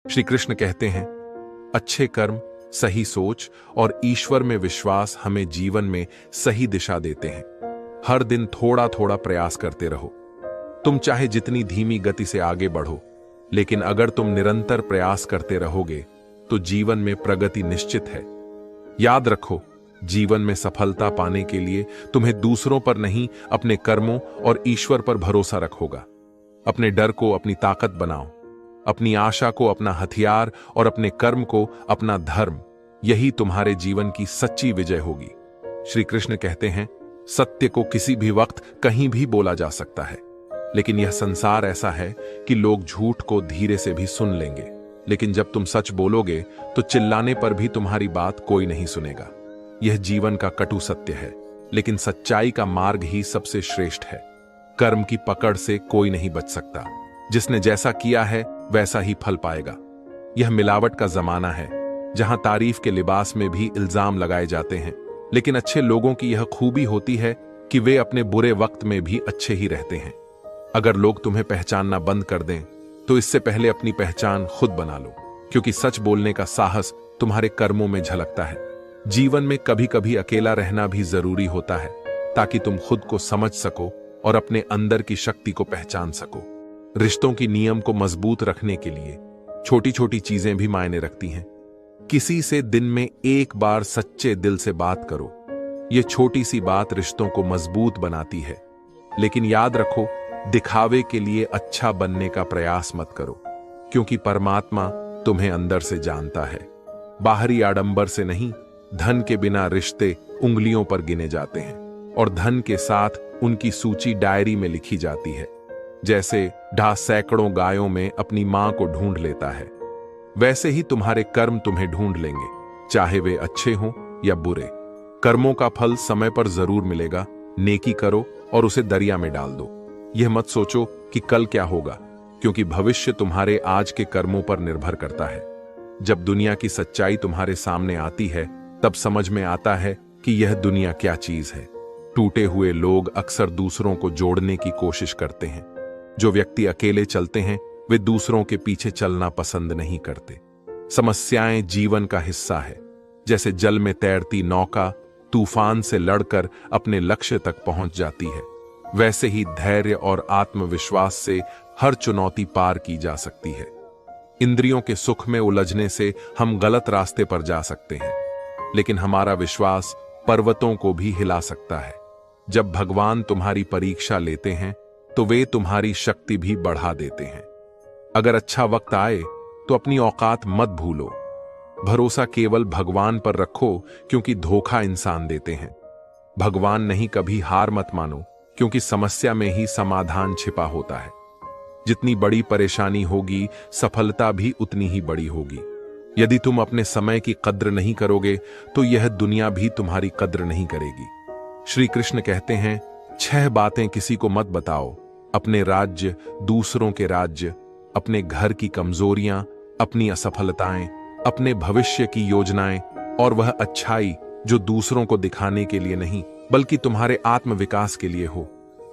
श्री कृष्ण कहते हैं, अच्छे कर्म, सही सोच और ईश्वर में विश्वास हमें जीवन में सही दिशा देते हैं। हर दिन थोड़ा थोड़ा प्रयास करते रहो। तुम चाहे जितनी धीमी गति से आगे बढ़ो, लेकिन अगर तुम निरंतर प्रयास करते रहोगे तो जीवन में प्रगति निश्चित है। याद रखो, जीवन में सफलता पाने के लिए तुम्हें दूसरों पर नहीं, अपने कर्मों और ईश्वर पर भरोसा रखोगा। अपने डर को अपनी ताकत बनाओ, अपनी आशा को अपना हथियार और अपने कर्म को अपना धर्म। यही तुम्हारे जीवन की सच्ची विजय होगी। श्री कृष्ण कहते हैं, सत्य को किसी भी वक्त कहीं भी बोला जा सकता है, लेकिन यह संसार ऐसा है कि लोग झूठ को धीरे से भी सुन लेंगे, लेकिन जब तुम सच बोलोगे तो चिल्लाने पर भी तुम्हारी बात कोई नहीं सुनेगा। यह जीवन का कटु सत्य है, लेकिन सच्चाई का मार्ग ही सबसे श्रेष्ठ है। कर्म की पकड़ से कोई नहीं बच सकता। जिसने जैसा किया है वैसा ही फल पाएगा। यह मिलावट का जमाना है, जहां तारीफ के लिबास में भी इल्जाम लगाए जाते हैं, लेकिन अच्छे लोगों की यह खूबी होती है कि वे अपने बुरे वक्त में भी अच्छे ही रहते हैं। अगर लोग तुम्हें पहचानना बंद कर दें तो इससे पहले अपनी पहचान खुद बना लो, क्योंकि सच बोलने का साहस तुम्हारे कर्मों में झलकता है। जीवन में कभी कभी अकेला रहना भी जरूरी होता है, ताकि तुम खुद को समझ सको और अपने अंदर की शक्ति को पहचान सको। रिश्तों की नियम को मजबूत रखने के लिए छोटी छोटी चीजें भी मायने रखती हैं। किसी से दिन में एक बार सच्चे दिल से बात करो। यह छोटी सी बात रिश्तों को मजबूत बनाती है। लेकिन याद रखो, दिखावे के लिए अच्छा बनने का प्रयास मत करो, क्योंकि परमात्मा तुम्हें अंदर से जानता है। बाहरी आडंबर से नहीं, धन के बिना रिश्ते उंगलियों पर गिने जाते हैं, और धन के साथ उनकी सूची डायरी में लिखी जाती है। जैसे ढाह सैकड़ों गायों में अपनी मां को ढूंढ लेता है, वैसे ही तुम्हारे कर्म तुम्हें ढूंढ लेंगे, चाहे वे अच्छे हों या बुरे। कर्मों का फल समय पर जरूर मिलेगा। नेकी करो और उसे दरिया में डाल दो। यह मत सोचो कि कल क्या होगा, क्योंकि भविष्य तुम्हारे आज के कर्मों पर निर्भर करता है। जब दुनिया की सच्चाई तुम्हारे सामने आती है, तब समझ में आता है कि यह दुनिया क्या चीज है। टूटे हुए लोग अक्सर दूसरों को जोड़ने की कोशिश करते हैं। जो व्यक्ति अकेले चलते हैं, वे दूसरों के पीछे चलना पसंद नहीं करते। समस्याएं जीवन का हिस्सा है। जैसे जल में तैरती नौका तूफान से लड़कर अपने लक्ष्य तक पहुंच जाती है, वैसे ही धैर्य और आत्मविश्वास से हर चुनौती पार की जा सकती है। इंद्रियों के सुख में उलझने से हम गलत रास्ते पर जा सकते हैं, लेकिन हमारा विश्वास पर्वतों को भी हिला सकता है। जब भगवान तुम्हारी परीक्षा लेते हैं तो वे तुम्हारी शक्ति भी बढ़ा देते हैं। अगर अच्छा वक्त आए तो अपनी औकात मत भूलो। भरोसा केवल भगवान पर रखो, क्योंकि धोखा इंसान देते हैं। भगवान नहीं, कभी हार मत मानो, क्योंकि समस्या में ही समाधान छिपा होता है। जितनी बड़ी परेशानी होगी, सफलता भी उतनी ही बड़ी होगी। यदि तुम अपने समय की कद्र नहीं करोगे तो यह दुनिया भी तुम्हारी कद्र नहीं करेगी। श्री कृष्ण कहते हैं, 6 बातें किसी को मत बताओ। अपने राज्य, दूसरों के राज्य, अपने घर की कमजोरियां, अपनी असफलताएं, अपने भविष्य की योजनाएं, और वह अच्छाई जो दूसरों को दिखाने के लिए नहीं, बल्कि तुम्हारे आत्मविकास के लिए हो।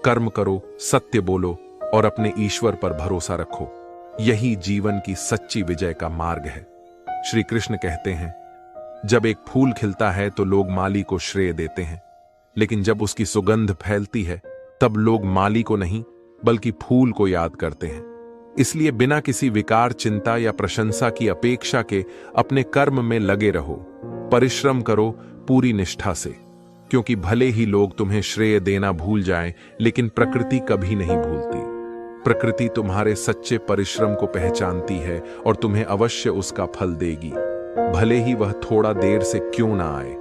कर्म करो, सत्य बोलो और अपने ईश्वर पर भरोसा रखो। यही जीवन की सच्ची विजय का मार्ग है। श्री कृष्ण कहते हैं, जब एक फूल खिलता है तो लोग माली को श्रेय देते हैं, लेकिन जब उसकी सुगंध फैलती है तब लोग माली को नहीं बल्कि फूल को याद करते हैं। इसलिए बिना किसी विकार, चिंता या प्रशंसा की अपेक्षा के अपने कर्म में लगे रहो। परिश्रम करो पूरी निष्ठा से, क्योंकि भले ही लोग तुम्हें श्रेय देना भूल जाएं, लेकिन प्रकृति कभी नहीं भूलती। प्रकृति तुम्हारे सच्चे परिश्रम को पहचानती है और तुम्हें अवश्य उसका फल देगी, भले ही वह थोड़ा देर से क्यों ना आए।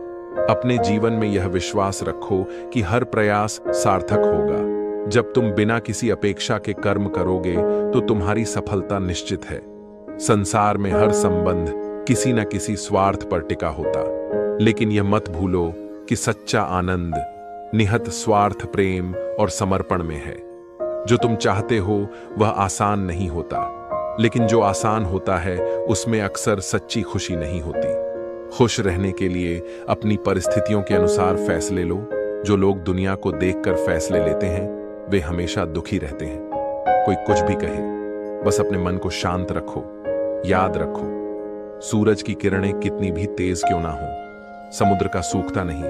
अपने जीवन में यह विश्वास रखो कि हर प्रयास सार्थक होगा। जब तुम बिना किसी अपेक्षा के कर्म करोगे तो तुम्हारी सफलता निश्चित है। संसार में हर संबंध किसी न किसी स्वार्थ पर टिका होता, लेकिन यह मत भूलो कि सच्चा आनंद निहत स्वार्थ, प्रेम और समर्पण में है। जो तुम चाहते हो वह आसान नहीं होता, लेकिन जो आसान होता है उसमें अक्सर सच्ची खुशी नहीं होती। खुश रहने के लिए अपनी परिस्थितियों के अनुसार फैसले लो। जो लोग दुनिया को देखकर फैसले लेते हैं वे हमेशा दुखी रहते हैं। कोई कुछ भी कहे, बस अपने मन को शांत रखो। याद रखो, सूरज की किरणें कितनी भी तेज क्यों ना हो, समुद्र का सूखता नहीं।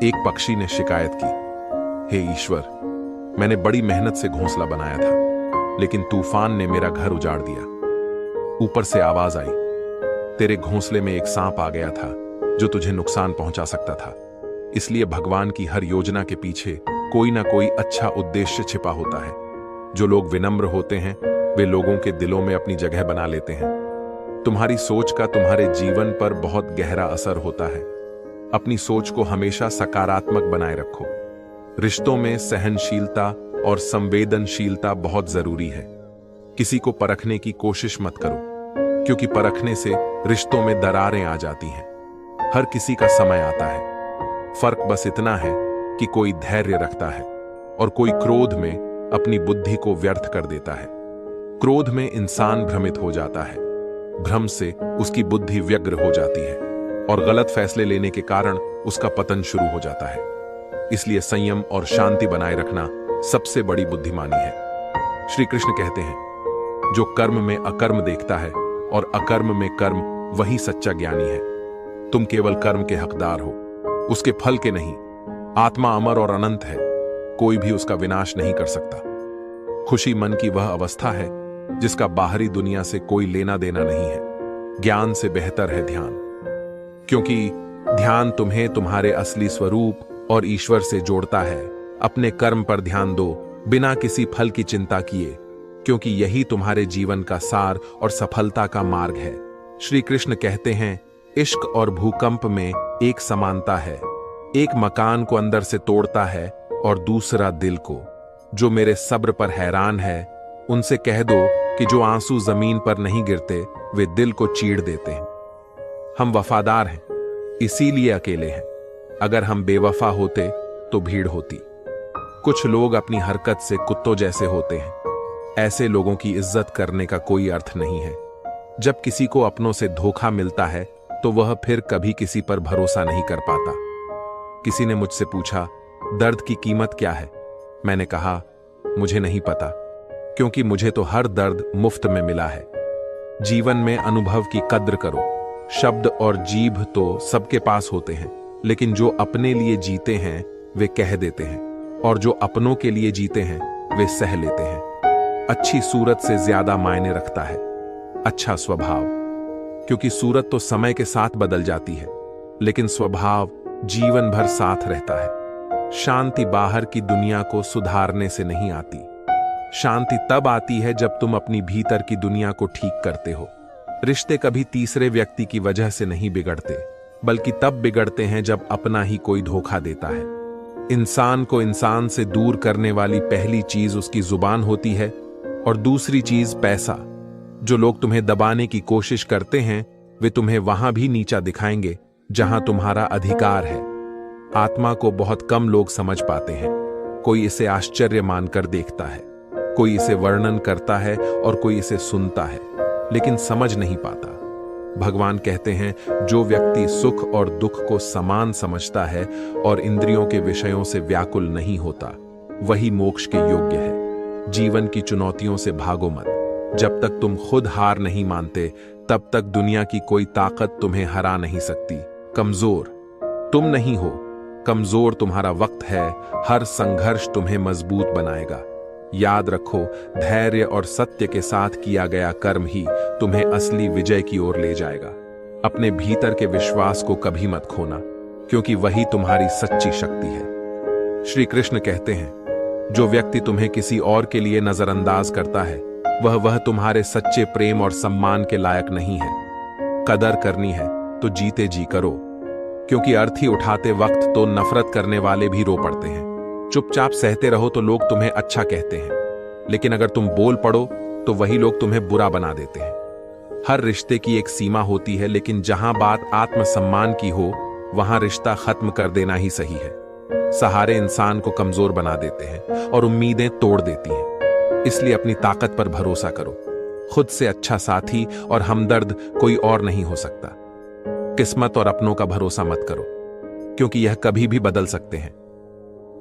एक पक्षी ने शिकायत की, हे ईश्वर, मैंने बड़ी मेहनत से घोंसला बनाया था, लेकिन तूफान ने मेरा घर उजाड़ दिया। ऊपर से आवाज आई, तेरे घोंसले में एक सांप आ गया था जो तुझे नुकसान पहुंचा सकता था। इसलिए भगवान की हर योजना के पीछे कोई ना कोई अच्छा उद्देश्य छिपा होता है। जो लोग विनम्र होते हैं वे लोगों के दिलों में अपनी जगह बना लेते हैं। तुम्हारी सोच का तुम्हारे जीवन पर बहुत गहरा असर होता है। अपनी सोच को हमेशा सकारात्मक बनाए रखो। रिश्तों में सहनशीलता और संवेदनशीलता बहुत जरूरी है। किसी को परखने की कोशिश मत करो, क्योंकि परखने से रिश्तों में दरारें आ जाती हैं। हर किसी का समय आता है। फर्क बस इतना है कि कोई धैर्य रखता है और कोई क्रोध में अपनी बुद्धि को व्यर्थ कर देता है। क्रोध में इंसान भ्रमित हो जाता है, भ्रम से उसकी बुद्धि व्यग्र हो जाती है और गलत फैसले लेने के कारण उसका पतन शुरू हो जाता है। इसलिए संयम और शांति बनाए रखना सबसे बड़ी बुद्धिमानी है। श्री कृष्ण कहते हैं, जो कर्म में अकर्म देखता है और अकर्म में कर्म, वही सच्चा ज्ञानी है। तुम केवल कर्म के हकदार हो, उसके फल के नहीं। आत्मा अमर और अनंत है, कोई भी उसका विनाश नहीं कर सकता। खुशी मन की वह अवस्था है जिसका बाहरी दुनिया से कोई लेना देना नहीं है। ज्ञान से बेहतर है ध्यान, क्योंकि ध्यान तुम्हें तुम्हारे असली स्वरूप और ईश्वर से जोड़ता है। अपने कर्म पर ध्यान दो, बिना किसी फल की चिंता किए, क्योंकि यही तुम्हारे जीवन का सार और सफलता का मार्ग है। श्री कृष्ण कहते हैं, इश्क और भूकंप में एक समानता है। एक मकान को अंदर से तोड़ता है और दूसरा दिल को। जो मेरे सब्र पर हैरान है, उनसे कह दो कि जो आंसू जमीन पर नहीं गिरते वे दिल को चीड़ देते हैं। हम वफादार हैं, इसीलिए अकेले हैं। अगर हम बेवफा होते तो भीड़ होती। कुछ लोग अपनी हरकत से कुत्तों जैसे होते हैं। ऐसे लोगों की इज्जत करने का कोई अर्थ नहीं है। जब किसी को अपनों से धोखा मिलता है तो वह फिर कभी किसी पर भरोसा नहीं कर पाता। किसी ने मुझसे पूछा, दर्द की कीमत क्या है? मैंने कहा, मुझे नहीं पता, क्योंकि मुझे तो हर दर्द मुफ्त में मिला है। जीवन में अनुभव की कद्र करो। शब्द और जीभ तो सबके पास होते हैं, लेकिन जो अपने लिए जीते हैं वे कह देते हैं, और जो अपनों के लिए जीते हैं वे सह लेते हैं। अच्छी सूरत से ज्यादा मायने रखता है अच्छा स्वभाव, क्योंकि सूरत तो समय के साथ बदल जाती है, लेकिन स्वभाव जीवन भर साथ रहता है। शांति बाहर की दुनिया को सुधारने से नहीं आती। शांति तब आती है जब तुम अपनी भीतर की दुनिया को ठीक करते हो। रिश्ते कभी तीसरे व्यक्ति की वजह से नहीं बिगड़ते, बल्कि तब बिगड़ते हैं जब अपना ही कोई धोखा देता है। इंसान को इंसान से दूर करने वाली पहली चीज उसकी जुबान होती है, और दूसरी चीज पैसा। जो लोग तुम्हें दबाने की कोशिश करते हैं वे तुम्हें वहां भी नीचा दिखाएंगे जहां तुम्हारा अधिकार है। आत्मा को बहुत कम लोग समझ पाते हैं। कोई इसे आश्चर्य मानकर देखता है, कोई इसे वर्णन करता है और कोई इसे सुनता है, लेकिन समझ नहीं पाता। भगवान कहते हैं, जो व्यक्ति सुख और दुख को समान समझता है और इंद्रियों के विषयों से व्याकुल नहीं होता, वही मोक्ष के योग्य है। जीवन की चुनौतियों से भागो मत। जब तक तुम खुद हार नहीं मानते, तब तक दुनिया की कोई ताकत तुम्हें हरा नहीं सकती। कमजोर तुम नहीं हो, कमजोर तुम्हारा वक्त है। हर संघर्ष तुम्हें मजबूत बनाएगा। याद रखो, धैर्य और सत्य के साथ किया गया कर्म ही तुम्हें असली विजय की ओर ले जाएगा। अपने भीतर के विश्वास को कभी मत खोना, क्योंकि वही तुम्हारी सच्ची शक्ति है। श्री कृष्ण कहते हैं, जो व्यक्ति तुम्हें किसी और के लिए नजरअंदाज करता है वह तुम्हारे सच्चे प्रेम और सम्मान के लायक नहीं है। कदर करनी है तो जीते जी करो, क्योंकि अर्थी उठाते वक्त तो नफरत करने वाले भी रो पड़ते हैं। चुपचाप सहते रहो तो लोग तुम्हें अच्छा कहते हैं, लेकिन अगर तुम बोल पड़ो तो वही लोग तुम्हें बुरा बना देते हैं। हर रिश्ते की एक सीमा होती है, लेकिन जहां बात आत्मसम्मान की हो वहां रिश्ता खत्म कर देना ही सही है। सहारे इंसान को कमजोर बना देते हैं और उम्मीदें तोड़ देती हैं। इसलिए अपनी ताकत पर भरोसा करो। खुद से अच्छा साथी और हमदर्द कोई और नहीं हो सकता। किस्मत और अपनों का भरोसा मत करो, क्योंकि यह कभी भी बदल सकते हैं।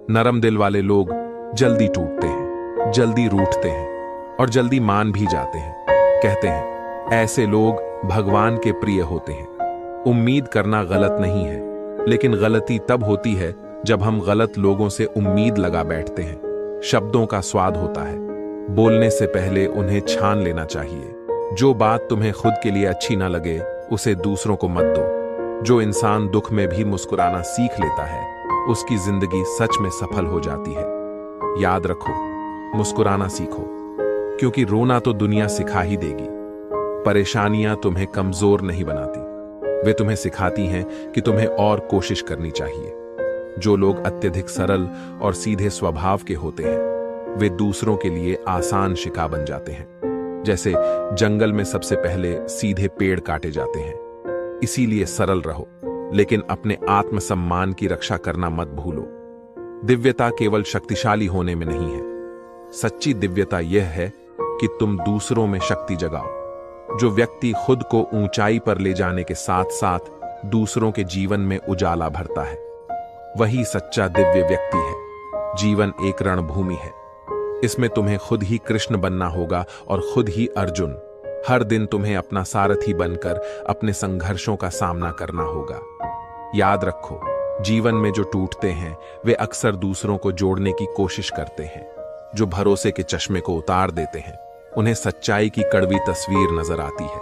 नरम दिल वाले लोग जल्दी टूटते हैं, जल्दी रूठते हैं और जल्दी मान भी जाते हैं। कहते हैं, ऐसे लोग भगवान के प्रिय होते हैं। उम्मीद करना गलत नहीं है, लेकिन गलती तब होती है जब हम गलत लोगों से उम्मीद लगा बैठते हैं। शब्दों का स्वाद होता है, बोलने से पहले उन्हें छान लेना चाहिए। जो बात तुम्हें खुद के लिए अच्छी ना लगे उसे दूसरों को मत दो। जो इंसान दुख में भी मुस्कुराना सीख लेता है उसकी जिंदगी सच में सफल हो जाती है। याद रखो, मुस्कुराना सीखो, क्योंकि रोना तो दुनिया सिखा ही देगी। परेशानियां तुम्हें कमजोर नहीं बनाती, वे तुम्हें सिखाती हैं कि तुम्हें और कोशिश करनी चाहिए। जो लोग अत्यधिक सरल और सीधे स्वभाव के होते हैं वे दूसरों के लिए आसान शिकार बन जाते हैं। जैसे जंगल में सबसे पहले सीधे पेड़ काटे जाते हैं। इसीलिए सरल रहो, लेकिन अपने आत्मसम्मान की रक्षा करना मत भूलो। दिव्यता केवल शक्तिशाली होने में नहीं है, सच्ची दिव्यता यह है कि तुम दूसरों में शक्ति जगाओ। जो व्यक्ति खुद को ऊंचाई पर ले जाने के साथ साथ दूसरों के जीवन में उजाला भरता है वही सच्चा दिव्य व्यक्ति है। जीवन एक रणभूमि है, इसमें तुम्हें खुद ही कृष्ण बनना होगा और खुद ही अर्जुन। हर दिन तुम्हें अपना सारथी बनकर अपने संघर्षों का सामना करना होगा। याद रखो, जीवन में जो टूटते हैं वे अक्सर दूसरों को जोड़ने की कोशिश करते हैं। जो भरोसे के चश्मे को उतार देते हैं उन्हें सच्चाई की कड़वी तस्वीर नजर आती है।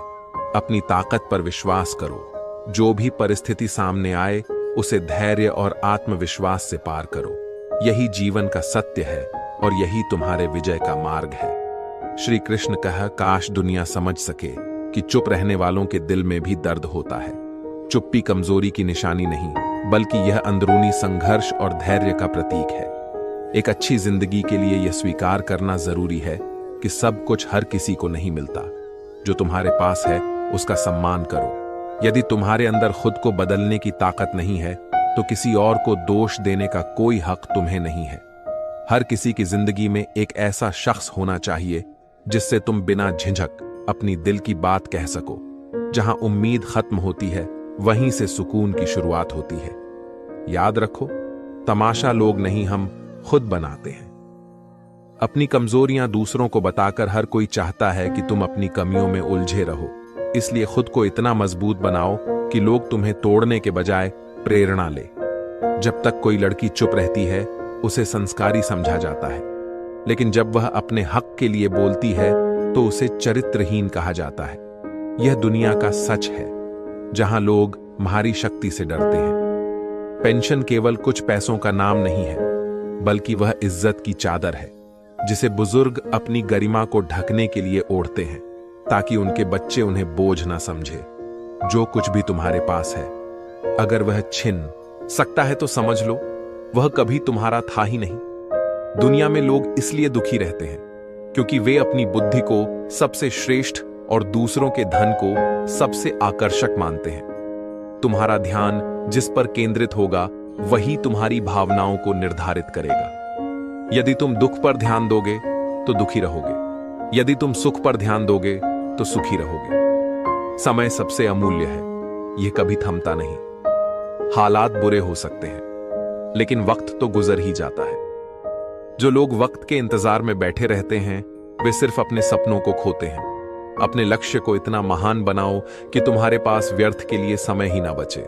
अपनी ताकत पर विश्वास करो। जो भी परिस्थिति सामने आए उसे धैर्य और आत्मविश्वास से पार करो। यही जीवन का सत्य है और यही तुम्हारे विजय का मार्ग है। श्री कृष्ण कहा, काश दुनिया समझ सके कि चुप रहने वालों के दिल में भी दर्द होता है। चुप्पी कमजोरी की निशानी नहीं, बल्कि यह अंदरूनी संघर्ष और धैर्य का प्रतीक है। एक अच्छी जिंदगी के लिए यह स्वीकार करना जरूरी है कि सब कुछ हर किसी को नहीं मिलता। जो तुम्हारे पास है उसका सम्मान करो। यदि तुम्हारे अंदर खुद को बदलने की ताकत नहीं है तो किसी और को दोष देने का कोई हक तुम्हें नहीं है। हर किसी की जिंदगी में एक ऐसा शख्स होना चाहिए जिससे तुम बिना झिझक अपनी दिल की बात कह सको। जहां उम्मीद खत्म होती है वहीं से सुकून की शुरुआत होती है। याद रखो, तमाशा लोग नहीं, हम खुद बनाते हैं। अपनी कमजोरियां दूसरों को बताकर हर कोई चाहता है कि तुम अपनी कमियों में उलझे रहो। इसलिए खुद को इतना मजबूत बनाओ कि लोग तुम्हें तोड़ने के बजाय प्रेरणा ले। जब तक कोई लड़की चुप रहती है उसे संस्कारी समझा जाता है, लेकिन जब वह अपने हक के लिए बोलती है तो उसे चरित्रहीन कहा जाता है। यह दुनिया का सच है, जहां लोग तुम्हारी शक्ति से डरते हैं। पेंशन केवल कुछ पैसों का नाम नहीं है, बल्कि वह इज्जत की चादर है जिसे बुजुर्ग अपनी गरिमा को ढकने के लिए ओढ़ते हैं, ताकि उनके बच्चे उन्हें बोझ ना समझे। जो कुछ भी तुम्हारे पास है, अगर वह छिन सकता है तो समझ लो वह कभी तुम्हारा था ही नहीं। दुनिया में लोग इसलिए दुखी रहते हैं क्योंकि वे अपनी बुद्धि को सबसे श्रेष्ठ और दूसरों के धन को सबसे आकर्षक मानते हैं। तुम्हारा ध्यान जिस पर केंद्रित होगा वही तुम्हारी भावनाओं को निर्धारित करेगा। यदि तुम दुख पर ध्यान दोगे तो दुखी रहोगे, यदि तुम सुख पर ध्यान दोगे तो सुखी रहोगे। समय सबसे अमूल्य है, यह कभी थमता नहीं। हालात बुरे हो सकते हैं, लेकिन वक्त तो गुजर ही जाता है। जो लोग वक्त के इंतजार में बैठे रहते हैं वे सिर्फ अपने सपनों को खोते हैं। अपने लक्ष्य को इतना महान बनाओ कि तुम्हारे पास व्यर्थ के लिए समय ही ना बचे।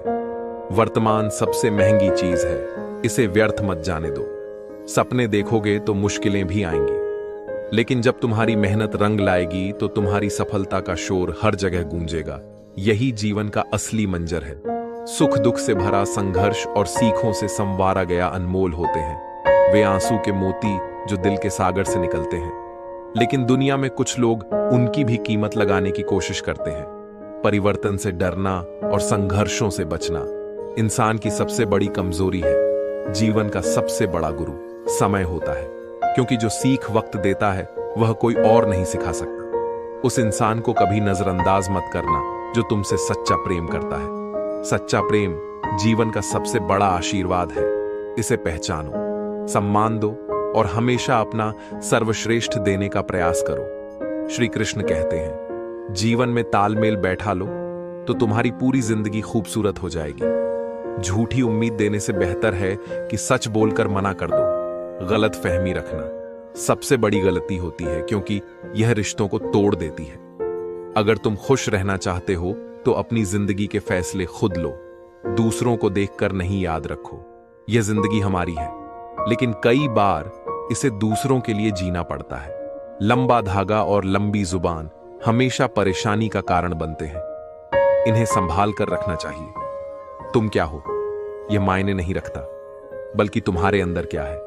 वर्तमान सबसे महंगी चीज है, इसे व्यर्थ मत जाने दो। सपने देखोगे तो मुश्किलें भी आएंगी, लेकिन जब तुम्हारी मेहनत रंग लाएगी तो तुम्हारी सफलता का शोर हर जगह गूंजेगा। यही जीवन का असली मंजर है। सुख दुख से भरा संघर्ष और सीखों से संवारा गया अनमोल होते हैं वे आंसू के मोती जो दिल के सागर से निकलते हैं। लेकिन दुनिया में कुछ लोग उनकी भी कीमत लगाने की कोशिश करते हैं। परिवर्तन से डरना और संघर्षों से बचना इंसान की सबसे बड़ी कमजोरी है। जीवन का सबसे बड़ा गुरु समय होता है, क्योंकि जो सीख वक्त देता है वह कोई और नहीं सिखा सकता। उस इंसान को कभी नजरअंदाज मत करना जो तुमसे सच्चा प्रेम करता है। सच्चा प्रेम जीवन का सबसे बड़ा आशीर्वाद है, इसे पहचानो, सम्मान दो और हमेशा अपना सर्वश्रेष्ठ देने का प्रयास करो। श्री कृष्ण कहते हैं, जीवन में तालमेल बैठा लो तो तुम्हारी पूरी जिंदगी खूबसूरत हो जाएगी। झूठी उम्मीद देने से बेहतर है कि सच बोलकर मना कर दो। गलत फहमी रखना सबसे बड़ी गलती होती है, क्योंकि यह रिश्तों को तोड़ देती है। अगर तुम खुश रहना चाहते हो तो अपनी जिंदगी के फैसले खुद लो, दूसरों को देखकर नहीं। याद रखो, यह जिंदगी हमारी है, लेकिन कई बार इसे दूसरों के लिए जीना पड़ता है। लंबा धागा और लंबी जुबान हमेशा परेशानी का कारण बनते हैं। इन्हें संभाल कर रखना चाहिए। तुम क्या हो यह मायने नहीं रखता, बल्कि तुम्हारे अंदर क्या है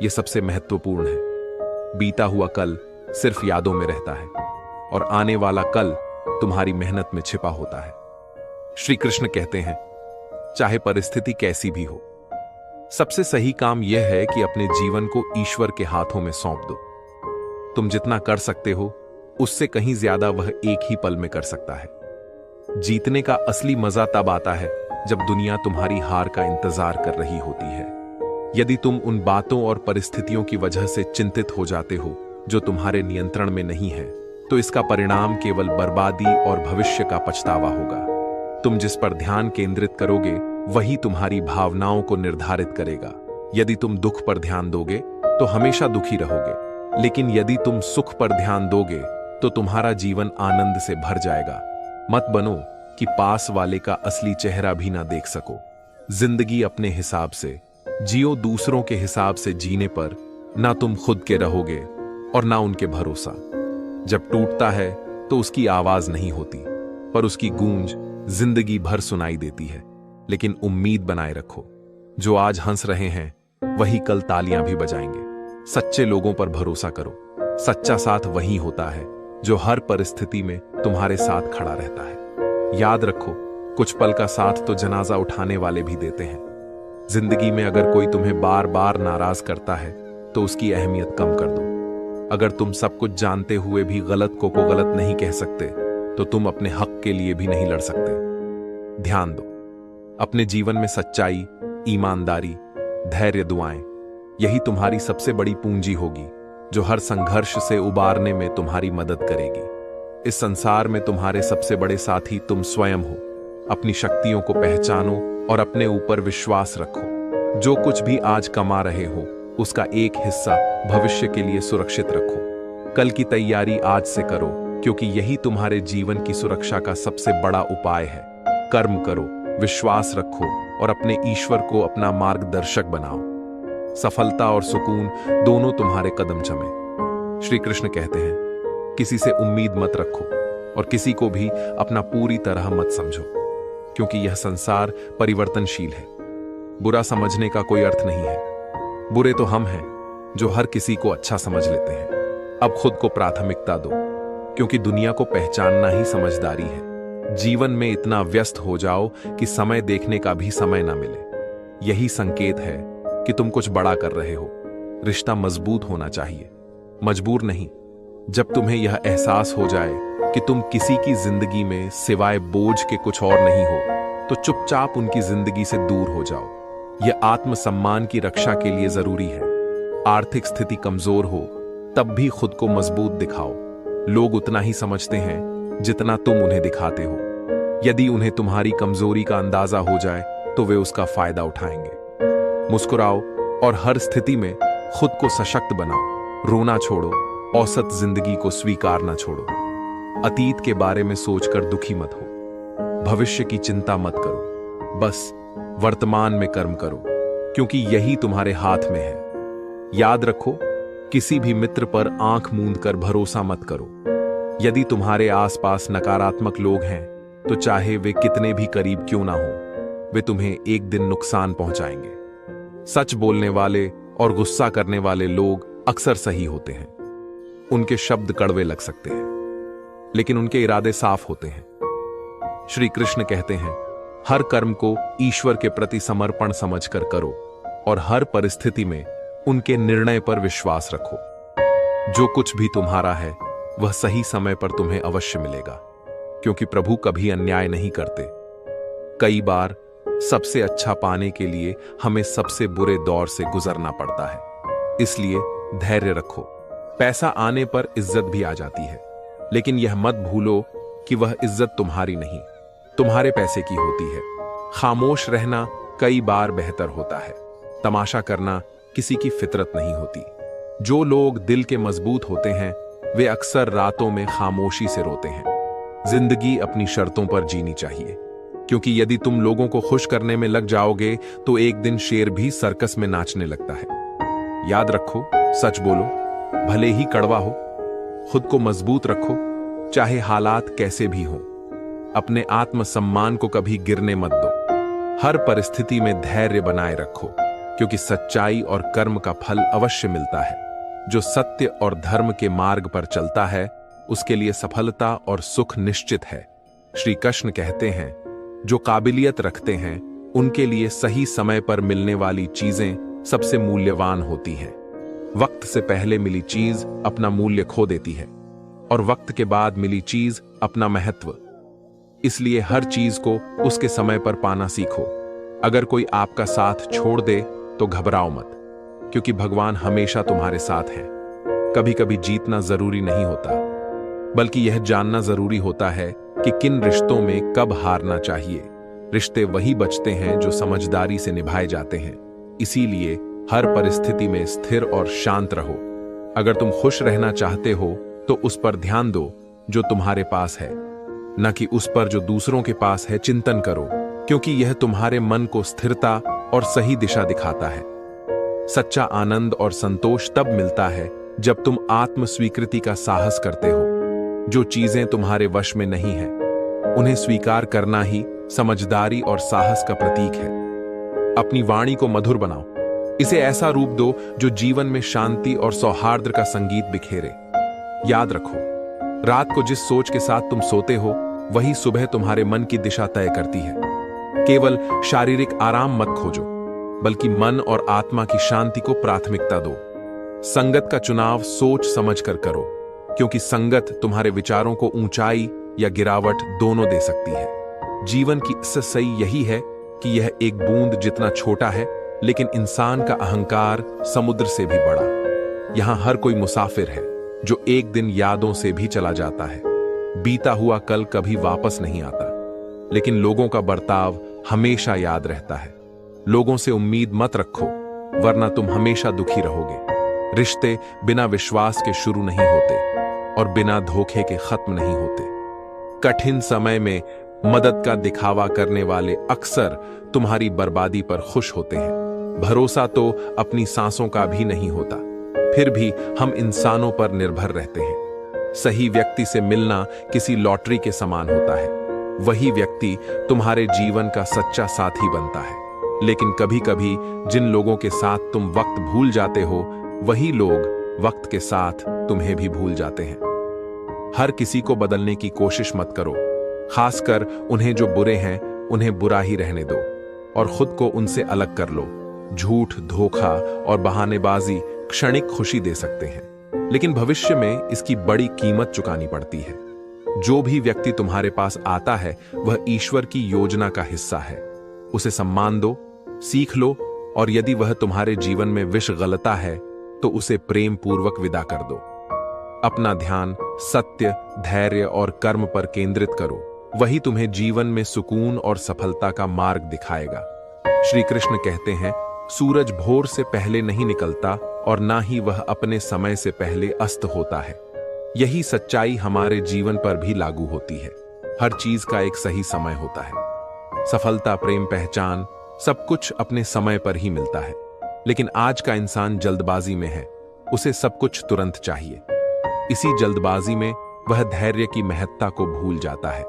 यह सबसे महत्वपूर्ण है। बीता हुआ कल सिर्फ यादों में रहता है और आने वाला कल तुम्हारी मेहनत में छिपा होता है। श्री कृष्ण कहते हैं, चाहे परिस्थिति कैसी भी हो, सबसे सही काम यह है कि अपने जीवन को ईश्वर के हाथों में सौंप दो। तुम जितना कर सकते हो उससे कहीं ज्यादा वह एक ही पल में कर सकता है। जीतने का असली मजा तब आता है जब दुनिया तुम्हारी हार का इंतजार कर रही होती है। यदि तुम उन बातों और परिस्थितियों की वजह से चिंतित हो जाते हो जो तुम्हारे नियंत्रण में नहीं है, तो इसका परिणाम केवल बर्बादी और भविष्य का पछतावा होगा। तुम जिस पर ध्यान केंद्रित करोगे वही तुम्हारी भावनाओं को निर्धारित करेगा। यदि तुम दुख पर ध्यान दोगे तो हमेशा दुखी रहोगे, लेकिन यदि तुम सुख पर ध्यान दोगे तो तुम्हारा जीवन आनंद से भर जाएगा। मत बनो कि पास वाले का असली चेहरा भी ना देख सको। जिंदगी अपने हिसाब से जियो, दूसरों के हिसाब से जीने पर ना तुम खुद के रहोगे और ना उनके भरोसा। जब टूटता है तो उसकी आवाज नहीं होती, पर उसकी गूंज जिंदगी भर सुनाई देती है। लेकिन उम्मीद बनाए रखो, जो आज हंस रहे हैं वही कल तालियां भी बजाएंगे। सच्चे लोगों पर भरोसा करो। सच्चा साथ वही होता है जो हर परिस्थिति में तुम्हारे साथ खड़ा रहता है। याद रखो, कुछ पल का साथ तो जनाजा उठाने वाले भी देते हैं। जिंदगी में अगर कोई तुम्हें बार बार नाराज करता है तो उसकी अहमियत कम कर दो। अगर तुम सब कुछ जानते हुए भी गलत को गलत नहीं कह सकते तो तुम अपने हक के लिए भी नहीं लड़ सकते। ध्यान दो, अपने जीवन में सच्चाई, ईमानदारी, धैर्य, दुआएं, यही तुम्हारी सबसे बड़ी पूंजी होगी जो हर संघर्ष से उबारने में तुम्हारी मदद करेगी। इस संसार में तुम्हारे सबसे बड़े साथी तुम स्वयं हो। अपनी शक्तियों को पहचानो और अपने ऊपर विश्वास रखो। जो कुछ भी आज कमा रहे हो उसका एक हिस्सा भविष्य के लिए सुरक्षित रखो। कल की तैयारी आज से करो, क्योंकि यही तुम्हारे जीवन की सुरक्षा का सबसे बड़ा उपाय है। कर्म करो, विश्वास रखो और अपने ईश्वर को अपना मार्गदर्शक बनाओ। सफलता और सुकून दोनों तुम्हारे कदम चमे। श्री कृष्ण कहते हैं, किसी से उम्मीद मत रखो और किसी को भी अपना पूरी तरह मत समझो, क्योंकि यह संसार परिवर्तनशील है। बुरा समझने का कोई अर्थ नहीं है। बुरे तो हम हैं जो हर किसी को अच्छा समझ लेते हैं। अब खुद को प्राथमिकता दो, क्योंकि दुनिया को पहचानना ही समझदारी है। जीवन में इतना व्यस्त हो जाओ कि समय देखने का भी समय ना मिले। यही संकेत है कि तुम कुछ बड़ा कर रहे हो। रिश्ता मजबूत होना चाहिए, मजबूर नहीं। जब तुम्हें यह एहसास हो जाए कि तुम किसी की जिंदगी में सिवाय बोझ के कुछ और नहीं हो, तो चुपचाप उनकी जिंदगी से दूर हो जाओ। यह आत्मसम्मान की रक्षा के लिए जरूरी है। आर्थिक स्थिति कमजोर हो तब भी खुद को मजबूत दिखाओ। लोग उतना ही समझते हैं जितना तुम उन्हें दिखाते हो। यदि उन्हें तुम्हारी कमजोरी का अंदाजा हो जाए तो वे उसका फायदा उठाएंगे। मुस्कुराओ और हर स्थिति में खुद को सशक्त बनाओ। रोना छोड़ो, औसत जिंदगी को स्वीकार ना छोड़ो। अतीत के बारे में सोचकर दुखी मत हो। भविष्य की चिंता मत करो। बस वर्तमान में कर्म करो, क्योंकि यही तुम्हारे हाथ में है। याद रखो, किसी भी मित्र पर आंख मूंद कर भरोसा मत करो। यदि तुम्हारे आसपास नकारात्मक लोग हैं तो चाहे वे कितने भी करीब क्यों ना हो, वे तुम्हें एक दिन नुकसान पहुंचाएंगे। सच बोलने वाले और गुस्सा करने वाले लोग अक्सर सही होते हैं। उनके शब्द कड़वे लग सकते हैं, लेकिन उनके इरादे साफ होते हैं। श्री कृष्ण कहते हैं, हर कर्म को ईश्वर के प्रति समर्पण समझकर करो और हर परिस्थिति में उनके निर्णय पर विश्वास रखो। जो कुछ भी तुम्हारा है वह सही समय पर तुम्हें अवश्य मिलेगा, क्योंकि प्रभु कभी अन्याय नहीं करते। कई बार सबसे अच्छा पाने के लिए हमें सबसे बुरे दौर से गुजरना पड़ता है। इसलिए धैर्य रखो। पैसा आने पर इज्जत भी आ जाती है, लेकिन यह मत भूलो कि वह इज्जत तुम्हारी नहीं, तुम्हारे पैसे की होती है। खामोश रहना कई बार बेहतर होता है। तमाशा करना किसी की फितरत नहीं होती। जो लोग दिल के मजबूत होते हैं वे अक्सर रातों में खामोशी से रोते हैं। जिंदगी अपनी शर्तों पर जीनी चाहिए, क्योंकि यदि तुम लोगों को खुश करने में लग जाओगे तो एक दिन शेर भी सर्कस में नाचने लगता है। याद रखो, सच बोलो, भले ही कड़वा हो। खुद को मजबूत रखो, चाहे हालात कैसे भी हों। अपने आत्मसम्मान को कभी गिरने मत दो। हर परिस्थिति में धैर्य बनाए रखो, क्योंकि सच्चाई और कर्म का फल अवश्य मिलता है। जो सत्य और धर्म के मार्ग पर चलता है उसके लिए सफलता और सुख निश्चित है। श्री कृष्ण कहते हैं, जो काबिलियत रखते हैं उनके लिए सही समय पर मिलने वाली चीजें सबसे मूल्यवान होती हैं। वक्त से पहले मिली चीज अपना मूल्य खो देती है और वक्त के बाद मिली चीज अपना महत्व। इसलिए हर चीज को उसके समय पर पाना सीखो। अगर कोई आपका साथ छोड़ दे तो घबराओ मत, क्योंकि भगवान हमेशा तुम्हारे साथ हैं। कभी कभी जीतना जरूरी नहीं होता, बल्कि यह जानना जरूरी होता है कि किन रिश्तों में कब हारना चाहिए। रिश्ते वही बचते हैं जो समझदारी से निभाए जाते हैं। इसीलिए हर परिस्थिति में स्थिर और शांत रहो। अगर तुम खुश रहना चाहते हो तो उस पर ध्यान दो जो तुम्हारे पास है, न कि उस पर जो दूसरों के पास है। चिंतन करो, क्योंकि यह तुम्हारे मन को स्थिरता और सही दिशा दिखाता है। सच्चा आनंद और संतोष तब मिलता है जब तुम आत्म स्वीकृति का साहस करते हो। जो चीजें तुम्हारे वश में नहीं है उन्हें स्वीकार करना ही समझदारी और साहस का प्रतीक है। अपनी वाणी को मधुर बनाओ, इसे ऐसा रूप दो जो जीवन में शांति और सौहार्द का संगीत बिखेरे। याद रखो, रात को जिस सोच के साथ तुम सोते हो वही सुबह तुम्हारे मन की दिशा तय करती है। केवल शारीरिक आराम मत खोजो, बल्कि मन और आत्मा की शांति को प्राथमिकता दो। संगत का चुनाव सोच समझकर करो, क्योंकि संगत तुम्हारे विचारों को ऊंचाई या गिरावट दोनों दे सकती है। जीवन की सच्चाई यही है कि यह एक बूंद जितना छोटा है, लेकिन इंसान का अहंकार समुद्र से भी बड़ा। यहां हर कोई मुसाफिर है जो एक दिन यादों से भी चला जाता है। बीता हुआ कल कभी वापस नहीं आता, लेकिन लोगों का बर्ताव हमेशा याद रहता है। लोगों से उम्मीद मत रखो, वरना तुम हमेशा दुखी रहोगे। रिश्ते बिना विश्वास के शुरू नहीं होते और बिना धोखे के खत्म नहीं होते। कठिन समय में मदद का दिखावा करने वाले अक्सर तुम्हारी बर्बादी पर खुश होते हैं। भरोसा तो अपनी सांसों का भी नहीं होता, फिर भी हम इंसानों पर निर्भर रहते हैं। सही व्यक्ति से मिलना किसी लॉटरी के समान होता है। वही व्यक्ति तुम्हारे जीवन का सच्चा साथी बनता है। लेकिन कभी कभी जिन लोगों के साथ तुम वक्त भूल जाते हो, वही लोग वक्त के साथ तुम्हें भी भूल जाते हैं। हर किसी को बदलने की कोशिश मत करो, खासकर उन्हें जो बुरे हैं उन्हें बुरा ही रहने दो और खुद को उनसे अलग कर लो। झूठ, धोखा और बहानेबाजी क्षणिक खुशी दे सकते हैं, लेकिन भविष्य में इसकी बड़ी कीमत चुकानी पड़ती है। जो भी व्यक्ति तुम्हारे पास आता है वह ईश्वर की योजना का हिस्सा है। उसे सम्मान दो, सीख लो, और यदि वह तुम्हारे जीवन में विष गलता है तो उसे प्रेम पूर्वक विदा कर दो। अपना ध्यान सत्य, धैर्य और कर्म पर केंद्रित करो। वही तुम्हें जीवन में सुकून और सफलता का मार्ग दिखाएगा। श्री कृष्ण कहते हैं, सूरज भोर से पहले नहीं निकलता और ना ही वह अपने समय से पहले अस्त होता है। यही सच्चाई हमारे जीवन पर भी लागू होती है। हर चीज का एक सही समय होता है। सफलता, प्रेम, पहचान सब कुछ अपने समय पर ही मिलता है। लेकिन आज का इंसान जल्दबाजी में है, उसे सब कुछ तुरंत चाहिए। इसी जल्दबाजी में वह धैर्य की महत्ता को भूल जाता है।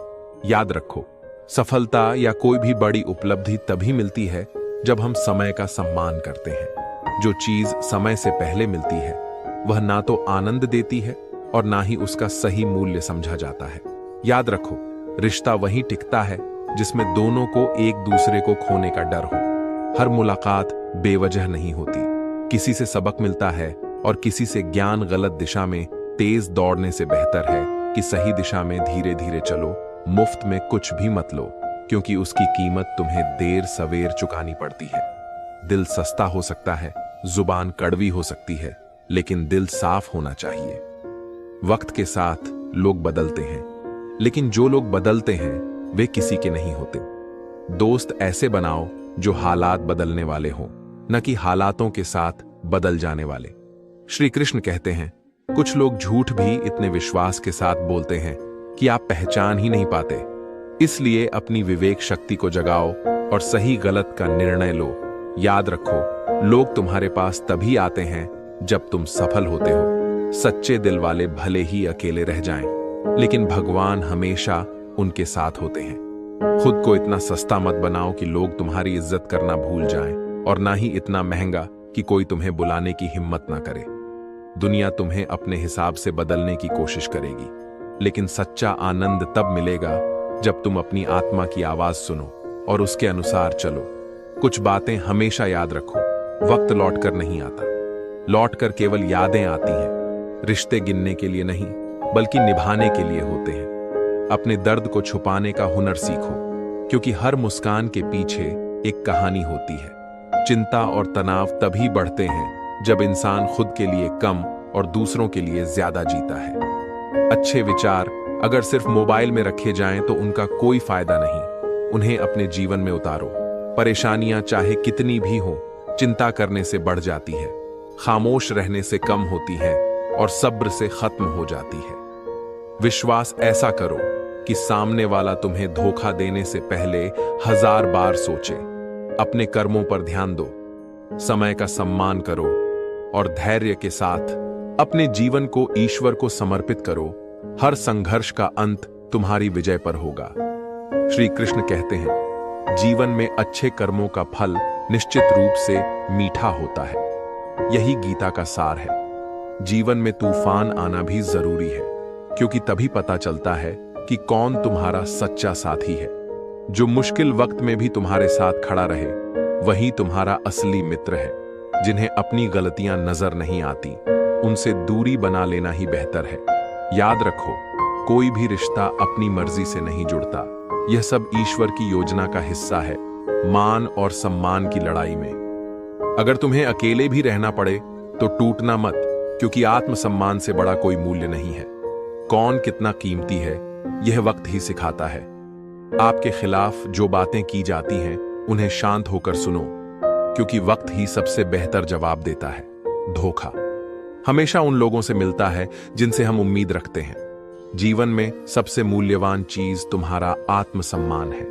याद रखो, सफलता या कोई भी बड़ी उपलब्धि तभी मिलती है जब हम समय का सम्मान करते हैं। जो चीज समय से पहले मिलती है वह ना तो आनंद देती है और ना ही उसका सही मूल्य समझा जाता है। याद रखो, रिश्ता वहीं टिकता है जिसमें दोनों को एक दूसरे को खोने का डर हो। हर मुलाकात बेवजह नहीं होती। किसी से सबक मिलता है और किसी से ज्ञान। गलत दिशा में तेज दौड़ने से बेहतर है कि सही दिशा में धीरे धीरे चलो। मुफ्त में कुछ भी मत लो, क्योंकि उसकी कीमत तुम्हें देर सवेर चुकानी पड़ती है। दिल सस्ता हो सकता है, जुबान कड़वी हो सकती है, लेकिन दिल साफ होना चाहिए। वक्त के साथ लोग बदलते हैं, लेकिन जो लोग बदलते हैं वे किसी के नहीं होते। दोस्त ऐसे बनाओ जो हालात बदलने वाले हों, न कि हालातों के साथ बदल जाने वाले। श्री कृष्ण कहते हैं, कुछ लोग झूठ भी इतने विश्वास के साथ बोलते हैं कि आप पहचान ही नहीं पाते। इसलिए अपनी विवेक शक्ति को जगाओ और सही गलत का निर्णय लो। याद रखो, लोग तुम्हारे पास तभी आते हैं जब तुम सफल होते हो। सच्चे दिल वाले भले ही अकेले रह जाएं, लेकिन भगवान हमेशा उनके साथ होते हैं। खुद को इतना सस्ता मत बनाओ कि लोग तुम्हारी इज्जत करना भूल जाएं, और ना ही इतना महंगा कि कोई तुम्हें बुलाने की हिम्मत ना करे। दुनिया तुम्हें अपने हिसाब से बदलने की कोशिश करेगी, लेकिन सच्चा आनंद तब मिलेगा जब तुम अपनी आत्मा की आवाज सुनो और उसके अनुसार चलो। कुछ बातें हमेशा याद रखो, वक्त लौटकर नहीं आता, लौटकर केवल यादें आती हैं। रिश्ते गिनने के लिए नहीं, बल्कि निभाने के लिए होते हैं। अपने दर्द को छुपाने का हुनर सीखो, क्योंकि हर मुस्कान के पीछे एक कहानी होती है। चिंता और तनाव तभी बढ़ते हैं जब इंसान खुद के लिए कम और दूसरों के लिए ज्यादा जीता है। अच्छे विचार अगर सिर्फ मोबाइल में रखे जाएं तो उनका कोई फायदा नहीं। उन्हें अपने जीवन में उतारो। परेशानियां चाहे कितनी भी हो, चिंता करने से बढ़ जाती है, खामोश रहने से कम होती है और सब्र से खत्म हो जाती है। विश्वास ऐसा करो कि सामने वाला तुम्हें धोखा देने से पहले 1000 बार सोचे। अपने कर्मों पर ध्यान दो, समय का सम्मान करो और धैर्य के साथ अपने जीवन को ईश्वर को समर्पित करो। हर संघर्ष का अंत तुम्हारी विजय पर होगा। श्री कृष्ण कहते हैं, जीवन में अच्छे कर्मों का फल निश्चित रूप से मीठा होता है। यही गीता का सार है। जीवन में तूफान आना भी जरूरी है, क्योंकि तभी पता चलता है कि कौन तुम्हारा सच्चा साथी है। जो मुश्किल वक्त में भी तुम्हारे साथ खड़ा रहे, वही तुम्हारा असली मित्र है। जिन्हें अपनी गलतियां नजर नहीं आती, उनसे दूरी बना लेना ही बेहतर है। याद रखो, कोई भी रिश्ता अपनी मर्जी से नहीं जुड़ता। यह सब ईश्वर की योजना का हिस्सा है, मान और सम्मान की लड़ाई में। अगर तुम्हें अकेले भी रहना पड़े तो टूटना मत, क्योंकि आत्मसम्मान से बड़ा कोई मूल्य नहीं है। कौन कितना कीमती है, यह वक्त ही सिखाता है। आपके खिलाफ जो बातें की जाती हैं, उन्हें शांत होकर सुनो, क्योंकि वक्त ही सबसे बेहतर जवाब देता है। धोखा हमेशा उन लोगों से मिलता है जिनसे हम उम्मीद रखते हैं। जीवन में सबसे मूल्यवान चीज तुम्हारा आत्मसम्मान है।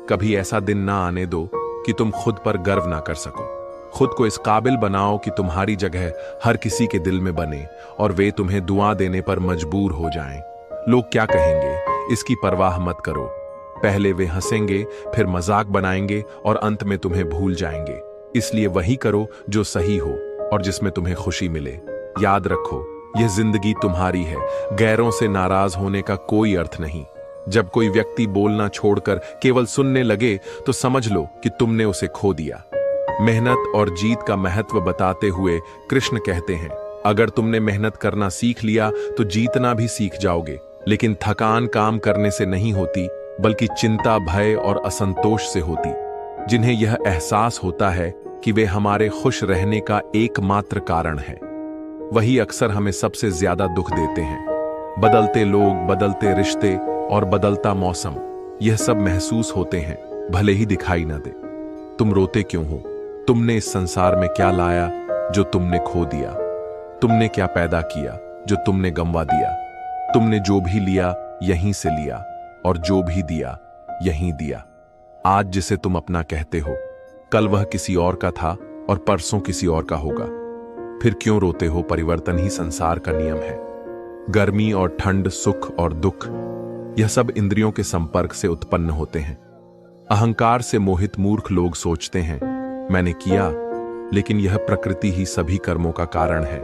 कभी ऐसा दिन ना आने दो कि तुम खुद पर गर्व ना कर सको। खुद को इस काबिल बनाओ कि तुम्हारी जगह हर किसी के दिल में बने और वे तुम्हें दुआ देने पर मजबूर हो जाएं। लोग क्या कहेंगे, इसकी परवाह मत करो। पहले वे हंसेंगे, फिर मजाक बनाएंगे और अंत में तुम्हें भूल जाएंगे। इसलिए वही करो जो सही हो और जिसमें तुम्हें खुशी मिले। याद रखो, यह जिंदगी तुम्हारी है, गैरों से नाराज होने का कोई अर्थ नहीं। जब कोई व्यक्ति बोलना छोड़कर केवल सुनने लगे तो समझ लो कि तुमने उसे खो दिया। मेहनत और जीत का महत्व बताते हुए कृष्ण कहते हैं, अगर तुमने मेहनत करना सीख लिया तो जीतना भी सीख जाओगे। लेकिन थकान काम करने से नहीं होती, बल्कि चिंता, भय और असंतोष से होती। जिन्हें यह एहसास होता है कि वे हमारे खुश रहने का एकमात्र कारण है, वही अक्सर हमें सबसे ज्यादा दुख देते हैं। बदलते लोग, बदलते रिश्ते और बदलता मौसम, यह सब महसूस होते हैं, भले ही दिखाई न दे। तुम रोते क्यों हो? तुमने इस संसार में क्या लाया जो तुमने खो दिया? तुमने क्या पैदा किया जो तुमने गंवा दिया? तुमने जो भी लिया यहीं से लिया, और जो भी दिया यहीं दिया। आज जिसे तुम अपना कहते हो, कल वह किसी और का था और परसों किसी और का होगा। फिर क्यों रोते हो? परिवर्तन ही संसार का नियम है। गर्मी और ठंड, सुख और दुख, यह सब इंद्रियों के संपर्क से उत्पन्न होते हैं। अहंकार से मोहित मूर्ख लोग सोचते हैं, मैंने किया, लेकिन यह प्रकृति ही सभी कर्मों का कारण है।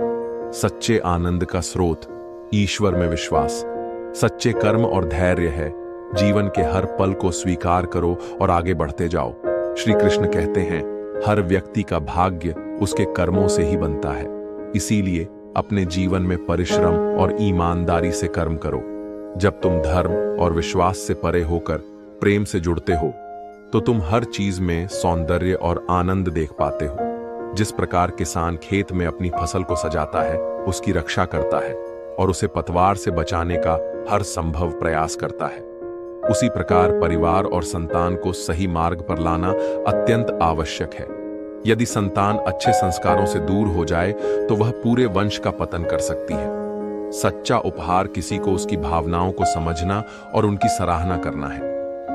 सच्चे आनंद का स्रोत ईश्वर में विश्वास, सच्चे कर्म और धैर्य है। जीवन के हर पल को स्वीकार करो और आगे बढ़ते जाओ। श्री कृष्ण कहते हैं, हर व्यक्ति का भाग्य उसके कर्मों से ही बनता है। इसीलिए अपने जीवन में परिश्रम और ईमानदारी से कर्म करो। जब तुम धर्म और विश्वास से परे होकर प्रेम से जुड़ते हो, तो तुम हर चीज में सौंदर्य और आनंद देख पाते हो। जिस प्रकार किसान खेत में अपनी फसल को सजाता है, उसकी रक्षा करता है और उसे पतवार से बचाने का हर संभव प्रयास करता है, उसी प्रकार परिवार और संतान को सही मार्ग पर लाना अत्यंत आवश्यक है। यदि संतान अच्छे संस्कारों से दूर हो जाए तो वह पूरे वंश का पतन कर सकती है। सच्चा उपहार किसी को उसकी भावनाओं को समझना और उनकी सराहना करना है।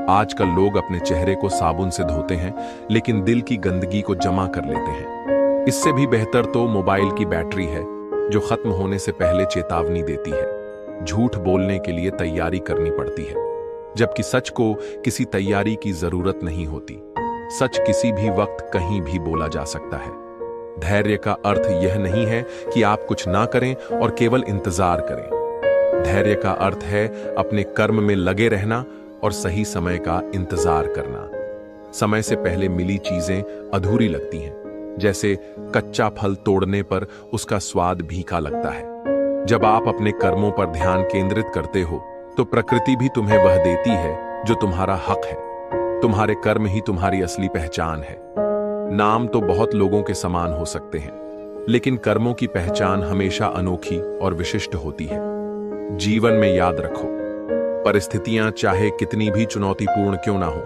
आजकल लोग अपने चेहरे को साबुन से धोते हैं, लेकिन दिल की गंदगी को जमा कर लेते हैं। इससे भी बेहतर तो मोबाइल की बैटरी है, जो खत्म होने से पहले चेतावनी देती है। झूठ बोलने के लिए तैयारी करनी पड़ती है, जबकि सच को किसी तैयारी की जरूरत नहीं होती। सच किसी भी वक्त कहीं भी बोला जा सकता है। धैर्य का अर्थ यह नहीं है कि आप कुछ ना करें और केवल इंतजार करें। धैर्य का अर्थ है अपने कर्म में लगे रहना और सही समय का इंतजार करना। समय से पहले मिली चीजें अधूरी लगती हैं, जैसे कच्चा फल तोड़ने पर उसका स्वाद फीका लगता है। जब आप अपने कर्मों पर ध्यान केंद्रित करते हो, तो प्रकृति भी तुम्हें वह देती है जो तुम्हारा हक है। तुम्हारे कर्म ही तुम्हारी असली पहचान है। नाम तो बहुत लोगों के समान हो सकते हैं, लेकिन कर्मों की पहचान हमेशा अनोखी और विशिष्ट होती है। जीवन में याद रखो, परिस्थितियां चाहे कितनी भी चुनौतीपूर्ण क्यों ना हो,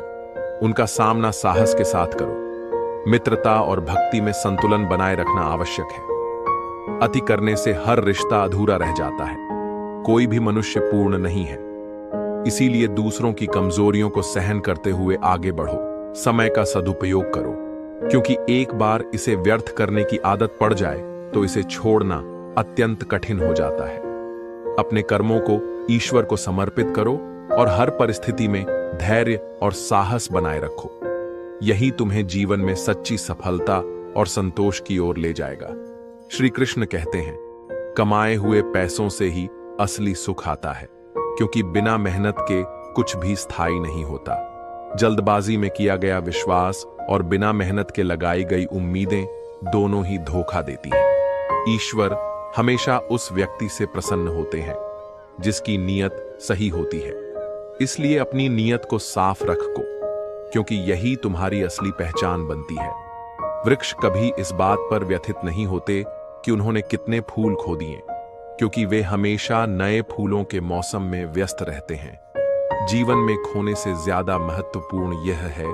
उनका सामना साहस के साथ करो। मित्रता और भक्ति में संतुलन बनाए रखना आवश्यक है। अति करने से हर रिश्ता अधूरा रह जाता है। कोई भी मनुष्य पूर्ण नहीं है। इसीलिए दूसरों की कमजोरियों को सहन करते हुए आगे बढ़ो। समय का सदुपयोग करो, क्योंकि एक बार इसे व्यर्थ करने की आदत पड़ जाए तो इसे छोड़ना अत्यंत कठिन हो जाता है। अपने कर्मों को ईश्वर को समर्पित करो और हर परिस्थिति में धैर्य और साहस बनाए रखो। यही तुम्हें जीवन में सच्ची सफलता और संतोष की ओर ले जाएगा। श्री कृष्ण कहते हैं, कमाए हुए पैसों से ही असली सुख आता है, क्योंकि बिना मेहनत के कुछ भी स्थायी नहीं होता। जल्दबाजी में किया गया विश्वास और बिना मेहनत के लगाई गई उम्मीदें दोनों ही धोखा देती हैं। ईश्वर हमेशा उस व्यक्ति से प्रसन्न होते हैं जिसकी नीयत सही होती है। इसलिए अपनी नीयत को साफ रखो, क्योंकि यही तुम्हारी असली पहचान बनती है। वृक्ष कभी इस बात पर व्यथित नहीं होते कि उन्होंने कितने फूल खो दिए, क्योंकि वे हमेशा नए फूलों के मौसम में व्यस्त रहते हैं। जीवन में खोने से ज्यादा महत्वपूर्ण यह है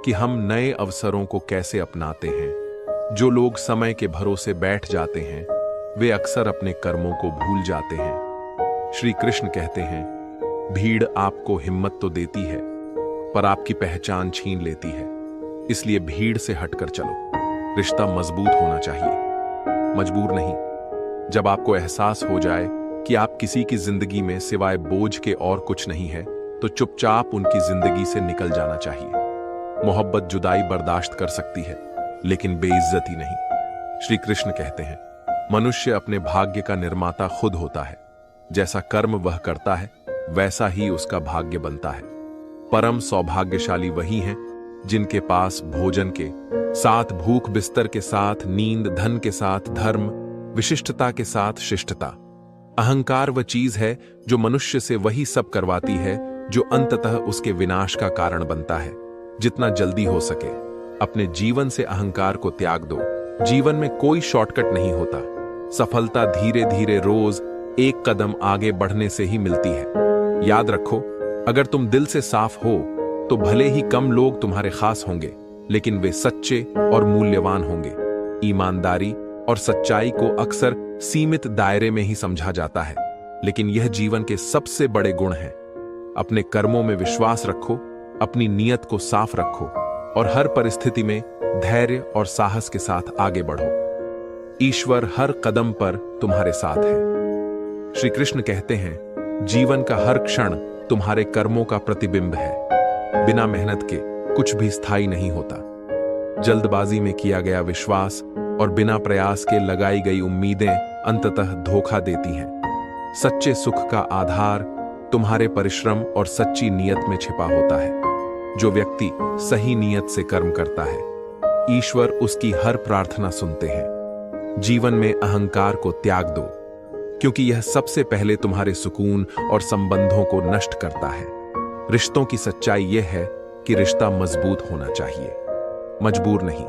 कि हम नए अवसरों को कैसे अपनाते हैं। जो लोग समय के भरोसे बैठ जाते हैं, वे अक्सर अपने कर्मों को भूल जाते हैं। श्री कृष्ण कहते हैं, भीड़ आपको हिम्मत तो देती है, पर आपकी पहचान छीन लेती है। इसलिए भीड़ से हटकर चलो। रिश्ता मजबूत होना चाहिए, मजबूर नहीं। जब आपको एहसास हो जाए कि आप किसी की जिंदगी में सिवाय बोझ के और कुछ नहीं है, तो चुपचाप उनकी जिंदगी से निकल जाना चाहिए। मोहब्बत जुदाई बर्दाश्त कर सकती है, लेकिन बेइज्जती नहीं। श्री कृष्ण कहते हैं, मनुष्य अपने भाग्य का निर्माता खुद होता है। जैसा कर्म वह करता है, वैसा ही उसका भाग्य बनता है। परम सौभाग्यशाली वही हैं जिनके पास भोजन के साथ भूख, बिस्तर के साथ नींद, धन के साथ धर्म, विशिष्टता के साथ शिष्टता। अहंकार वह चीज है जो मनुष्य से वही सब करवाती है जो अंततः उसके विनाश का कारण बनता है। जितना जल्दी हो सके अपने जीवन से अहंकार को त्याग दो। जीवन में कोई शॉर्टकट नहीं होता। सफलता धीरे धीरे रोज एक कदम आगे बढ़ने से ही मिलती है। याद रखो, अगर तुम दिल से साफ हो तो भले ही कम लोग तुम्हारे खास होंगे, लेकिन वे सच्चे और मूल्यवान होंगे। ईमानदारी और सच्चाई को अक्सर सीमित दायरे में ही समझा जाता है, लेकिन यह जीवन के सबसे बड़े गुण हैं। अपने कर्मों में विश्वास रखो, अपनी नीयत को साफ रखो और हर परिस्थिति में धैर्य और साहस के साथ आगे बढ़ो। ईश्वर हर कदम पर तुम्हारे साथ है। श्री कृष्ण कहते हैं, जीवन का हर क्षण तुम्हारे कर्मों का प्रतिबिंब है। बिना मेहनत के कुछ भी स्थायी नहीं होता। जल्दबाजी में किया गया विश्वास और बिना प्रयास के लगाई गई उम्मीदें अंततः धोखा देती हैं। सच्चे सुख का आधार तुम्हारे परिश्रम और सच्ची नियत में छिपा होता है। जो व्यक्ति सही नियत से कर्म करता है, ईश्वर उसकी हर प्रार्थना सुनते हैं। जीवन में अहंकार को त्याग दो, क्योंकि यह सबसे पहले तुम्हारे सुकून और संबंधों को नष्ट करता है। रिश्तों की सच्चाई यह है कि रिश्ता मजबूत होना चाहिए, मजबूर नहीं।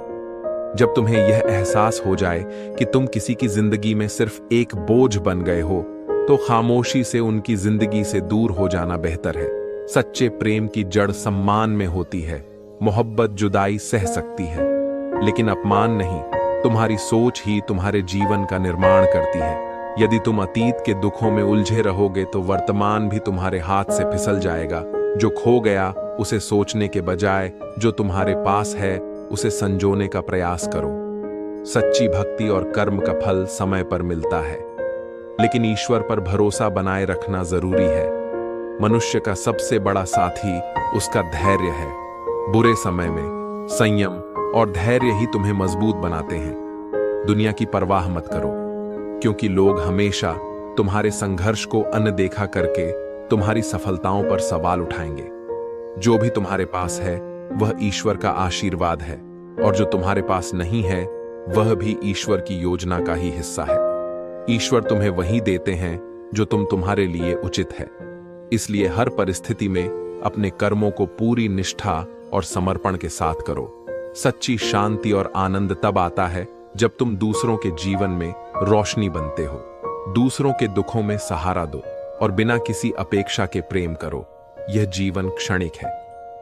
जब तुम्हें यह एहसास हो जाए कि तुम किसी की जिंदगी में सिर्फ एक बोझ बन गए हो, तो खामोशी से उनकी जिंदगी से दूर हो जाना बेहतर है। सच्चे प्रेम की जड़ सम्मान में होती है। मोहब्बत जुदाई सह सकती है, लेकिन अपमान नहीं। तुम्हारी सोच ही तुम्हारे जीवन का निर्माण करती है। यदि तुम अतीत के दुखों में उलझे रहोगे तो वर्तमान भी तुम्हारे हाथ से फिसल जाएगा। जो खो गया उसे सोचने के बजाय जो तुम्हारे पास है उसे संजोने का प्रयास करो। सच्ची भक्ति और कर्म का फल समय पर मिलता है, लेकिन ईश्वर पर भरोसा बनाए रखना जरूरी है। मनुष्य का सबसे बड़ा साथी उसका धैर्य है। बुरे समय में संयम और धैर्य ही तुम्हें मजबूत बनाते हैं। दुनिया की परवाह मत करो, क्योंकि लोग हमेशा तुम्हारे संघर्ष को अनदेखा करके तुम्हारी सफलताओं पर सवाल उठाएंगे। जो भी तुम्हारे पास है वह ईश्वर का आशीर्वाद है, और जो तुम्हारे पास नहीं है वह भी ईश्वर की योजना का ही हिस्सा है। ईश्वर तुम्हें वही देते हैं जो तुम्हारे लिए उचित है। इसलिए हर परिस्थिति में अपने कर्मों को पूरी निष्ठा और समर्पण के साथ करो। सच्ची शांति और आनंद तब आता है जब तुम दूसरों के जीवन में रोशनी बनते हो। दूसरों के दुखों में सहारा दो और बिना किसी अपेक्षा के प्रेम करो। यह जीवन क्षणिक है,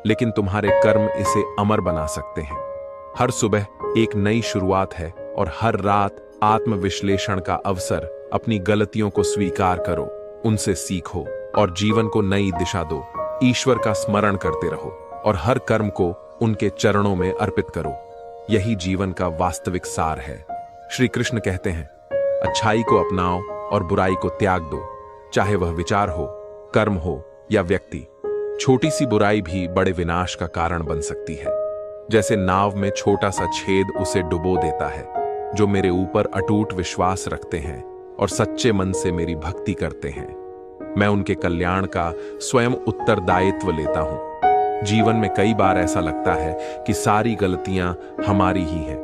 लेकिन तुम्हारे कर्म इसे अमर बना सकते हैं। हर सुबह एक नई शुरुआत है और हर रात आत्मविश्लेषण का अवसर। अपनी गलतियों को स्वीकार करो, उनसे सीखो और जीवन को नई दिशा दो। ईश्वर का स्मरण करते रहो और हर कर्म को उनके चरणों में अर्पित करो। यही जीवन का वास्तविक सार है। श्री कृष्ण कहते हैं, अच्छाई को अपनाओ और बुराई को त्याग दो, चाहे वह विचार हो, कर्म हो या व्यक्ति। छोटी सी बुराई भी बड़े विनाश का कारण बन सकती है। जैसे नाव में छोटा सा छेद उसे डुबो देता है। जो मेरे ऊपर अटूट विश्वास रखते हैं और सच्चे मन से मेरी भक्ति करते हैं, मैं उनके कल्याण का स्वयं उत्तरदायित्व लेता हूं। जीवन में कई बार ऐसा लगता है कि सारी गलतियां हमारी ही हैं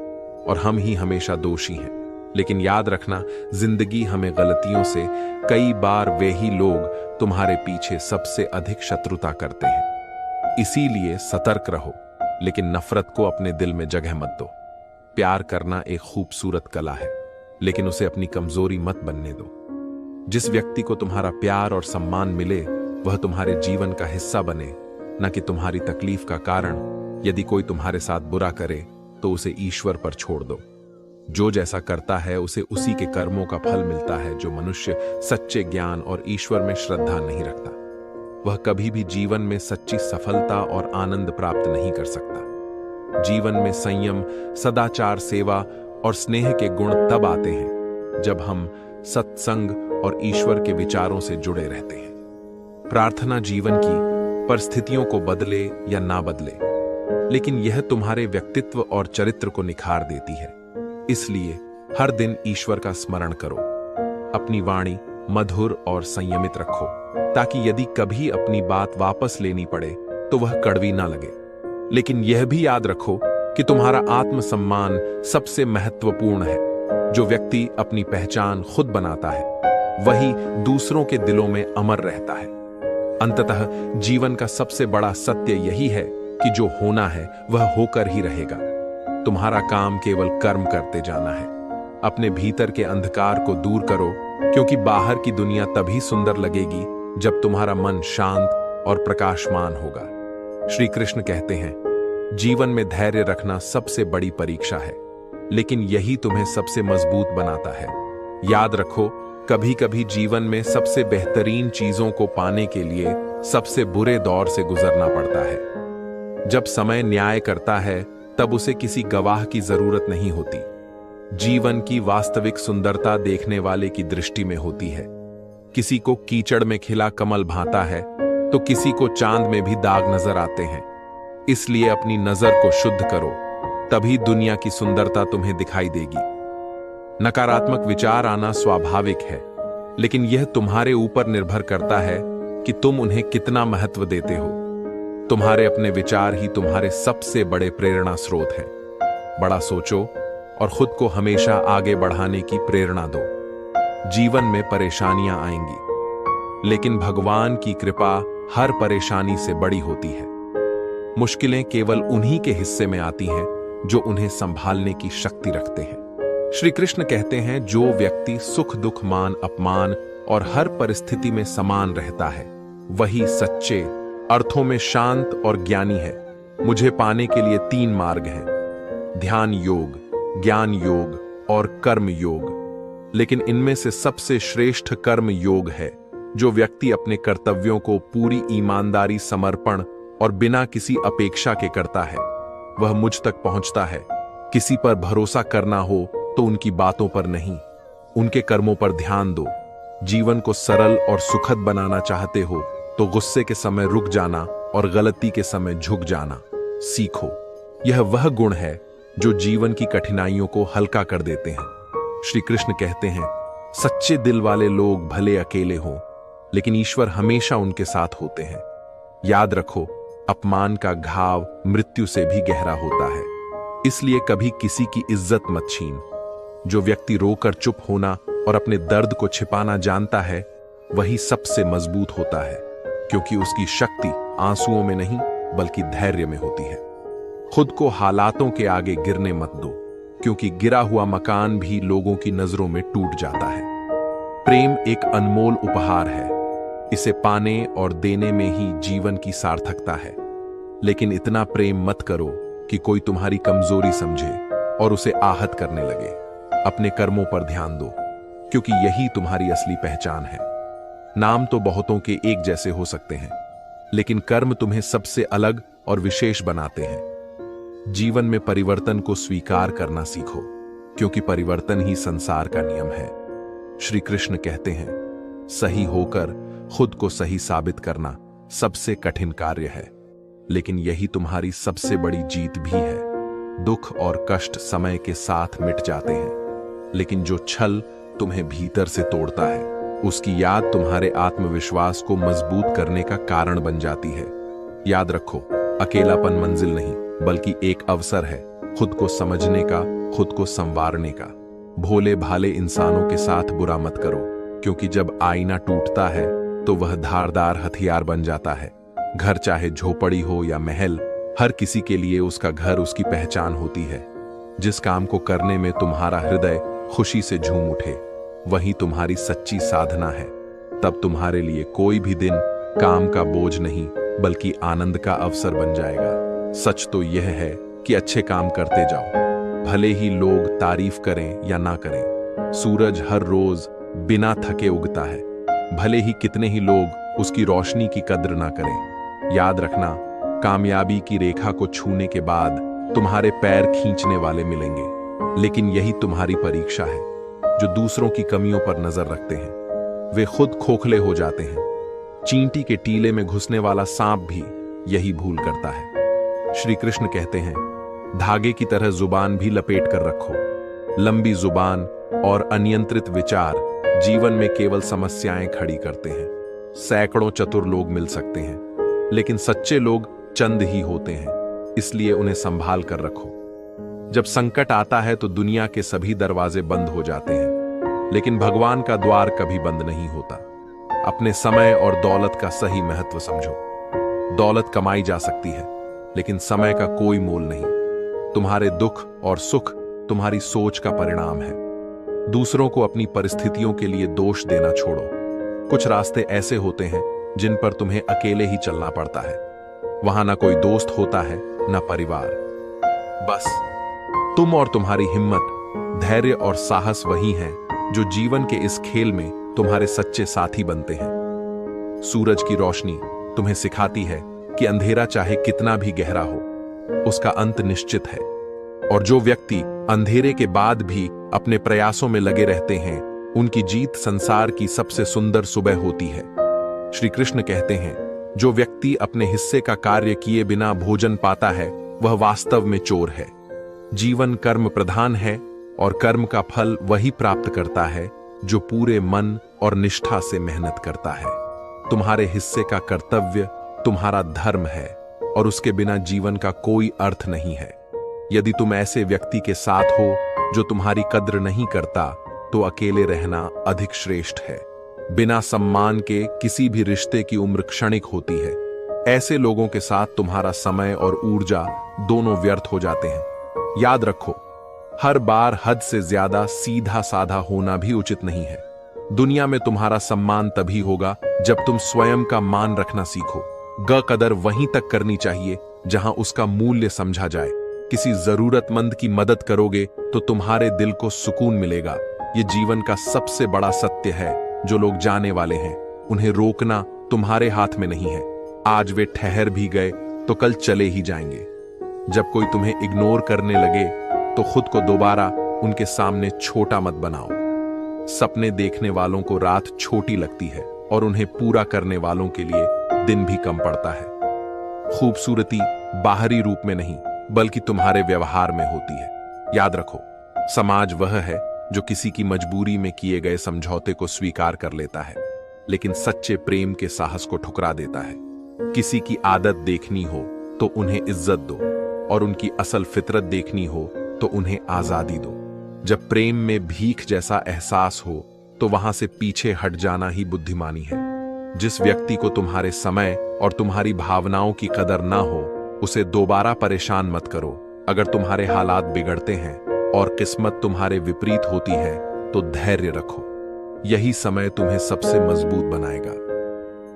और हम ही हमेशा दोषी हैं। लेकिन याद रखना, जिंदगी हमें गलतियों से कई बार वे ही लोग तुम्हारे पीछे सबसे अधिक शत्रुता करते हैं। इसीलिए सतर्क रहो, लेकिन नफरत को अपने दिल में जगह मत दो। प्यार करना एक खूबसूरत कला है, लेकिन उसे अपनी कमजोरी मत बनने दो। जिस व्यक्ति को तुम्हारा प्यार और सम्मान मिले वह तुम्हारे जीवन का हिस्सा बने, न कि तुम्हारी तकलीफ का कारण। यदि कोई तुम्हारे साथ बुरा करे तो उसे ईश्वर पर छोड़ दो। जो जैसा करता है उसे उसी के कर्मों का फल मिलता है। जो मनुष्य सच्चे ज्ञान और ईश्वर में श्रद्धा नहीं रखता वह कभी भी जीवन में सच्ची सफलता और आनंद प्राप्त नहीं कर सकता। जीवन में संयम, सदाचार, सेवा और स्नेह के गुण तब आते हैं जब हम सत्संग और ईश्वर के विचारों से जुड़े रहते हैं। प्रार्थना जीवन की परिस्थितियों को बदले या ना बदले, लेकिन यह तुम्हारे व्यक्तित्व और चरित्र को निखार देती है। इसलिए हर दिन ईश्वर का स्मरण करो। अपनी वाणी मधुर और संयमित रखो, ताकि यदि कभी अपनी बात वापस लेनी पड़े तो वह कड़वी ना लगे। लेकिन यह भी याद रखो कि तुम्हारा आत्मसम्मान सबसे महत्वपूर्ण है। जो व्यक्ति अपनी पहचान खुद बनाता है वही दूसरों के दिलों में अमर रहता है। अंततः जीवन का सबसे बड़ा सत्य यही है कि जो होना है वह होकर ही रहेगा। तुम्हारा काम केवल कर्म करते जाना है। अपने भीतर के अंधकार को दूर करो, क्योंकि बाहर की दुनिया तभी सुंदर लगेगी जब तुम्हारा मन शांत और प्रकाशमान होगा। श्री कृष्ण कहते हैं, जीवन में धैर्य रखना सबसे बड़ी परीक्षा है, लेकिन यही तुम्हें सबसे मजबूत बनाता है। याद रखो, कभी कभी जीवन में सबसे बेहतरीन चीजों को पाने के लिए सबसे बुरे दौर से गुजरना पड़ता है। जब समय न्याय करता है तब उसे किसी गवाह की जरूरत नहीं होती। जीवन की वास्तविक सुंदरता देखने वाले की दृष्टि में होती है। किसी को कीचड़ में खिला कमल भाता है तो किसी को चांद में भी दाग नजर आते हैं। इसलिए अपनी नजर को शुद्ध करो, तभी दुनिया की सुंदरता तुम्हें दिखाई देगी। नकारात्मक विचार आना स्वाभाविक है, लेकिन यह तुम्हारे ऊपर निर्भर करता है कि तुम उन्हें कितना महत्व देते हो। तुम्हारे अपने विचार ही तुम्हारे सबसे बड़े प्रेरणा स्रोत हैं। बड़ा सोचो और खुद को हमेशा आगे बढ़ाने की प्रेरणा दो। जीवन में परेशानियां आएंगी, लेकिन भगवान की कृपा हर परेशानी से बड़ी होती है। मुश्किलें केवल उन्हीं के हिस्से में आती हैं जो उन्हें संभालने की शक्ति रखते हैं। श्री कृष्ण कहते हैं, जो व्यक्ति सुख दुख मान अपमान और हर परिस्थिति में समान रहता है वही सच्चे अर्थों में शांत और ज्ञानी है। मुझे पाने के लिए 3 मार्ग हैं: ध्यान योग, ज्ञान योग और कर्म योग। लेकिन इनमें से सबसे श्रेष्ठ कर्म योग है। जो व्यक्ति अपने कर्तव्यों को पूरी ईमानदारी, समर्पण और बिना किसी अपेक्षा के करता है, वह मुझ तक पहुंचता है। किसी पर भरोसा करना हो तो उनकी बातों पर नहीं, उनके कर्मों पर ध्यान दो। जीवन को सरल और सुखद बनाना चाहते हो तो गुस्से के समय रुक जाना और गलती के समय झुक जाना सीखो। यह वह गुण है जो जीवन की कठिनाइयों को हल्का कर देते हैं। श्री कृष्ण कहते हैं, सच्चे दिल वाले लोग भले अकेले हों, लेकिन ईश्वर हमेशा उनके साथ होते हैं। याद रखो, अपमान का घाव मृत्यु से भी गहरा होता है, इसलिए कभी किसी की इज्जत मत छीन। जो व्यक्ति रोकर चुप होना और अपने दर्द को छिपाना जानता है, वही सबसे मजबूत होता है, क्योंकि उसकी शक्ति आंसुओं में नहीं बल्कि धैर्य में होती है। खुद को हालातों के आगे गिरने मत दो, क्योंकि गिरा हुआ मकान भी लोगों की नजरों में टूट जाता है। प्रेम एक अनमोल उपहार है, इसे पाने और देने में ही जीवन की सार्थकता है। लेकिन इतना प्रेम मत करो कि कोई तुम्हारी कमजोरी समझे और उसे आहत करने लगे। अपने कर्मों पर ध्यान दो, क्योंकि यही तुम्हारी असली पहचान है। नाम तो बहुतों के एक जैसे हो सकते हैं, लेकिन कर्म तुम्हें सबसे अलग और विशेष बनाते हैं। जीवन में परिवर्तन को स्वीकार करना सीखो, क्योंकि परिवर्तन ही संसार का नियम है। श्री कृष्ण कहते हैं, सही होकर खुद को सही साबित करना सबसे कठिन कार्य है, लेकिन यही तुम्हारी सबसे बड़ी जीत भी है। दुख और कष्ट समय के साथ मिट जाते हैं, लेकिन जो छल तुम्हें भीतर से तोड़ता है, उसकी याद तुम्हारे आत्मविश्वास को मजबूत करने का कारण बन जाती है। याद रखो, अकेलापन मंजिल नहीं बल्कि एक अवसर है खुद को समझने का, खुद को संवारने का। भोले भाले इंसानों के साथ बुरा मत करो, क्योंकि जब आईना टूटता है तो वह धारदार हथियार बन जाता है। घर चाहे झोपड़ी हो या महल, हर किसी के लिए उसका घर उसकी पहचान होती है। जिस काम को करने में तुम्हारा हृदय खुशी से झूम उठे, वही तुम्हारी सच्ची साधना है। तब तुम्हारे लिए कोई भी दिन काम का बोझ नहीं बल्कि आनंद का अवसर बन जाएगा। सच तो यह है कि अच्छे काम करते जाओ, भले ही लोग तारीफ करें या ना करें। सूरज हर रोज बिना थके उगता है, भले ही कितने ही लोग उसकी रोशनी की कद्र ना करें। याद रखना, कामयाबी की रेखा को छूने के बाद तुम्हारे पैर खींचने वाले मिलेंगे, लेकिन यही तुम्हारी परीक्षा है। जो दूसरों की कमियों पर नजर रखते हैं, वे खुद खोखले हो जाते हैं। चींटी के टीले में घुसने वाला सांप भी यही भूल करता है। श्री कृष्ण कहते हैं, धागे की तरह जुबान भी लपेट कर रखो। लंबी जुबान और अनियंत्रित विचार जीवन में केवल समस्याएं खड़ी करते हैं। सैकड़ों चतुर लोग मिल सकते हैं, लेकिन सच्चे लोग चंद ही होते हैं, इसलिए उन्हें संभाल कर रखो। जब संकट आता है तो दुनिया के सभी दरवाजे बंद हो जाते हैं, लेकिन भगवान का द्वार कभी बंद नहीं होता। अपने समय और दौलत का सही महत्व समझो। दौलत कमाई जा सकती है, लेकिन समय का कोई मोल नहीं। तुम्हारे दुख और सुख तुम्हारी सोच का परिणाम है। दूसरों को अपनी परिस्थितियों के लिए दोष देना छोड़ो। कुछ रास्ते ऐसे होते हैं जिन पर तुम्हें अकेले ही चलना पड़ता है। वहां ना कोई दोस्त होता है, ना परिवार। बस तुम और तुम्हारी हिम्मत, धैर्य और साहस वही हैं जो जीवन के इस खेल में तुम्हारे सच्चे साथी बनते हैं। सूरज की रोशनी तुम्हें सिखाती है कि अंधेरा चाहे कितना भी गहरा हो, उसका अंत निश्चित है। और जो व्यक्ति अंधेरे के बाद भी अपने प्रयासों में लगे रहते हैं, उनकी जीत संसार की सबसे सुंदर सुबह होती है। श्री कृष्ण कहते हैं, जो व्यक्ति अपने हिस्से का कार्य किए बिना भोजन पाता है, वह वास्तव में चोर है। जीवन कर्म प्रधान है और कर्म का फल वही प्राप्त करता है जो पूरे मन और निष्ठा से मेहनत करता है। तुम्हारे हिस्से का कर्तव्य तुम्हारा धर्म है और उसके बिना जीवन का कोई अर्थ नहीं है। यदि तुम ऐसे व्यक्ति के साथ हो जो तुम्हारी कद्र नहीं करता, तो अकेले रहना अधिक श्रेष्ठ है। बिना सम्मान के किसी भी रिश्ते की उम्र क्षणिक होती है। ऐसे लोगों के साथ तुम्हारा समय और ऊर्जा दोनों व्यर्थ हो जाते हैं। याद रखो, हर बार हद से ज्यादा सीधा साधा होना भी उचित नहीं है। दुनिया में तुम्हारा सम्मान तभी होगा जब तुम स्वयं का मान रखना सीखो। कदर वहीं तक करनी चाहिए जहां उसका मूल्य समझा जाए। किसी जरूरतमंद की मदद करोगे तो तुम्हारे दिल को सुकून मिलेगा, ये जीवन का सबसे बड़ा सत्य है। जो लोग जाने वाले हैं उन्हें रोकना तुम्हारे हाथ में नहीं है। आज वे ठहर भी गए तो कल चले ही जाएंगे। जब कोई तुम्हें इग्नोर करने लगे तो खुद को दोबारा उनके सामने छोटा मत बनाओ। सपने देखने वालों को रात छोटी लगती है और उन्हें पूरा करने वालों के लिए दिन भी कम पड़ता है। खूबसूरती बाहरी रूप में नहीं बल्कि तुम्हारे व्यवहार में होती है। याद रखो, समाज वह है जो किसी की मजबूरी में किए गए समझौते को स्वीकार कर लेता है, लेकिन सच्चे प्रेम के साहस को ठुकरा देता है। किसी की आदत देखनी हो तो उन्हें इज्जत दो, और उनकी असल फितरत देखनी हो तो उन्हें आजादी दो। जब प्रेम में भीख जैसा एहसास हो तो वहां से पीछे हट जाना ही बुद्धिमानी है। जिस व्यक्ति को तुम्हारे समय और तुम्हारी भावनाओं की कदर ना हो, उसे दोबारा परेशान मत करो। अगर तुम्हारे हालात बिगड़ते हैं और किस्मत तुम्हारे विपरीत होती है तो धैर्य रखो। यही समय तुम्हें सबसे मजबूत बनाएगा।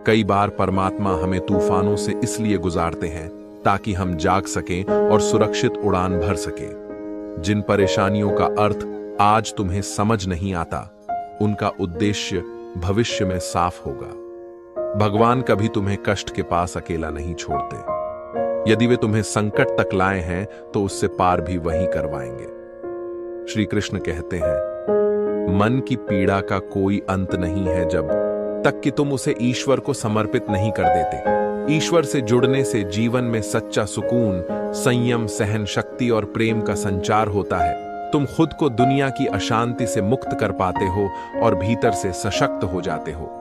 कई बार परमात्मा हमें तूफानों से इसलिए गुजारते हैं ताकि हम जाग सकें और सुरक्षित उड़ान भर सकें। जिन परेशानियों का अर्थ आज तुम्हें समझ नहीं आता, उनका उद्देश्य भविष्य में साफ होगा। भगवान कभी तुम्हें कष्ट के पास अकेला नहीं छोड़ते। यदि वे तुम्हें संकट तक लाए हैं तो उससे पार भी वही करवाएंगे। श्री कृष्ण कहते हैं, मन की पीड़ा का कोई अंत नहीं है जब तक कि तुम उसे ईश्वर को समर्पित नहीं कर देते। ईश्वर से जुड़ने से जीवन में सच्चा सुकून, संयम, सहन शक्ति और प्रेम का संचार होता है। तुम खुद को दुनिया की अशांति से मुक्त कर पाते हो और भीतर से सशक्त हो जाते हो।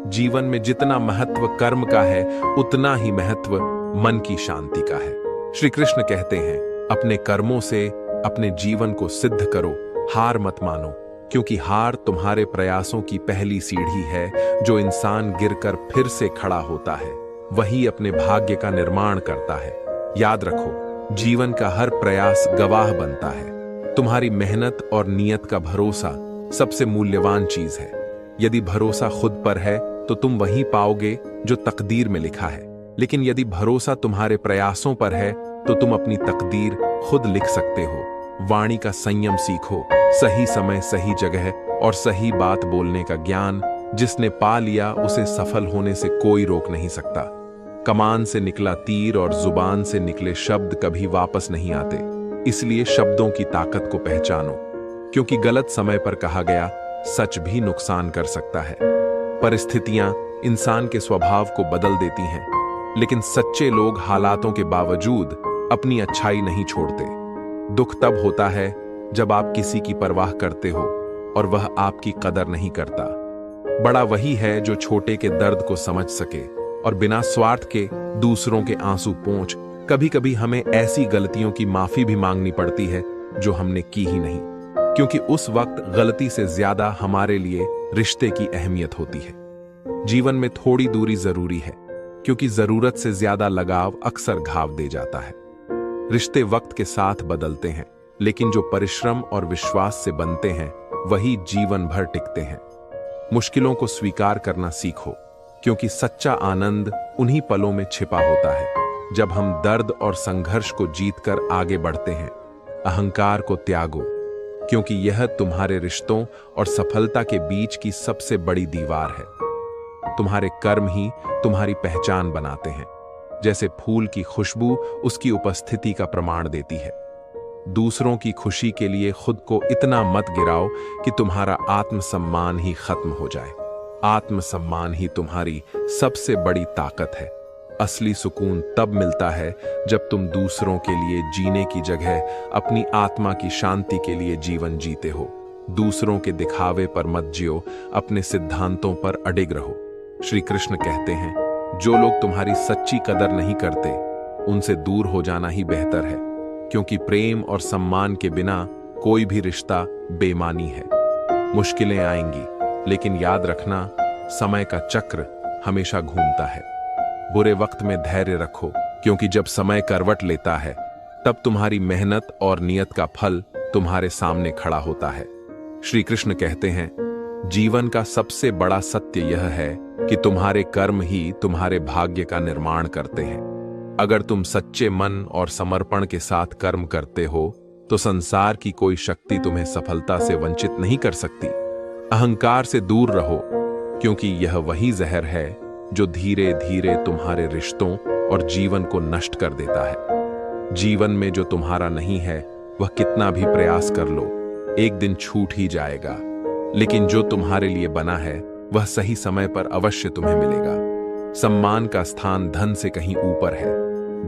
जीवन में जितना महत्व कर्म का है, उतना ही महत्व मन की शांति का है। श्री कृष्ण कहते हैं, अपने कर्मों से अपने जीवन को सिद्ध करो, हार मत मानो, क्योंकि हार तुम्हारे प्रयासों की पहली सीढ़ी है। जो इंसान गिरकर फिर से खड़ा होता है वही अपने भाग्य का निर्माण करता है। याद रखो, जीवन का हर प्रयास गवाह बनता है। तुम्हारी मेहनत और नियत का भरोसा सबसे मूल्यवान चीज है। यदि भरोसा खुद पर है तो तुम वही पाओगे जो तकदीर में लिखा है, लेकिन यदि भरोसा तुम्हारे प्रयासों पर है तो तुम अपनी तकदीर खुद लिख सकते हो। वाणी का संयम सीखो, सही समय, सही जगह और सही बात बोलने का ज्ञान जिसने पा लिया उसे सफल होने से कोई रोक नहीं सकता। कमान से निकला तीर और जुबान से निकले शब्द कभी वापस नहीं आते। इसलिए शब्दों की ताकत को पहचानो, क्योंकि गलत समय पर कहा गया सच भी नुकसान कर सकता है। परिस्थितियां इंसान के स्वभाव को बदल देती हैं, लेकिन सच्चे लोग हालातों के बावजूद अपनी अच्छाई नहीं छोड़ते। दुख तब होता है जब आप किसी की परवाह करते हो और वह आपकी कदर नहीं करता। बड़ा वही है जो छोटे के दर्द को समझ सके और बिना स्वार्थ के दूसरों के आंसू पोंछ। कभी कभी हमें ऐसी गलतियों की माफी भी मांगनी पड़ती है जो हमने की ही नहीं, क्योंकि उस वक्त गलती से ज्यादा हमारे लिए रिश्ते की अहमियत होती है। जीवन में थोड़ी दूरी जरूरी है, क्योंकि जरूरत से ज्यादा लगाव अक्सर घाव दे जाता है। रिश्ते वक्त के साथ बदलते हैं, लेकिन जो परिश्रम और विश्वास से बनते हैं वही जीवन भर टिकते हैं। मुश्किलों को स्वीकार करना सीखो, क्योंकि सच्चा आनंद उन्हीं पलों में छिपा होता है जब हम दर्द और संघर्ष को जीतकर आगे बढ़ते हैं। अहंकार को त्यागो, क्योंकि यह तुम्हारे रिश्तों और सफलता के बीच की सबसे बड़ी दीवार है। तुम्हारे कर्म ही तुम्हारी पहचान बनाते हैं। जैसे फूल की खुशबू उसकी उपस्थिति का प्रमाण देती है। दूसरों की खुशी के लिए खुद को इतना मत गिराओ कि तुम्हारा आत्मसम्मान ही खत्म हो जाए। आत्मसम्मान ही तुम्हारी सबसे बड़ी ताकत है। असली सुकून तब मिलता है जब तुम दूसरों के लिए जीने की जगह अपनी आत्मा की शांति के लिए जीवन जीते हो। दूसरों के दिखावे पर मत जियो, अपने सिद्धांतों पर अडिग रहो। श्री कृष्ण कहते हैं, जो लोग तुम्हारी सच्ची कदर नहीं करते उनसे दूर हो जाना ही बेहतर है, क्योंकि प्रेम और सम्मान के बिना कोई भी रिश्ता बेमानी है। मुश्किलें आएंगी, लेकिन याद रखना, समय का चक्र हमेशा घूमता है। बुरे वक्त में धैर्य रखो, क्योंकि जब समय करवट लेता है तब तुम्हारी मेहनत और नियत का फल तुम्हारे सामने खड़ा होता है। श्री कृष्ण कहते हैं, जीवन का सबसे बड़ा सत्य यह है कि तुम्हारे कर्म ही तुम्हारे भाग्य का निर्माण करते हैं। अगर तुम सच्चे मन और समर्पण के साथ कर्म करते हो तो संसार की कोई शक्ति तुम्हें सफलता से वंचित नहीं कर सकती। अहंकार से दूर रहो, क्योंकि यह वही जहर है जो धीरे धीरे तुम्हारे रिश्तों और जीवन को नष्ट कर देता है। जीवन में जो तुम्हारा नहीं है वह कितना भी प्रयास कर लो एक दिन छूट ही जाएगा, लेकिन जो तुम्हारे लिए बना है वह सही समय पर अवश्य तुम्हें मिलेगा। सम्मान का स्थान धन से कहीं ऊपर है।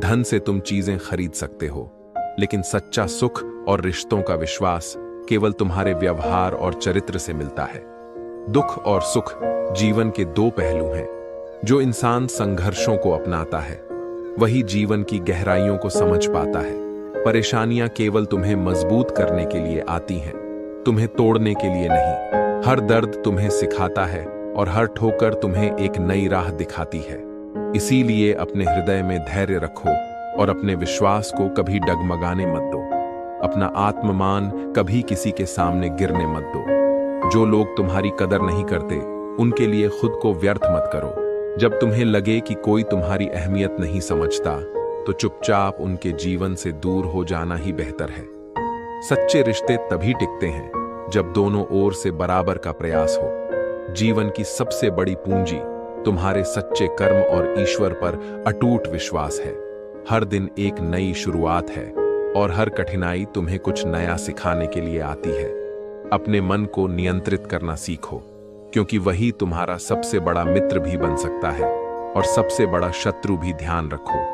धन से तुम चीजें खरीद सकते हो, लेकिन सच्चा सुख और रिश्तों का विश्वास केवल तुम्हारे व्यवहार और चरित्र से मिलता है। दुख और सुख जीवन के दो पहलू हैं। जो इंसान संघर्षों को अपनाता है वही जीवन की गहराइयों को समझ पाता है। परेशानियां केवल तुम्हें मजबूत करने के लिए आती हैं, तुम्हें तोड़ने के लिए नहीं। हर दर्द तुम्हें सिखाता है और हर ठोकर तुम्हें एक नई राह दिखाती है। इसीलिए अपने हृदय में धैर्य रखो और अपने विश्वास को कभी डगमगाने मत दो। अपना आत्ममान कभी किसी के सामने गिरने मत दो। जो लोग तुम्हारी कदर नहीं करते उनके लिए खुद को व्यर्थ मत करो। जब तुम्हें लगे कि कोई तुम्हारी अहमियत नहीं समझता तो चुपचाप उनके जीवन से दूर हो जाना ही बेहतर है। सच्चे रिश्ते तभी टिकते हैं जब दोनों ओर से बराबर का प्रयास हो। जीवन की सबसे बड़ी पूंजी तुम्हारे सच्चे कर्म और ईश्वर पर अटूट विश्वास है। हर दिन एक नई शुरुआत है और हर कठिनाई तुम्हें कुछ नया सिखाने के लिए आती है। अपने मन को नियंत्रित करना सीखो, क्योंकि वही तुम्हारा सबसे बड़ा मित्र भी बन सकता है और सबसे बड़ा शत्रु भी। ध्यान रखो,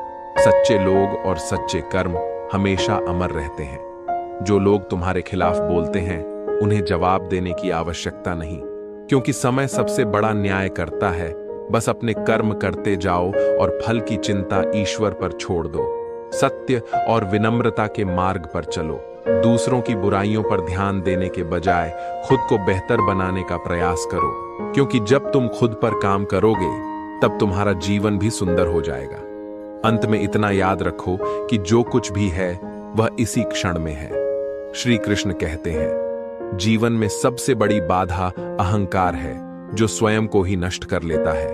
सच्चे लोग और सच्चे कर्म हमेशा अमर रहते हैं। जो लोग तुम्हारे खिलाफ बोलते हैं उन्हें जवाब देने की आवश्यकता नहीं, क्योंकि समय सबसे बड़ा न्याय करता है। बस अपने कर्म करते जाओ और फल की चिंता ईश्वर पर छोड़ दो। सत्य और विनम्रता के मार्ग पर चलो। दूसरों की बुराइयों पर ध्यान देने के बजाय खुद को बेहतर बनाने का प्रयास करो, क्योंकि जब तुम खुद पर काम करोगे तब तुम्हारा जीवन भी सुंदर हो जाएगा। अंत में इतना याद रखो कि जो कुछ भी है वह इसी क्षण में है। श्री कृष्ण कहते हैं, जीवन में सबसे बड़ी बाधा अहंकार है, जो स्वयं को ही नष्ट कर लेता है।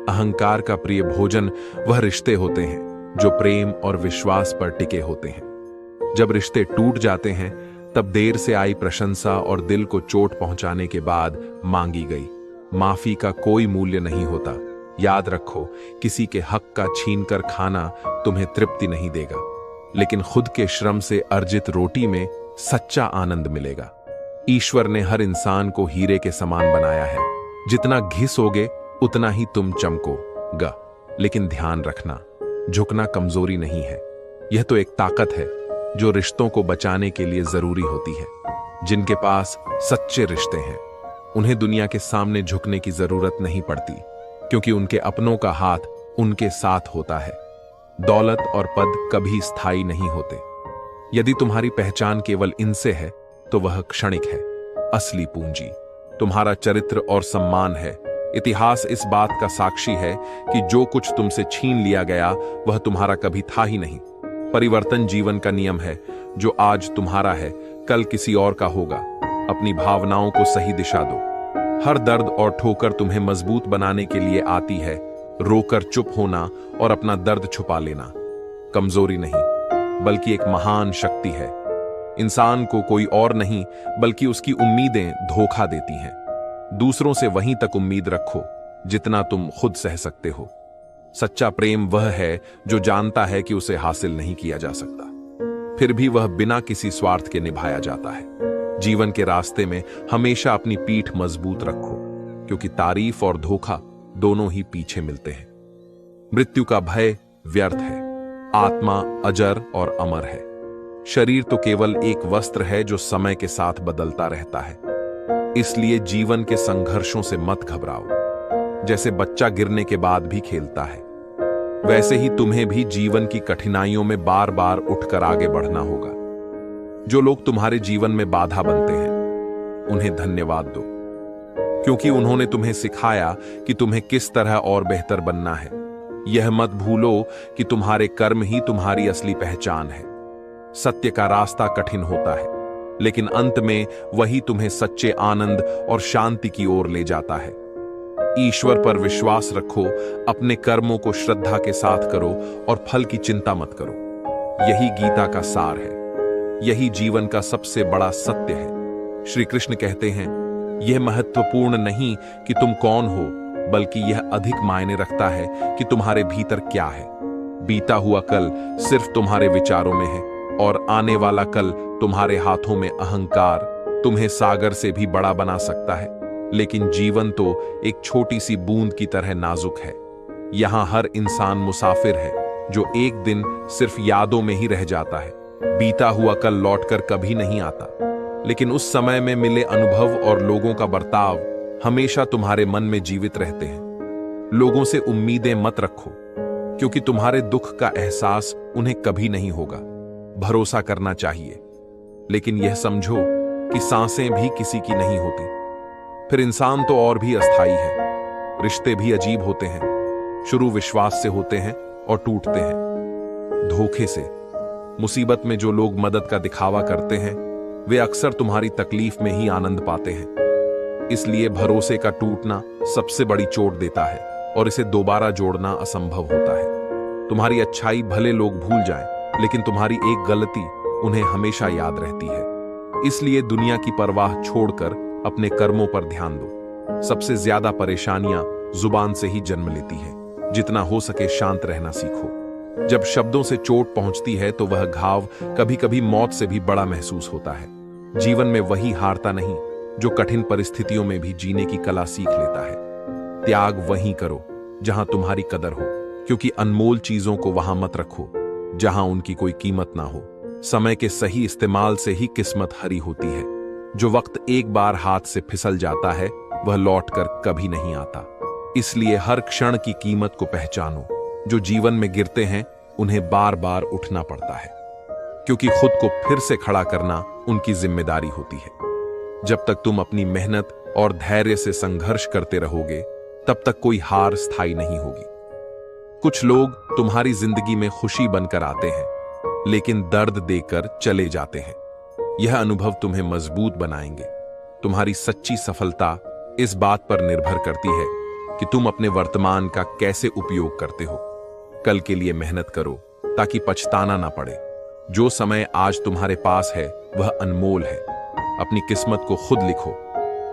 अहंकार का प्रिय भोजन वह रिश्ते होते हैं जो प्रेम और विश्वास पर टिके होते हैं। जब रिश्ते टूट जाते हैं तब देर से आई प्रशंसा और दिल को चोट पहुंचाने के बाद मांगी गई माफी का कोई मूल्य नहीं होता। याद रखो, किसी के हक का छीनकर खाना तुम्हें तृप्ति नहीं देगा, लेकिन खुद के श्रम से अर्जित रोटी में सच्चा आनंद मिलेगा। ईश्वर ने हर इंसान को हीरे के समान बनाया है। जितना घिसोगे उतना ही तुम चमकोगा। लेकिन ध्यान रखना, झुकना कमजोरी नहीं है, यह तो एक ताकत है जो रिश्तों को बचाने के लिए जरूरी होती है। जिनके पास सच्चे रिश्ते हैं उन्हें दुनिया के सामने झुकने की जरूरत नहीं पड़ती, क्योंकि उनके अपनों का हाथ उनके साथ होता है। दौलत और पद कभी स्थायी नहीं होते। यदि तुम्हारी पहचान केवल इनसे है तो वह क्षणिक है। असली पूंजी तुम्हारा चरित्र और सम्मान है। इतिहास इस बात का साक्षी है कि जो कुछ तुमसे छीन लिया गया वह तुम्हारा कभी था ही नहीं। परिवर्तन जीवन का नियम है। जो आज तुम्हारा है कल किसी और का होगा। अपनी भावनाओं को सही दिशा दो। हर दर्द और ठोकर तुम्हें मजबूत बनाने के लिए आती है। रोकर चुप होना और अपना दर्द छुपा लेना कमजोरी नहीं, बल्कि एक महान शक्ति है। इंसान को कोई और नहीं बल्कि उसकी उम्मीदें धोखा देती हैं। दूसरों से वहीं तक उम्मीद रखो जितना तुम खुद सह सकते हो। सच्चा प्रेम वह है जो जानता है कि उसे हासिल नहीं किया जा सकता, फिर भी वह बिना किसी स्वार्थ के निभाया जाता है। जीवन के रास्ते में हमेशा अपनी पीठ मजबूत रखो, क्योंकि तारीफ और धोखा दोनों ही पीछे मिलते हैं। मृत्यु का भय व्यर्थ है। आत्मा अजर और अमर है। शरीर तो केवल एक वस्त्र है जो समय के साथ बदलता रहता है। इसलिए जीवन के संघर्षों से मत घबराओ। जैसे बच्चा गिरने के बाद भी खेलता है, वैसे ही तुम्हें भी जीवन की कठिनाइयों में बार बार उठकर आगे बढ़ना होगा। जो लोग तुम्हारे जीवन में बाधा बनते हैं उन्हें धन्यवाद दो, क्योंकि उन्होंने तुम्हें सिखाया कि तुम्हें किस तरह और बेहतर बनना है। यह मत भूलो कि तुम्हारे कर्म ही तुम्हारी असली पहचान है। सत्य का रास्ता कठिन होता है, लेकिन अंत में वही तुम्हें सच्चे आनंद और शांति की ओर ले जाता है। ईश्वर पर विश्वास रखो, अपने कर्मों को श्रद्धा के साथ करो और फल की चिंता मत करो। यही गीता का सार है। यही जीवन का सबसे बड़ा सत्य है। श्री कृष्ण कहते हैं, यह महत्वपूर्ण नहीं कि तुम कौन हो, बल्कि यह अधिक मायने रखता है कि तुम्हारे भीतर क्या है। बीता हुआ कल सिर्फ तुम्हारे विचारों में है, और आने वाला कल तुम्हारे हाथों में। अहंकार तुम्हें सागर से भी बड़ा बना सकता है, लेकिन जीवन तो एक छोटी सी बूंद की तरह नाजुक है। यहां हर इंसान मुसाफिर है, जो एक दिन सिर्फ यादों में ही रह जाता है। बीता हुआ कल लौटकर कभी नहीं आता, लेकिन उस समय में मिले अनुभव और लोगों का बर्ताव हमेशा तुम्हारे मन में जीवित रहते हैं। लोगों से उम्मीदें मत रखो, क्योंकि तुम्हारे दुख का एहसास उन्हें कभी नहीं होगा। भरोसा करना चाहिए, लेकिन यह समझो कि सांसें भी किसी की नहीं होती। फिर इंसान तो और भी अस्थाई है। रिश्ते भी अजीब होते हैं। शुरू विश्वास से होते हैं और टूटते हैं धोखे से। मुसीबत में जो लोग मदद का दिखावा करते हैं, वे अक्सर तुम्हारी तकलीफ में ही आनंद पाते हैं। इसलिए भरोसे का टूटना सबसे बड़ी चोट देता है, और इसे दोबारा जोड़ना असंभव होता है। तुम्हारी अच्छाई भले लोग भूल जाएं, लेकिन तुम्हारी एक गलती उन्हें हमेशा याद रहती है। इसलिए दुनिया की परवाह छोड़कर अपने कर्मों पर ध्यान दो। सबसे ज्यादा परेशानियां जुबान से ही जन्म लेती है। जितना हो सके शांत रहना सीखो। जब शब्दों से चोट पहुंचती है तो वह घाव कभी कभी मौत से भी बड़ा महसूस होता है। जीवन में वही हारता नहीं जो कठिन परिस्थितियों में भी जीने की कला सीख लेता है। त्याग वहीं करो जहां तुम्हारी कदर हो, क्योंकि अनमोल चीजों को वहां मत रखो जहां उनकी कोई कीमत ना हो। समय के सही इस्तेमाल से ही किस्मत हरी होती है। जो वक्त एक बार हाथ से फिसल जाता है, वह लौटकर कभी नहीं आता। इसलिए हर क्षण की कीमत को पहचानो। जो जीवन में गिरते हैं, उन्हें बार बार उठना पड़ता है, क्योंकि खुद को फिर से खड़ा करना उनकी जिम्मेदारी होती है। जब तक तुम अपनी मेहनत और धैर्य से संघर्ष करते रहोगे, तब तक कोई हार स्थायी नहीं होगी। कुछ लोग तुम्हारी जिंदगी में खुशी बनकर आते हैं, लेकिन दर्द देकर चले जाते हैं। यह अनुभव तुम्हें मजबूत बनाएंगे। तुम्हारी सच्ची सफलता इस बात पर निर्भर करती है कि तुम अपने वर्तमान का कैसे उपयोग करते हो। कल के लिए मेहनत करो ताकि पछताना ना पड़े। जो समय आज तुम्हारे पास है वह अनमोल है। अपनी किस्मत को खुद लिखो,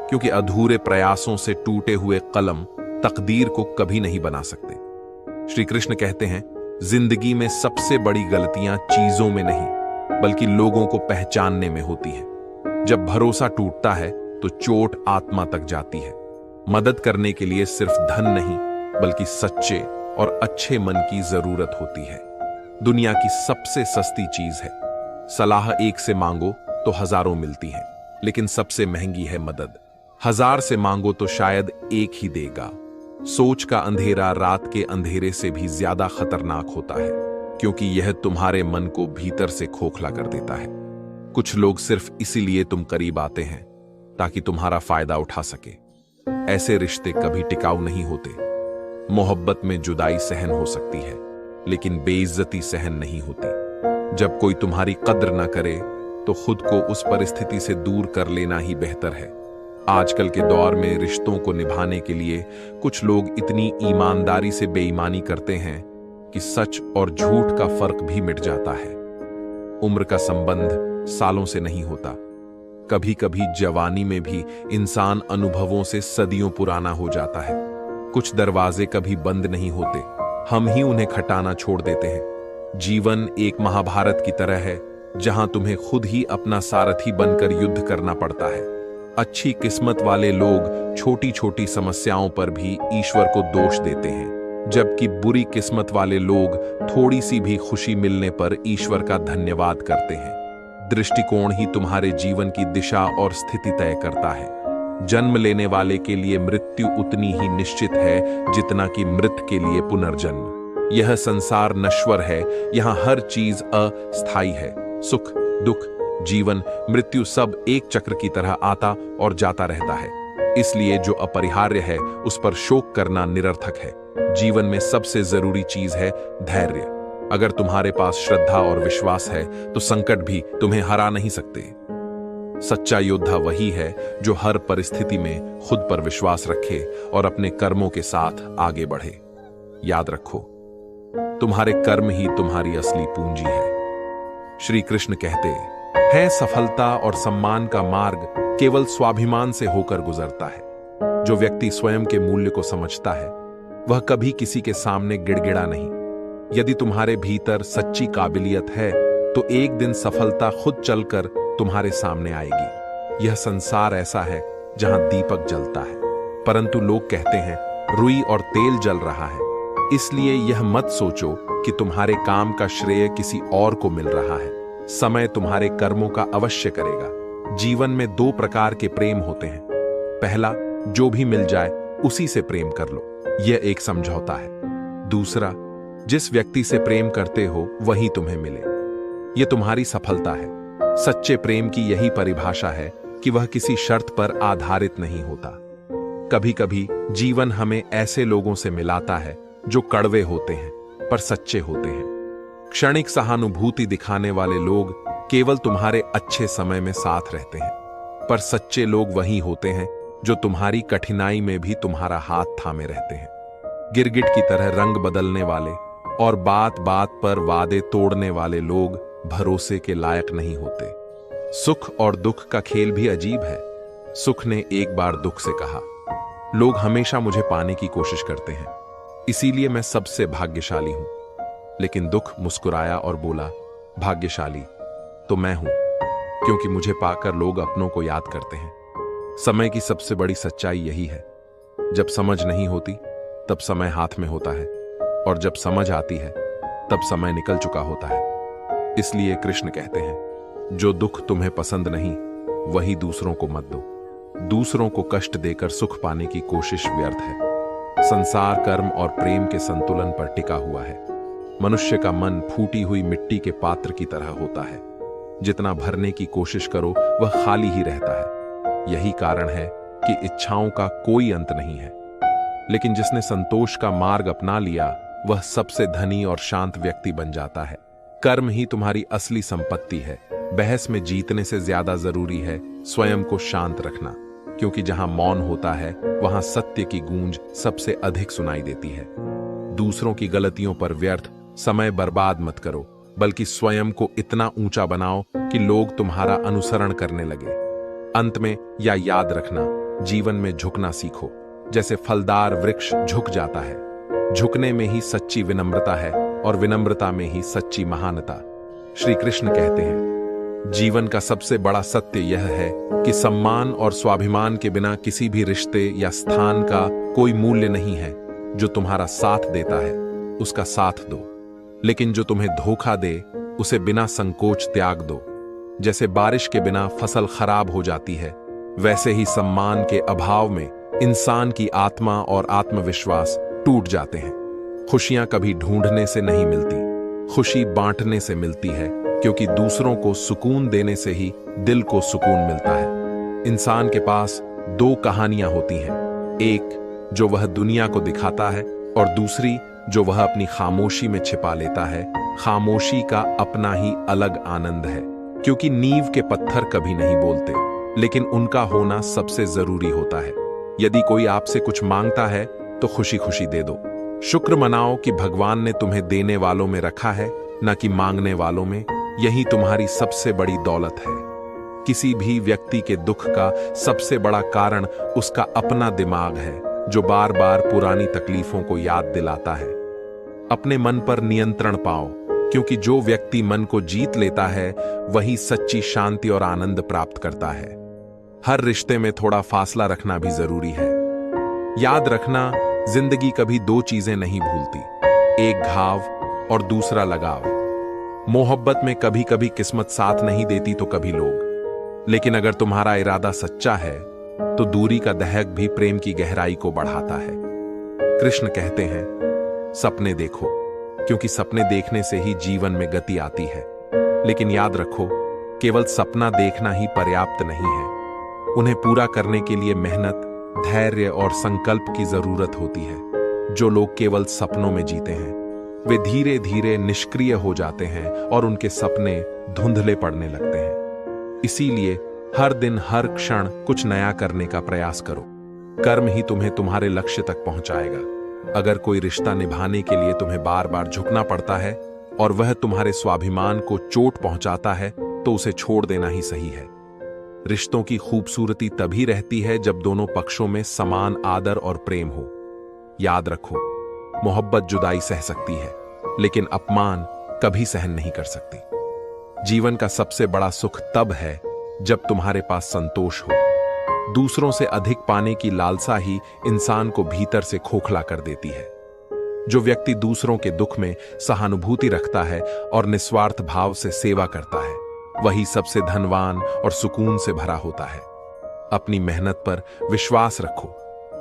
क्योंकि अधूरे प्रयासों से टूटे हुए कलम तकदीर को कभी नहीं बना सकते। श्री कृष्ण कहते हैं, जिंदगी में सबसे बड़ी गलतियां चीजों में नहीं, बल्कि लोगों को पहचानने में होती है। जब भरोसा टूटता है तो चोट आत्मा तक जाती है। मदद करने के लिए सिर्फ धन नहीं, बल्कि सच्चे और अच्छे मन की जरूरत होती है। दुनिया की सबसे सस्ती चीज है। सलाह एक से मांगो तो हजारों मिलती हैं, लेकिन सबसे महंगी है मदद। 1000 से मांगो तो शायद एक ही देगा। सोच का अंधेरा रात के अंधेरे से भी ज्यादा खतरनाक होता है, क्योंकि यह तुम्हारे मन को भीतर से खोखला कर देता है। कुछ लोग सिर्फ इसीलिए तुम करीब आते हैं ताकि तुम्हारा फायदा उठा सके। ऐसे रिश्ते कभी टिकाऊ नहीं होते। मोहब्बत में जुदाई सहन हो सकती है, लेकिन बेइज्जती सहन नहीं होती। जब कोई तुम्हारी कद्र ना करे तो खुद को उस परिस्थिति से दूर कर लेना ही बेहतर है। आजकल के दौर में रिश्तों को निभाने के लिए कुछ लोग इतनी ईमानदारी से बेईमानी करते हैं कि सच और झूठ का फर्क भी मिट जाता है। उम्र का संबंध सालों से नहीं होता। कभी कभी जवानी में भी इंसान अनुभवों से सदियों पुराना हो जाता है। कुछ दरवाजे कभी बंद नहीं होते, हम ही उन्हें खटाना छोड़ देते हैं। जीवन एक महाभारत की तरह है, जहां तुम्हें खुद ही अपना सारथी बनकर युद्ध करना पड़ता है। अच्छी किस्मत वाले लोग छोटी छोटी समस्याओं पर भी ईश्वर को दोष देते हैं, जबकि बुरी किस्मत वाले लोग थोड़ी सी भी खुशी मिलने पर ईश्वर का धन्यवाद करते हैं। दृष्टिकोण ही तुम्हारे जीवन की दिशा और स्थिति तय करता है। जन्म लेने वाले के लिए मृत्यु उतनी ही निश्चित है जितना कि मृत के लिए पुनर्जन्म। यह संसार नश्वर है, यहाँ हर चीज अस्थायी है। सुख, दुख, जीवन, मृत्यु सब एक चक्र की तरह आता और जाता रहता है। इसलिए जो अपरिहार्य है उस पर शोक करना निरर्थक है। जीवन में सबसे जरूरी चीज है धैर्य। अगर तुम्हारे पास श्रद्धा और विश्वास है तो संकट भी तुम्हें हरा नहीं सकते। सच्चा योद्धा वही है जो हर परिस्थिति में खुद पर विश्वास रखे और अपने कर्मों के साथ आगे बढ़े। याद रखो, तुम्हारे कर्म ही तुम्हारी असली पूंजी है। श्री कृष्ण कहते, है सफलता और सम्मान का मार्ग केवल स्वाभिमान से होकर गुजरता है। जो व्यक्ति स्वयं के मूल्य को समझता है वह कभी किसी के सामने गिड़गिड़ा नहीं। यदि तुम्हारे भीतर सच्ची काबिलियत है तो एक दिन सफलता खुद चलकर तुम्हारे सामने आएगी। यह संसार ऐसा है जहां दीपक जलता है, परंतु लोग कहते हैं रुई और तेल जल रहा है। इसलिए यह मत सोचो कि तुम्हारे काम का श्रेय किसी और को मिल रहा है। समय तुम्हारे कर्मों का अवश्य करेगा। जीवन में दो प्रकार के प्रेम होते हैं। पहला, जो भी मिल जाए उसी से प्रेम कर लो, यह एक समझौता है। दूसरा, जिस व्यक्ति से प्रेम करते हो वही तुम्हें मिले, यह तुम्हारी सफलता है। सच्चे प्रेम की यही परिभाषा है कि वह किसी शर्त पर आधारित नहीं होता। कभी कभी जीवन हमें ऐसे लोगों से मिलाता है जो कड़वे होते हैं पर सच्चे होते हैं। क्षणिक सहानुभूति दिखाने वाले लोग केवल तुम्हारे अच्छे समय में साथ रहते हैं, पर सच्चे लोग वही होते हैं जो तुम्हारी कठिनाई में भी तुम्हारा हाथ थामे रहते हैं। गिरगिट की तरह रंग बदलने वाले और बात बात पर वादे तोड़ने वाले लोग भरोसे के लायक नहीं होते। सुख और दुख का खेल भी अजीब है। सुख ने एक बार दुख से कहा, लोग हमेशा मुझे पाने की कोशिश करते हैं, इसीलिए मैं सबसे भाग्यशाली हूं। लेकिन दुख मुस्कुराया और बोला, भाग्यशाली तो मैं हूं, क्योंकि मुझे पाकर लोग अपनों को याद करते हैं। समय की सबसे बड़ी सच्चाई यही है, जब समझ नहीं होती तब समय हाथ में होता है, और जब समझ आती है तब समय निकल चुका होता है। इसलिए कृष्ण कहते हैं, जो दुख तुम्हें पसंद नहीं वही दूसरों को मत दो। दूसरों को कष्ट देकर सुख पाने की कोशिश व्यर्थ है। संसार कर्म और प्रेम के संतुलन पर टिका हुआ है। मनुष्य का मन फूटी हुई मिट्टी के पात्र की तरह होता है। जितना भरने की कोशिश करो वह खाली ही रहता है। यही कारण है कि इच्छाओं का कोई अंत नहीं है। लेकिन जिसने संतोष का मार्ग अपना लिया वह सबसे धनी और शांत व्यक्ति बन जाता है। कर्म ही तुम्हारी असली संपत्ति है। बहस में जीतने से ज्यादा जरूरी है स्वयं को शांत रखना, क्योंकि जहां मौन होता है वहां सत्य की गूंज सबसे अधिक सुनाई देती है। दूसरों की गलतियों पर व्यर्थ समय बर्बाद मत करो, बल्कि स्वयं को इतना ऊंचा बनाओ कि लोग तुम्हारा अनुसरण करने लगे। अंत में या याद रखना, जीवन में झुकना सीखो, जैसे फलदार वृक्ष झुक जाता है। झुकने में ही सच्ची विनम्रता है और विनम्रता में ही सच्ची महानता। श्री कृष्ण कहते हैं, जीवन का सबसे बड़ा सत्य यह है कि सम्मान और स्वाभिमान के बिना किसी भी रिश्ते या स्थान का कोई मूल्य नहीं है। जो तुम्हारा साथ देता है उसका साथ दो, लेकिन जो तुम्हें धोखा दे उसे बिना संकोच त्याग दो। जैसे बारिश के बिना फसल खराब हो जाती है, वैसे ही सम्मान के अभाव में इंसान की आत्मा और आत्मविश्वास टूट जाते हैं। खुशियां कभी ढूंढने से नहीं मिलती, खुशी बांटने से मिलती है, क्योंकि दूसरों को सुकून देने से ही दिल को सुकून मिलता है। इंसान के पास दो कहानियां होती हैं, एक जो वह दुनिया को दिखाता है और दूसरी जो वह अपनी खामोशी में छिपा लेता है। खामोशी का अपना ही अलग आनंद है, क्योंकि नींव के पत्थर कभी नहीं बोलते, लेकिन उनका होना सबसे जरूरी होता है। यदि कोई आपसे कुछ मांगता है तो खुशी खुशी दे दो। शुक्र मनाओ कि भगवान ने तुम्हें देने वालों में रखा है, न कि मांगने वालों में। यही तुम्हारी सबसे बड़ी दौलत है। किसी भी व्यक्ति के दुख का सबसे बड़ा कारण उसका अपना दिमाग है, जो बार बार पुरानी तकलीफों को याद दिलाता है। अपने मन पर नियंत्रण पाओ, क्योंकि जो व्यक्ति मन को जीत लेता है वही सच्ची शांति और आनंद प्राप्त करता है। हर रिश्ते में थोड़ा फासला रखना भी जरूरी है। याद रखना, जिंदगी कभी दो चीजें नहीं भूलती, एक घाव और दूसरा लगाव। मोहब्बत में कभी कभी किस्मत साथ नहीं देती तो कभी लोग, लेकिन अगर तुम्हारा इरादा सच्चा है तो दूरी का दहक भी प्रेम की गहराई को बढ़ाता है। कृष्ण कहते हैं, सपने देखो, क्योंकि सपने देखने से ही जीवन में गति आती है। लेकिन याद रखो, केवल सपना देखना ही पर्याप्त नहीं है। उन्हें पूरा करने के लिए मेहनत, धैर्य और संकल्प की जरूरत होती है। जो लोग केवल सपनों में जीते हैं वे धीरे धीरे निष्क्रिय हो जाते हैं और उनके सपने धुंधले पड़ने लगते हैं। इसीलिए हर दिन हर क्षण कुछ नया करने का प्रयास करो। कर्म ही तुम्हें तुम्हारे लक्ष्य तक पहुंचाएगा। अगर कोई रिश्ता निभाने के लिए तुम्हें बार बार झुकना पड़ता है और वह तुम्हारे स्वाभिमान को चोट पहुंचाता है तो उसे छोड़ देना ही सही है। रिश्तों की खूबसूरती तभी रहती है जब दोनों पक्षों में समान आदर और प्रेम हो। याद रखो, मोहब्बत जुदाई सह सकती है, लेकिन अपमान कभी सहन नहीं कर सकती। जीवन का सबसे बड़ा सुख तब है जब तुम्हारे पास संतोष हो। दूसरों से अधिक पाने की लालसा ही इंसान को भीतर से खोखला कर देती है। जो व्यक्ति दूसरों के दुख में सहानुभूति रखता है और निस्वार्थ भाव से सेवा करता है, वही सबसे धनवान और सुकून से भरा होता है। अपनी मेहनत पर विश्वास रखो।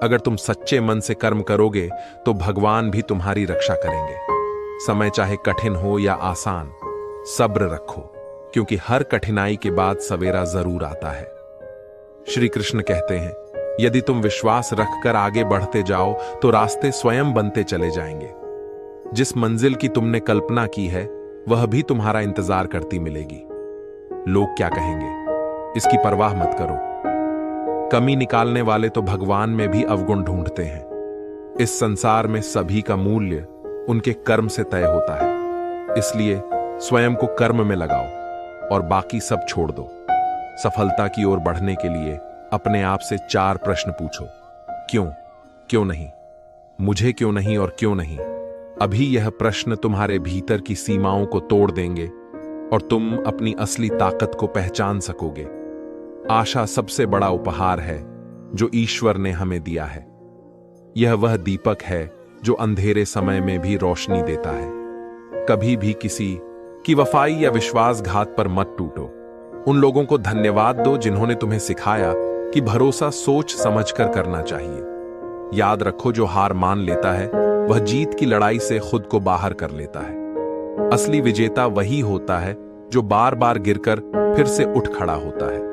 अगर तुम सच्चे मन से कर्म करोगे तो भगवान भी तुम्हारी रक्षा करेंगे। समय चाहे कठिन हो या आसान, सब्र रखो, क्योंकि हर कठिनाई के बाद सवेरा जरूर आता है। श्री कृष्ण कहते हैं, यदि तुम विश्वास रखकर आगे बढ़ते जाओ तो रास्ते स्वयं बनते चले जाएंगे। जिस मंजिल की तुमने कल्पना की है वह भी तुम्हारा इंतजार करती मिलेगी। लोग क्या कहेंगे, इसकी परवाह मत करो। कमी निकालने वाले तो भगवान में भी अवगुण ढूंढते हैं। इस संसार में सभी का मूल्य उनके कर्म से तय होता है। इसलिए स्वयं को कर्म में लगाओ और बाकी सब छोड़ दो। सफलता की ओर बढ़ने के लिए अपने आप से 4 प्रश्न पूछो। क्यों नहीं, मुझे क्यों नहीं और क्यों नहीं। अभी यह प्रश्न तुम्हारे भीतर की सीमाओं को तोड़ देंगे और तुम अपनी असली ताकत को पहचान सकोगे। आशा सबसे बड़ा उपहार है जो ईश्वर ने हमें दिया है। यह वह दीपक है जो अंधेरे समय में भी रोशनी देता है। कभी भी किसी की वफाई या विश्वासघात पर मत टूटो। उन लोगों को धन्यवाद दो जिन्होंने तुम्हें सिखाया कि भरोसा सोच समझकर करना चाहिए। याद रखो, जो हार मान लेता है वह जीत की लड़ाई से खुद को बाहर कर लेता है। असली विजेता वही होता है जो बार बार गिरकर फिर से उठ खड़ा होता है।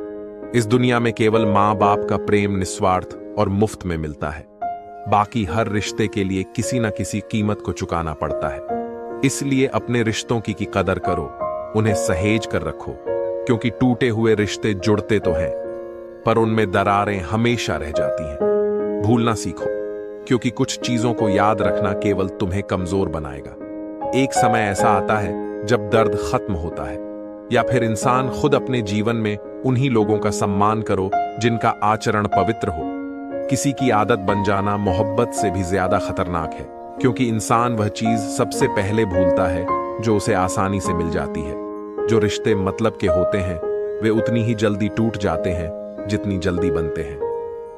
इस दुनिया में केवल मां बाप का प्रेम निस्वार्थ और मुफ्त में मिलता है। बाकी हर रिश्ते के लिए किसी न किसी कीमत को चुकाना पड़ता है। इसलिए अपने रिश्तों की कदर करो, उन्हें सहेज कर रखो, क्योंकि टूटे हुए रिश्ते जुड़ते तो हैं, पर उनमें दरारें हमेशा रह जाती हैं। भूलना सीखो, क्योंकि कुछ चीजों को याद रखना केवल तुम्हें कमजोर बनाएगा। एक समय ऐसा आता है जब दर्द खत्म होता है, या फिर इंसान खुद अपने जीवन में उन्हीं लोगों का सम्मान करो जिनका आचरण पवित्र हो। किसी की आदत बन जाना मोहब्बत से भी ज्यादा खतरनाक है, क्योंकि इंसान वह चीज सबसे पहले भूलता है जो उसे आसानी से मिल जाती है। जो रिश्ते मतलब के होते हैं वे उतनी ही जल्दी टूट जाते हैं जितनी जल्दी बनते हैं।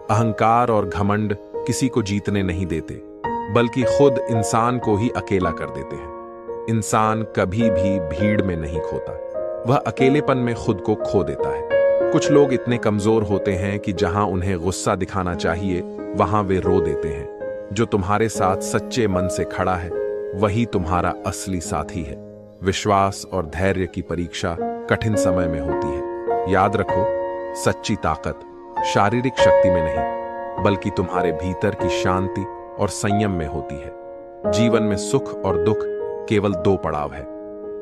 अहंकार और घमंड किसी को जीतने नहीं देते, बल्कि खुद इंसान को ही अकेला कर देते हैं। इंसान कभी भी भीड़ में नहीं खोता, वह अकेलेपन में खुद को खो देता है। कुछ लोग इतने कमजोर होते हैं कि जहां उन्हें गुस्सा दिखाना चाहिए वहां वे रो देते हैं। जो तुम्हारे साथ सच्चे मन से खड़ा है वही तुम्हारा असली साथी है। विश्वास और धैर्य की परीक्षा कठिन समय में होती है। याद रखो, सच्ची ताकत शारीरिक शक्ति में नहीं, बल्कि तुम्हारे भीतर की शांति और संयम में होती है। जीवन में सुख और दुख केवल 2 पड़ाव है।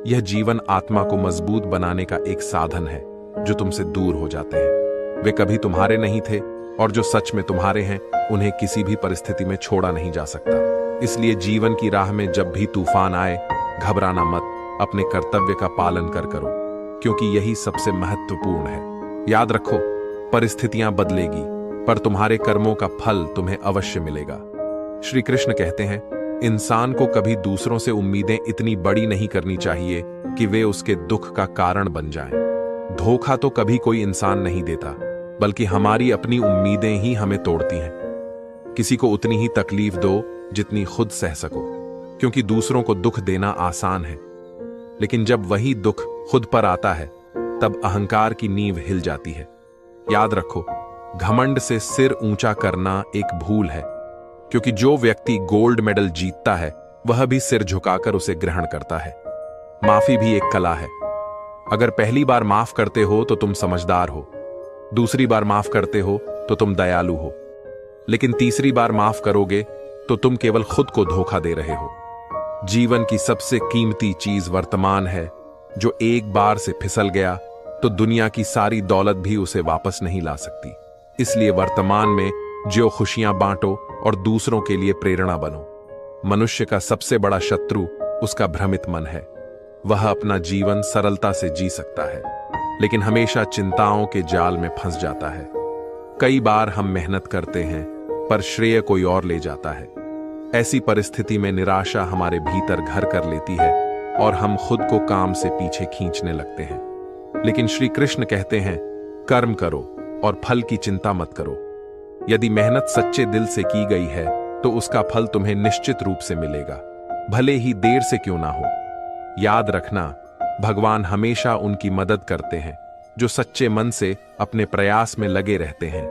यह जीवन आत्मा को मजबूत बनाने का एक साधन है। जो तुमसे दूर हो जाते हैं वे कभी तुम्हारे नहीं थे, और जो सच में तुम्हारे हैं उन्हें किसी भी परिस्थिति में छोड़ा नहीं जा सकता। इसलिए जीवन की राह में जब भी तूफान आए, घबराना मत, अपने कर्तव्य का पालन कर करो, क्योंकि यही सबसे महत्वपूर्ण है। याद रखो, परिस्थितियां बदलेगी, पर तुम्हारे कर्मों का फल तुम्हें अवश्य मिलेगा। श्री कृष्ण कहते हैं, इंसान को कभी दूसरों से उम्मीदें इतनी बड़ी नहीं करनी चाहिए कि वे उसके दुख का कारण बन जाएं। धोखा तो कभी कोई इंसान नहीं देता, बल्कि हमारी अपनी उम्मीदें ही हमें तोड़ती हैं। किसी को उतनी ही तकलीफ दो जितनी खुद सह सको, क्योंकि दूसरों को दुख देना आसान है, लेकिन जब वही दुख खुद पर आता है तब अहंकार की नींव हिल जाती है। याद रखो, घमंड से सिर ऊंचा करना एक भूल है, क्योंकि जो व्यक्ति गोल्ड मेडल जीतता है वह भी सिर झुकाकर उसे ग्रहण करता है। माफी भी एक कला है। अगर पहली बार माफ करते हो तो तुम समझदार हो, दूसरी बार माफ करते हो तो तुम दयालु हो, लेकिन तीसरी बार माफ करोगे तो तुम केवल खुद को धोखा दे रहे हो। जीवन की सबसे कीमती चीज वर्तमान है। जो एक बार से फिसल गया तो दुनिया की सारी दौलत भी उसे वापस नहीं ला सकती। इसलिए वर्तमान में जो खुशियां बांटो और दूसरों के लिए प्रेरणा बनो। मनुष्य का सबसे बड़ा शत्रु उसका भ्रमित मन है। वह अपना जीवन सरलता से जी सकता है, लेकिन हमेशा चिंताओं के जाल में फंस जाता है। कई बार हम मेहनत करते हैं पर श्रेय कोई और ले जाता है। ऐसी परिस्थिति में निराशा हमारे भीतर घर कर लेती है और हम खुद को काम से पीछे खींचने लगते हैं। लेकिन श्री कृष्ण कहते हैं, कर्म करो और फल की चिंता मत करो। यदि मेहनत सच्चे दिल से की गई है तो उसका फल तुम्हें निश्चित रूप से मिलेगा, भले ही देर से क्यों ना हो। याद रखना, भगवान हमेशा उनकी मदद करते हैं जो सच्चे मन से अपने प्रयास में लगे रहते हैं।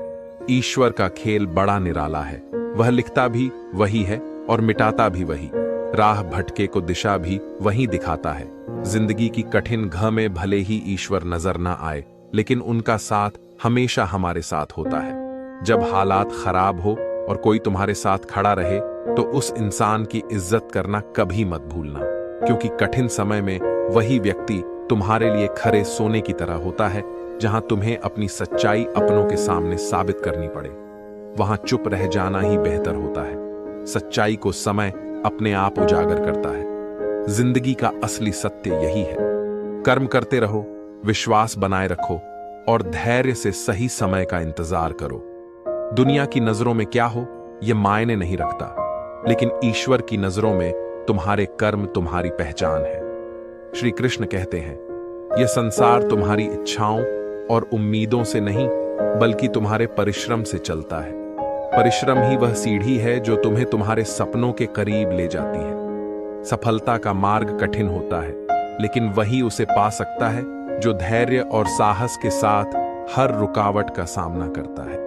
ईश्वर का खेल बड़ा निराला है। वह लिखता भी वही है और मिटाता भी वही। राह भटके को दिशा भी वही दिखाता है। जिंदगी की कठिन घ में भले ही ईश्वर नजर ना आए, लेकिन उनका साथ हमेशा हमारे साथ होता है। जब हालात खराब हो और कोई तुम्हारे साथ खड़ा रहे तो उस इंसान की इज्जत करना कभी मत भूलना, क्योंकि कठिन समय में वही व्यक्ति तुम्हारे लिए खरे सोने की तरह होता है। जहां तुम्हें अपनी सच्चाई अपनों के सामने साबित करनी पड़े, वहां चुप रह जाना ही बेहतर होता है। सच्चाई को समय अपने आप उजागर करता है। जिंदगी का असली सत्य यही है। कर्म करते रहो, विश्वास बनाए रखो और धैर्य से सही समय का इंतजार करो। दुनिया की नजरों में क्या हो यह मायने नहीं रखता, लेकिन ईश्वर की नजरों में तुम्हारे कर्म तुम्हारी पहचान है। श्री कृष्ण कहते हैं, यह संसार तुम्हारी इच्छाओं और उम्मीदों से नहीं बल्कि तुम्हारे परिश्रम से चलता है। परिश्रम ही वह सीढ़ी है जो तुम्हें तुम्हारे सपनों के करीब ले जाती है। सफलता का मार्ग कठिन होता है, लेकिन वही उसे पा सकता है जो धैर्य और साहस के साथ हर रुकावट का सामना करता है।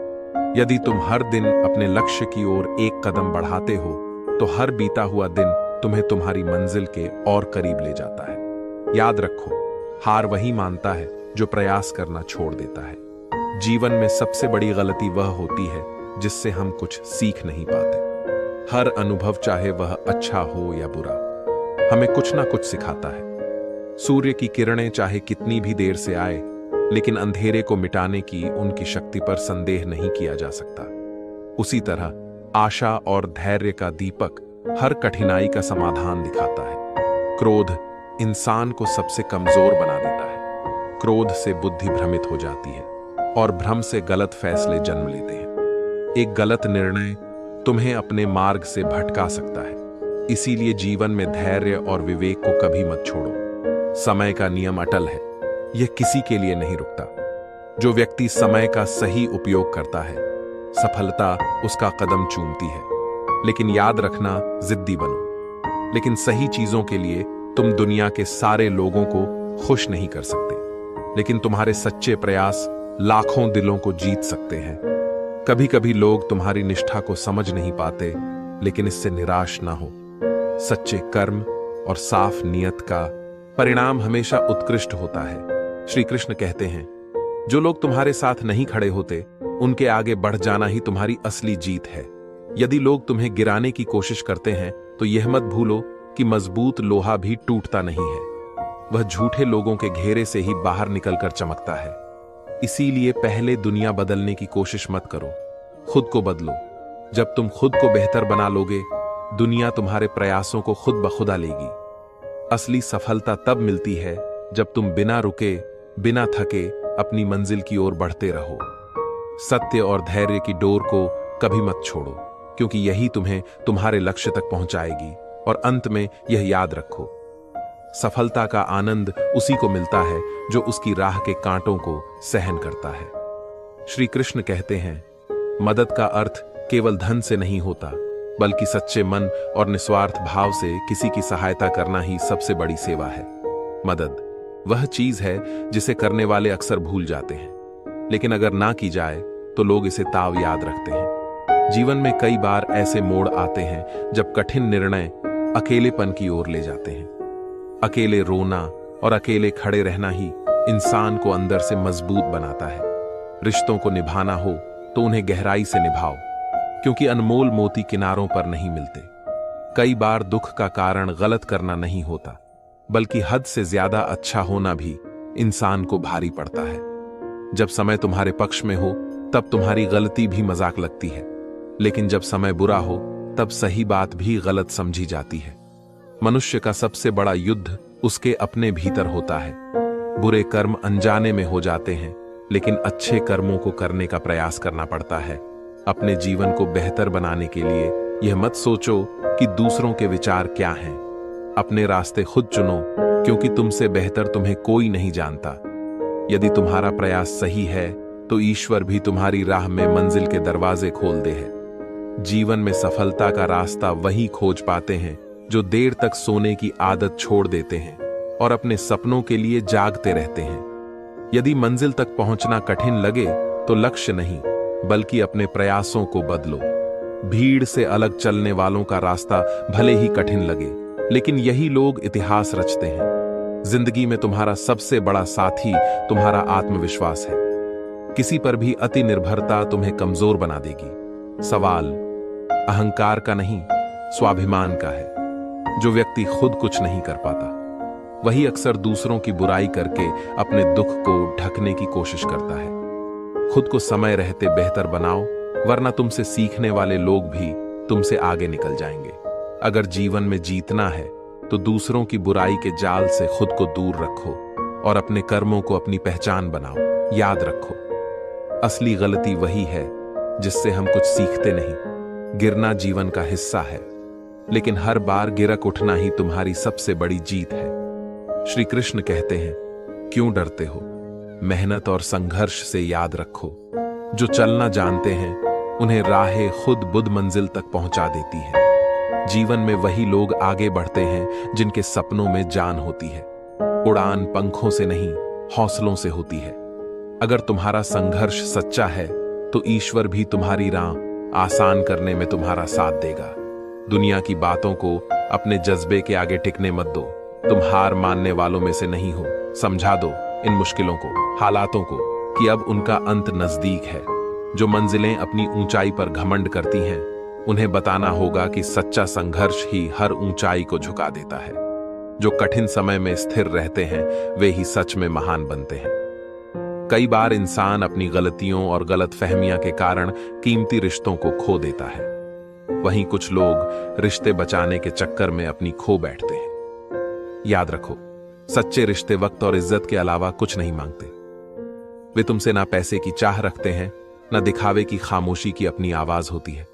यदि तुम हर दिन अपने लक्ष्य की ओर एक कदम बढ़ाते हो तो हर बीता हुआ दिन तुम्हें तुम्हारी मंजिल के और करीब ले जाता है। याद रखो, हार वही मानता है जो प्रयास करना छोड़ देता है। जीवन में सबसे बड़ी गलती वह होती है जिससे हम कुछ सीख नहीं पाते। हर अनुभव, चाहे वह अच्छा हो या बुरा, हमें कुछ ना कुछ सिखाता है। सूर्य की किरणें चाहे कितनी भी देर से आए, लेकिन अंधेरे को मिटाने की उनकी शक्ति पर संदेह नहीं किया जा सकता। उसी तरह आशा और धैर्य का दीपक हर कठिनाई का समाधान दिखाता है। क्रोध इंसान को सबसे कमजोर बना देता है। क्रोध से बुद्धि भ्रमित हो जाती है और भ्रम से गलत फैसले जन्म लेते हैं। एक गलत निर्णय तुम्हें अपने मार्ग से भटका सकता है। इसीलिए जीवन में धैर्य और विवेक को कभी मत छोड़ो। समय का नियम अटल है, यह किसी के लिए नहीं रुकता। जो व्यक्ति समय का सही उपयोग करता है, सफलता उसका कदम चूमती है। लेकिन याद रखना, जिद्दी बनो। लेकिन सही चीजों के लिए तुम दुनिया के सारे लोगों को खुश नहीं कर सकते, लेकिन तुम्हारे सच्चे प्रयास लाखों दिलों को जीत सकते हैं। कभी कभी लोग तुम्हारी निष्ठा को समझ नहीं पाते, लेकिन इससे निराश ना हो। सच्चे कर्म और साफ नियत का परिणाम हमेशा उत्कृष्ट होता है। श्री कृष्ण कहते हैं, जो लोग तुम्हारे साथ नहीं खड़े होते, उनके आगे बढ़ जाना ही तुम्हारी असली जीत है। यदि लोग तुम्हें गिराने की कोशिश करते हैं तो यह मत भूलो कि मजबूत लोहा भी टूटता नहीं है। वह झूठे लोगों के घेरे से ही बाहर निकलकर चमकता है। इसीलिए पहले दुनिया बदलने की कोशिश मत करो, खुद को बदलो। जब तुम खुद को बेहतर बना लोगे, दुनिया तुम्हारे प्रयासों को खुद ब खुदा लेगी। असली सफलता तब मिलती है जब तुम बिना रुके, बिना थके अपनी मंजिल की ओर बढ़ते रहो। सत्य और धैर्य की डोर को कभी मत छोड़ो, क्योंकि यही तुम्हें तुम्हारे लक्ष्य तक पहुंचाएगी। और अंत में यह याद रखो, सफलता का आनंद उसी को मिलता है जो उसकी राह के कांटों को सहन करता है। श्री कृष्ण कहते हैं, मदद का अर्थ केवल धन से नहीं होता, बल्कि सच्चे मन और निस्वार्थ भाव से किसी की सहायता करना ही सबसे बड़ी सेवा है। मदद वह चीज है जिसे करने वाले अक्सर भूल जाते हैं, लेकिन अगर ना की जाए तो लोग इसे ताव याद रखते हैं। जीवन में कई बार ऐसे मोड़ आते हैं जब कठिन निर्णय अकेलेपन की ओर ले जाते हैं। अकेले रोना और अकेले खड़े रहना ही इंसान को अंदर से मजबूत बनाता है। रिश्तों को निभाना हो तो उन्हें गहराई से निभाओ, क्योंकि अनमोल मोती किनारों पर नहीं मिलते। कई बार दुख का कारण गलत करना नहीं होता, बल्कि हद से ज्यादा अच्छा होना भी इंसान को भारी पड़ता है। जब समय तुम्हारे पक्ष में हो तब तुम्हारी गलती भी मजाक लगती है, लेकिन जब समय बुरा हो तब सही बात भी गलत समझी जाती है। मनुष्य का सबसे बड़ा युद्ध उसके अपने भीतर होता है। बुरे कर्म अनजाने में हो जाते हैं, लेकिन अच्छे कर्मों को करने का प्रयास करना पड़ता है। अपने जीवन को बेहतर बनाने के लिए यह मत सोचो कि दूसरों के विचार क्या हैं। अपने रास्ते खुद चुनो, क्योंकि तुमसे बेहतर तुम्हें कोई नहीं जानता। यदि तुम्हारा प्रयास सही है तो ईश्वर भी तुम्हारी राह में मंजिल के दरवाजे खोल दे है। जीवन में सफलता का रास्ता वही खोज पाते हैं जो देर तक सोने की आदत छोड़ देते हैं और अपने सपनों के लिए जागते रहते हैं। यदि मंजिल तक पहुंचना कठिन लगे तो लक्ष्य नहीं, बल्कि अपने प्रयासों को बदलो। भीड़ से अलग चलने वालों का रास्ता भले ही कठिन लगे, लेकिन यही लोग इतिहास रचते हैं। जिंदगी में तुम्हारा सबसे बड़ा साथी तुम्हारा आत्मविश्वास है। किसी पर भी अति निर्भरता तुम्हें कमजोर बना देगी। सवाल अहंकार का नहीं, स्वाभिमान का है। जो व्यक्ति खुद कुछ नहीं कर पाता, वही अक्सर दूसरों की बुराई करके अपने दुख को ढकने की कोशिश करता है। खुद को समय रहते बेहतर बनाओ, वरना तुमसे सीखने वाले लोग भी तुमसे आगे निकल जाएंगे। अगर जीवन में जीतना है तो दूसरों की बुराई के जाल से खुद को दूर रखो और अपने कर्मों को अपनी पहचान बनाओ। याद रखो, असली गलती वही है जिससे हम कुछ सीखते नहीं। गिरना जीवन का हिस्सा है, लेकिन हर बार गिरक उठना ही तुम्हारी सबसे बड़ी जीत है। श्री कृष्ण कहते हैं, क्यों डरते हो? मेहनत और संघर्ष से याद रखो। जो चलना जानते हैं उन्हें राहें खुद बुद्ध मंजिल तक पहुंचा देती है। जीवन में वही लोग आगे बढ़ते हैं जिनके सपनों में जान होती है। उड़ान पंखों से नहीं, हौसलों से होती है। अगर तुम्हारा संघर्ष सच्चा है तो ईश्वर भी तुम्हारी राह आसान करने में तुम्हारा साथ देगा। दुनिया की बातों को अपने जज्बे के आगे टिकने मत दो। तुम हार मानने वालों में से नहीं हो। समझा दो इन मुश्किलों को, हालातों को, कि अब उनका अंत नजदीक है। जो मंजिलें अपनी ऊंचाई पर घमंड करती हैं, उन्हें बताना होगा कि सच्चा संघर्ष ही हर ऊंचाई को झुका देता है। जो कठिन समय में स्थिर रहते हैं, वे ही सच में महान बनते हैं। कई बार इंसान अपनी गलतियों और गलतफहमियां के कारण कीमती रिश्तों को खो देता है। वहीं कुछ लोग रिश्ते बचाने के चक्कर में अपनी खो बैठते हैं। याद रखो, सच्चे रिश्ते वक्त और इज्जत के अलावा कुछ नहीं मांगते। वे तुमसे ना पैसे की चाह रखते हैं, ना दिखावे की खामोशी की अपनी आवाज होती है।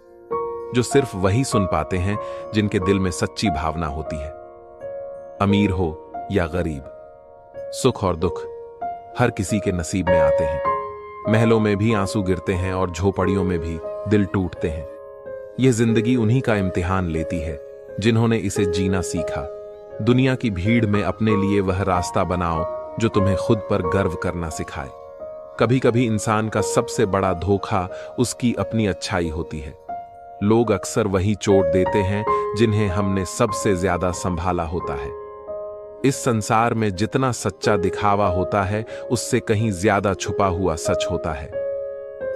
जो सिर्फ वही सुन पाते हैं जिनके दिल में सच्ची भावना होती है। अमीर हो या गरीब, सुख और दुख हर किसी के नसीब में आते हैं। महलों में भी आंसू गिरते हैं और झोपड़ियों में भी दिल टूटते हैं। यह जिंदगी उन्हीं का इम्तिहान लेती है जिन्होंने इसे जीना सीखा। दुनिया की भीड़ में अपने लिए वह रास्ता बनाओ जो तुम्हें खुद पर गर्व करना सिखाए। कभी कभी इंसान का सबसे बड़ा धोखा उसकी अपनी अच्छाई होती है। लोग अक्सर वही चोट देते हैं जिन्हें हमने सबसे ज्यादा संभाला होता है। इस संसार में जितना सच्चा दिखावा होता है, उससे कहीं ज्यादा छुपा हुआ सच होता है।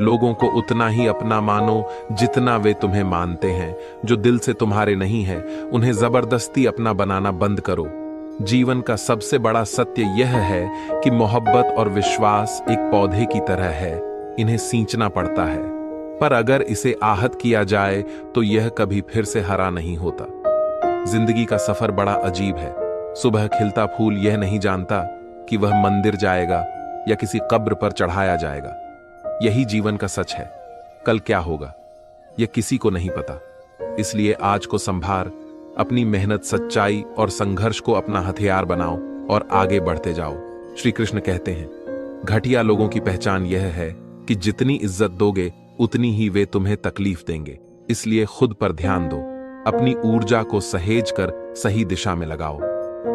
लोगों को उतना ही अपना मानो जितना वे तुम्हें मानते हैं। जो दिल से तुम्हारे नहीं है, उन्हें जबरदस्ती अपना बनाना बंद करो। जीवन का सबसे बड़ा सत्य यह है कि मोहब्बत और विश्वास एक पौधे की तरह है। इन्हें सींचना पड़ता है, पर अगर इसे आहत किया जाए तो यह कभी फिर से हरा नहीं होता। जिंदगी का सफर बड़ा अजीब है। सुबह खिलता फूल यह नहीं जानता कि वह मंदिर जाएगा या किसी कब्र पर चढ़ाया जाएगा। यही जीवन का सच है। कल क्या होगा यह किसी को नहीं पता। इसलिए आज को संभार, अपनी मेहनत, सच्चाई और संघर्ष को अपना हथियार बनाओ और आगे बढ़ते जाओ। श्री कृष्ण कहते हैं, घटिया लोगों की पहचान यह है कि जितनी इज्जत दोगे उतनी ही वे तुम्हें तकलीफ देंगे। इसलिए खुद पर ध्यान दो। अपनी ऊर्जा को सहेज कर सही दिशा में लगाओ।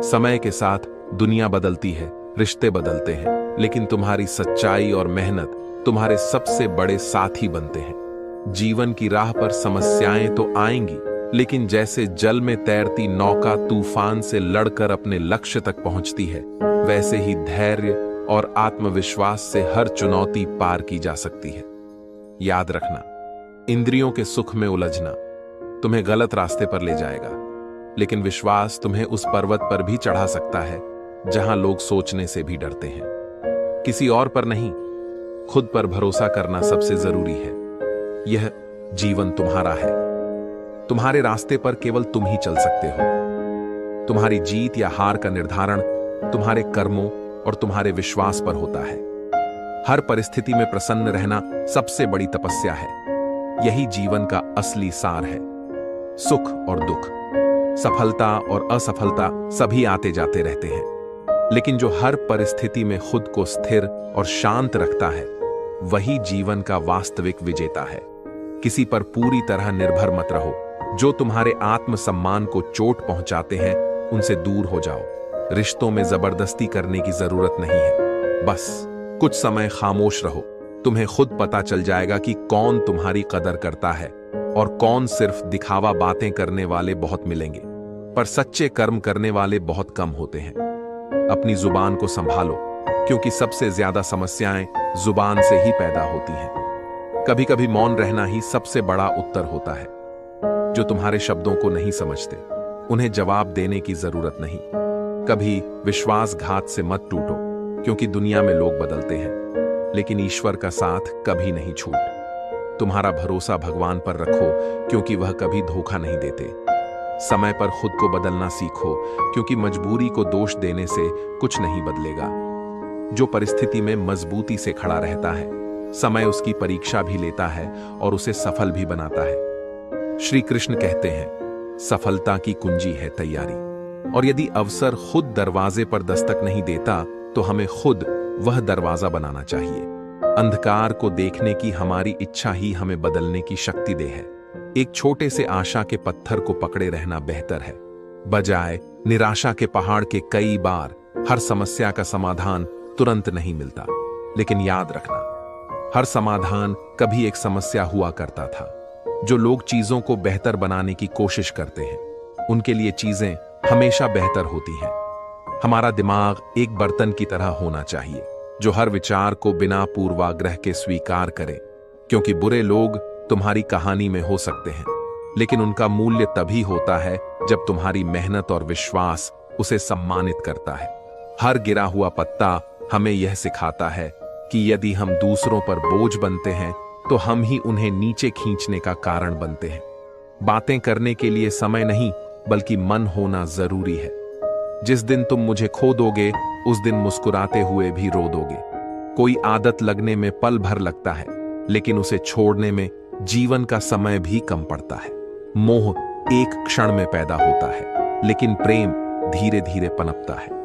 समय के साथ दुनिया बदलती है, रिश्ते बदलते हैं, लेकिन तुम्हारी सच्चाई और मेहनत तुम्हारे सबसे बड़े साथी बनते हैं। जीवन की राह पर समस्याएं तो आएंगी, लेकिन जैसे जल में तैरती नौका तूफान से लड़कर अपने लक्ष्य तक पहुंचती है, वैसे ही धैर्य और आत्मविश्वास से हर चुनौती पार की जा सकती है। याद रखना, इंद्रियों के सुख में उलझना तुम्हें गलत रास्ते पर ले जाएगा, लेकिन विश्वास तुम्हें उस पर्वत पर भी चढ़ा सकता है जहां लोग सोचने से भी डरते हैं। किसी और पर नहीं, खुद पर भरोसा करना सबसे जरूरी है। यह जीवन तुम्हारा है। तुम्हारे रास्ते पर केवल तुम ही चल सकते हो। तुम्हारी जीत या हार का निर्धारण तुम्हारे कर्मों और तुम्हारे विश्वास पर होता है। हर परिस्थिति में प्रसन्न रहना सबसे बड़ी तपस्या है। यही जीवन का असली सार है। सुख और दुख, सफलता और असफलता सभी आते जाते रहते हैं, लेकिन जो हर परिस्थिति में खुद को स्थिर और शांत रखता है, वही जीवन का वास्तविक विजेता है। किसी पर पूरी तरह निर्भर मत रहो। जो तुम्हारे आत्मसम्मान को चोट पहुंचाते हैं, उनसे दूर हो जाओ। रिश्तों में जबरदस्ती करने की जरूरत नहीं है। बस कुछ समय खामोश रहो। तुम्हें खुद पता चल जाएगा कि कौन तुम्हारी कदर करता है और कौन सिर्फ दिखावा बातें करने वाले बहुत मिलेंगे, पर सच्चे कर्म करने वाले बहुत कम होते हैं। अपनी जुबान को संभालो, क्योंकि सबसे ज्यादा समस्याएं जुबान से ही पैदा होती हैं। कभी कभी मौन रहना ही सबसे बड़ा उत्तर होता है। जो तुम्हारे शब्दों को नहीं समझते, उन्हें जवाब देने की जरूरत नहीं। कभी विश्वासघात से मत टूटो, क्योंकि दुनिया में लोग बदलते हैं, लेकिन ईश्वर का साथ कभी नहीं छूट। तुम्हारा भरोसा भगवान पर रखो, क्योंकि वह कभी धोखा नहीं देते। समय पर खुद को बदलना सीखो, क्योंकि मजबूरी को दोष देने से कुछ नहीं बदलेगा। जो परिस्थिति में मजबूती से खड़ा रहता है, समय उसकी परीक्षा भी लेता है और उसे सफल भी बनाता है। श्री कृष्ण कहते हैं, सफलता की कुंजी है तैयारी, और यदि अवसर खुद दरवाजे पर दस्तक नहीं देता, तो हमें खुद वह दरवाजा बनाना चाहिए। अंधकार को देखने की हमारी इच्छा ही हमें बदलने की शक्ति दे है। एक छोटे से आशा के पत्थर को पकड़े रहना बेहतर है, बजाय निराशा के पहाड़ के। कई बार हर समस्या का समाधान तुरंत नहीं मिलता, लेकिन याद रखना, हर समाधान कभी एक समस्या हुआ करता था। जो लोग चीजों को बेहतर बनाने की कोशिश करते हैं, उनके लिए चीजें हमेशा बेहतर होती हैं। हमारा दिमाग एक बर्तन की तरह होना चाहिए, जो हर विचार को बिना पूर्वाग्रह के स्वीकार करे, क्योंकि बुरे लोग तुम्हारी कहानी में हो सकते हैं, लेकिन उनका मूल्य तभी होता है जब तुम्हारी मेहनत और विश्वास उसे सम्मानित करता है। हर गिरा हुआ पत्ता हमें यह सिखाता है कि यदि हम दूसरों पर बोझ बनते हैं, तो हम ही उन्हें नीचे खींचने का कारण बनते हैं। बातें करने के लिए समय नहीं, बल्कि मन होना जरूरी है। जिस दिन तुम मुझे खो दोगे, उस दिन मुस्कुराते हुए भी रो दोगे। कोई आदत लगने में पल भर लगता है, लेकिन उसे छोड़ने में जीवन का समय भी कम पड़ता है। मोह एक क्षण में पैदा होता है, लेकिन प्रेम धीरे धीरे पनपता है।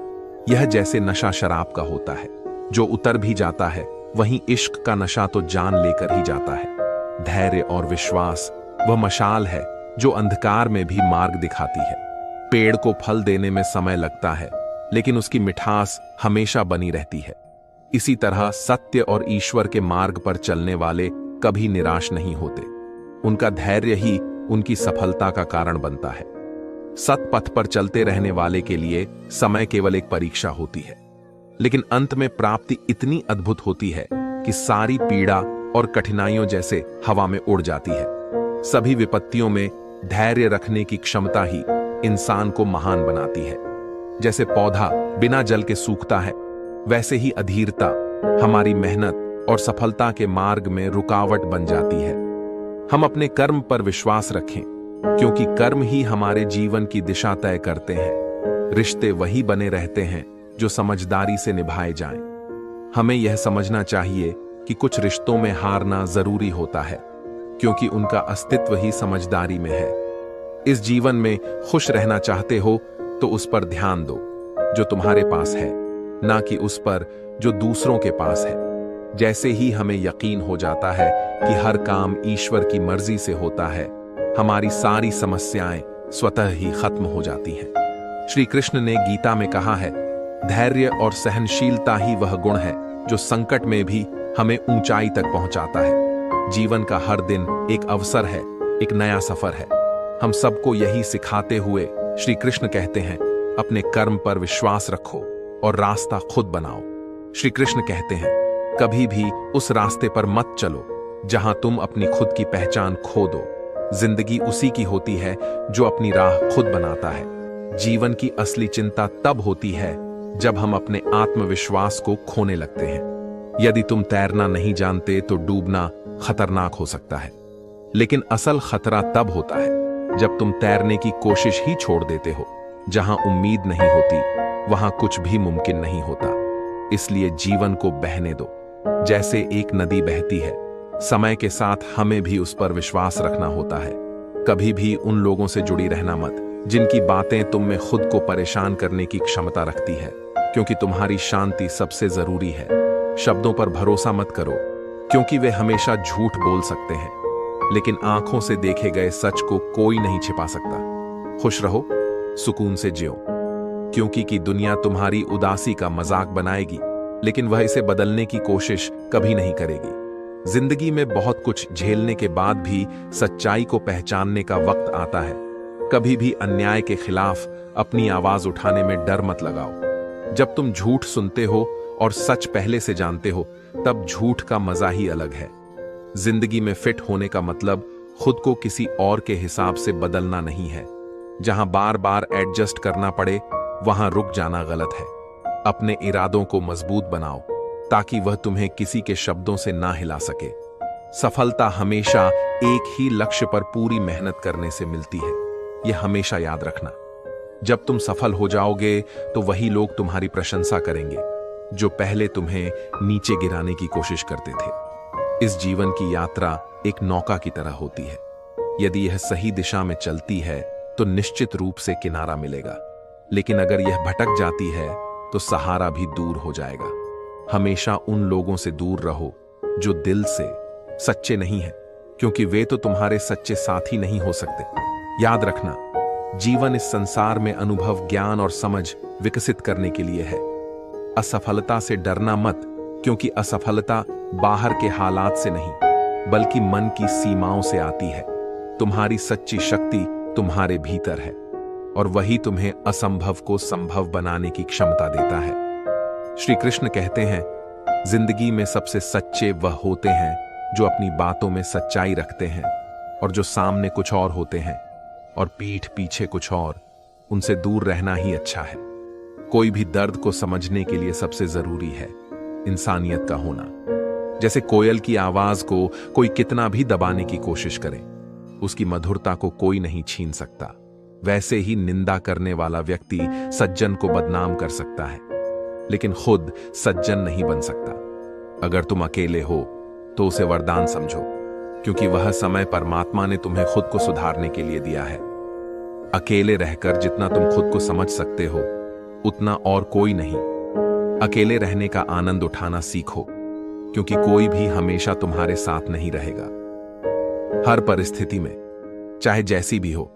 यह जैसे नशा शराब का होता है, जो उतर भी जाता है, वहीं इश्क का नशा तो जान लेकर ही जाता है। धैर्य और विश्वास वह मशाल है जो अंधकार में भी मार्ग दिखाती है। पेड़ को फल देने में समय लगता है, लेकिन उसकी मिठास हमेशा बनी रहती है। इसी तरह सत्य और ईश्वर के मार्ग पर चलने वाले कभी निराश नहीं होते। उनका धैर्य ही उनकी सफलता का कारण बनता है। सत पथ पर चलते रहने वाले के लिए समय केवल एक परीक्षा होती है, लेकिन अंत में प्राप्ति इतनी अद्भुत होती है कि सारी पीड़ा और कठिनाइयों जैसे हवा में उड़ जाती है। सभी विपत्तियों में धैर्य रखने की क्षमता ही इंसान को महान बनाती है। जैसे पौधा बिना जल के सूखता है, वैसे ही अधीरता हमारी मेहनत और सफलता के मार्ग में रुकावट बन जाती है। हम अपने कर्म पर विश्वास रखें, क्योंकि कर्म ही हमारे जीवन की दिशा तय करते हैं। रिश्ते वही बने रहते हैं जो समझदारी से निभाए जाएं। हमें यह समझना चाहिए कि कुछ रिश्तों में हारना जरूरी होता है, क्योंकि उनका अस्तित्व ही समझदारी में है। इस जीवन में खुश रहना चाहते हो तो उस पर ध्यान दो जो तुम्हारे पास है, ना कि उस पर जो दूसरों के पास है। जैसे ही हमें यकीन हो जाता है कि हर काम ईश्वर की मर्जी से होता है, हमारी सारी समस्याएं स्वतः ही खत्म हो जाती हैं। श्री कृष्ण ने गीता में कहा है, धैर्य और सहनशीलता ही वह गुण है जो संकट में भी हमें ऊंचाई तक पहुंचाता है। जीवन का हर दिन एक अवसर है, एक नया सफर है। हम सबको यही सिखाते हुए श्री कृष्ण कहते हैं, अपने कर्म पर विश्वास रखो और रास्ता खुद बनाओ। श्री कृष्ण कहते हैं, कभी भी उस रास्ते पर मत चलो जहां तुम अपनी खुद की पहचान खो दो। जिंदगी उसी की होती है जो अपनी राह खुद बनाता है। जीवन की असली चिंता तब होती है जब हम अपने आत्मविश्वास को खोने लगते हैं। यदि तुम तैरना नहीं जानते तो डूबना खतरनाक हो सकता है, लेकिन असल खतरा तब होता है जब तुम तैरने की कोशिश ही छोड़ देते हो। जहां उम्मीद नहीं होती, वहां कुछ भी मुमकिन नहीं होता। इसलिए जीवन को बहने दो, जैसे एक नदी बहती है। समय के साथ हमें भी उस पर विश्वास रखना होता है। कभी भी उन लोगों से जुड़ी रहना मत जिनकी बातें तुम में खुद को परेशान करने की क्षमता रखती है, क्योंकि तुम्हारी शांति सबसे जरूरी है। शब्दों पर भरोसा मत करो, क्योंकि वे हमेशा झूठ बोल सकते हैं, लेकिन आंखों से देखे गए सच को कोई नहीं छिपा सकता। खुश रहो, सुकून से जियो, क्योंकि कि दुनिया तुम्हारी उदासी का मजाक बनाएगी, लेकिन वह इसे बदलने की कोशिश कभी नहीं करेगी। जिंदगी में बहुत कुछ झेलने के बाद भी सच्चाई को पहचानने का वक्त आता है। कभी भी अन्याय के खिलाफ अपनी आवाज उठाने में डर मत लगाओ। जब तुम झूठ सुनते हो और सच पहले से जानते हो, तब झूठ का मजा ही अलग है। जिंदगी में फिट होने का मतलब खुद को किसी और के हिसाब से बदलना नहीं है। जहां बार बार एडजस्ट करना पड़े, वहां रुक जाना गलत है। अपने इरादों को मजबूत बनाओ, ताकि वह तुम्हें किसी के शब्दों से ना हिला सके। सफलता हमेशा एक ही लक्ष्य पर पूरी मेहनत करने से मिलती है, यह हमेशा याद रखना। जब तुम सफल हो जाओगे तो वही लोग तुम्हारी प्रशंसा करेंगे जो पहले तुम्हें नीचे गिराने की कोशिश करते थे। इस जीवन की यात्रा एक नौका की तरह होती है। यदि यह सही दिशा में चलती है तो निश्चित रूप से किनारा मिलेगा, लेकिन अगर यह भटक जाती है तो सहारा भी दूर हो जाएगा। हमेशा उन लोगों से दूर रहो जो दिल से सच्चे नहीं हैं, क्योंकि वे तो तुम्हारे सच्चे साथी नहीं हो सकते। याद रखना, जीवन इस संसार में अनुभव, ज्ञान और समझ विकसित करने के लिए है। असफलता से डरना मत, क्योंकि असफलता बाहर के हालात से नहीं, बल्कि मन की सीमाओं से आती है। तुम्हारी सच्ची शक्ति तुम्हारे भीतर है, और वही तुम्हें असंभव को संभव बनाने की क्षमता देता है। श्री कृष्ण कहते हैं, जिंदगी में सबसे सच्चे वह होते हैं जो अपनी बातों में सच्चाई रखते हैं, और जो सामने कुछ और होते हैं और पीठ पीछे कुछ और, उनसे दूर रहना ही अच्छा है। कोई भी दर्द को समझने के लिए सबसे जरूरी है इंसानियत का होना। जैसे कोयल की आवाज को कोई कितना भी दबाने की कोशिश करे, उसकी मधुरता को कोई नहीं छीन सकता। वैसे ही निंदा करने वाला व्यक्ति सज्जन को बदनाम कर सकता है, लेकिन खुद सज्जन नहीं बन सकता। अगर तुम अकेले हो तो उसे वरदान समझो, क्योंकि वह समय परमात्मा ने तुम्हें खुद को सुधारने के लिए दिया है। अकेले रहकर जितना तुम खुद को समझ सकते हो, उतना और कोई नहीं। अकेले रहने का आनंद उठाना सीखो, क्योंकि कोई भी हमेशा तुम्हारे साथ नहीं रहेगा। हर परिस्थिति में, चाहे जैसी भी हो,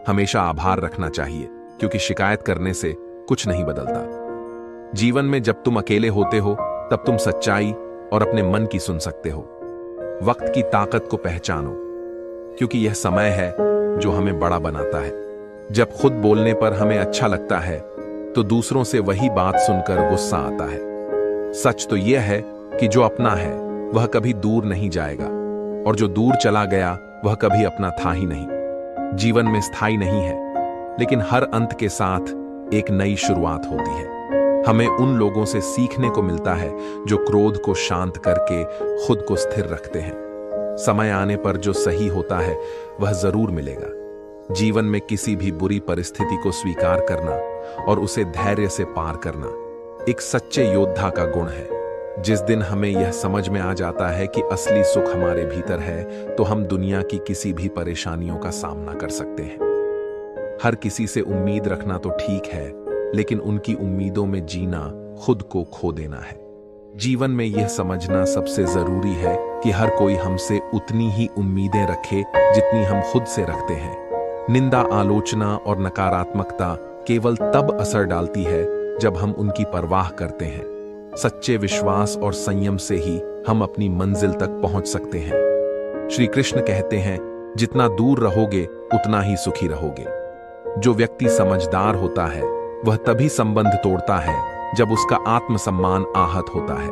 हमेशा आभार रखना चाहिए, क्योंकि शिकायत करने से कुछ नहीं बदलता। जीवन में जब तुम अकेले होते हो, तब तुम सच्चाई और अपने मन की सुन सकते हो। वक्त की ताकत को पहचानो, क्योंकि यह समय है जो हमें बड़ा बनाता है। जब खुद बोलने पर हमें अच्छा लगता है, तो दूसरों से वही बात सुनकर गुस्सा आता है। सच तो यह है कि जो अपना है वह कभी दूर नहीं जाएगा, और जो दूर चला गया वह कभी अपना था ही नहीं। जीवन में स्थायी नहीं है, लेकिन हर अंत के साथ एक नई शुरुआत होती है। हमें उन लोगों से सीखने को मिलता है जो क्रोध को शांत करके खुद को स्थिर रखते हैं। समय आने पर जो सही होता है वह जरूर मिलेगा। जीवन में किसी भी बुरी परिस्थिति को स्वीकार करना और उसे धैर्य से पार करना एक सच्चे योद्धा का गुण है। जिस दिन हमें यह समझ में आ जाता है कि असली सुख हमारे भीतर है, तो हम दुनिया की किसी भी परेशानियों का सामना कर सकते हैं। हर किसी से उम्मीद रखना तो ठीक है, लेकिन उनकी उम्मीदों में जीना खुद को खो देना है। जीवन में यह समझना सबसे जरूरी है कि हर कोई हमसे उतनी ही उम्मीदें रखे जितनी हम खुद से रखते हैं। निंदा, आलोचना और नकारात्मकता केवल तब असर डालती है जब हम उनकी परवाह करते हैं। सच्चे विश्वास और संयम से ही हम अपनी मंजिल तक पहुंच सकते हैं। श्री कृष्ण कहते हैं, जितना दूर रहोगे उतना ही सुखी रहोगे। जो व्यक्ति समझदार होता है वह तभी संबंध तोड़ता है जब उसका आत्मसम्मान आहत होता है।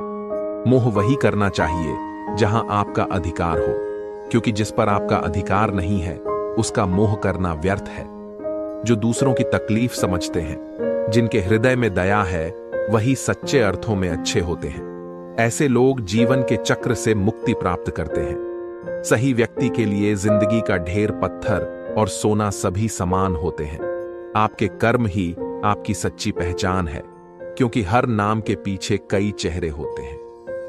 मोह वही करना चाहिए जहां आपका अधिकार हो, क्योंकि जिस पर आपका अधिकार नहीं है उसका मोह करना व्यर्थ है। जो दूसरों की तकलीफ समझते हैं, जिनके हृदय में दया है, वही सच्चे अर्थों में अच्छे होते हैं। ऐसे लोग जीवन के चक्र से मुक्ति प्राप्त करते हैं। सही व्यक्ति के लिए जिंदगी का ढेर पत्थर और सोना सभी समान होते हैं। आपके कर्म ही आपकी सच्ची पहचान है, क्योंकि हर नाम के पीछे कई चेहरे होते हैं।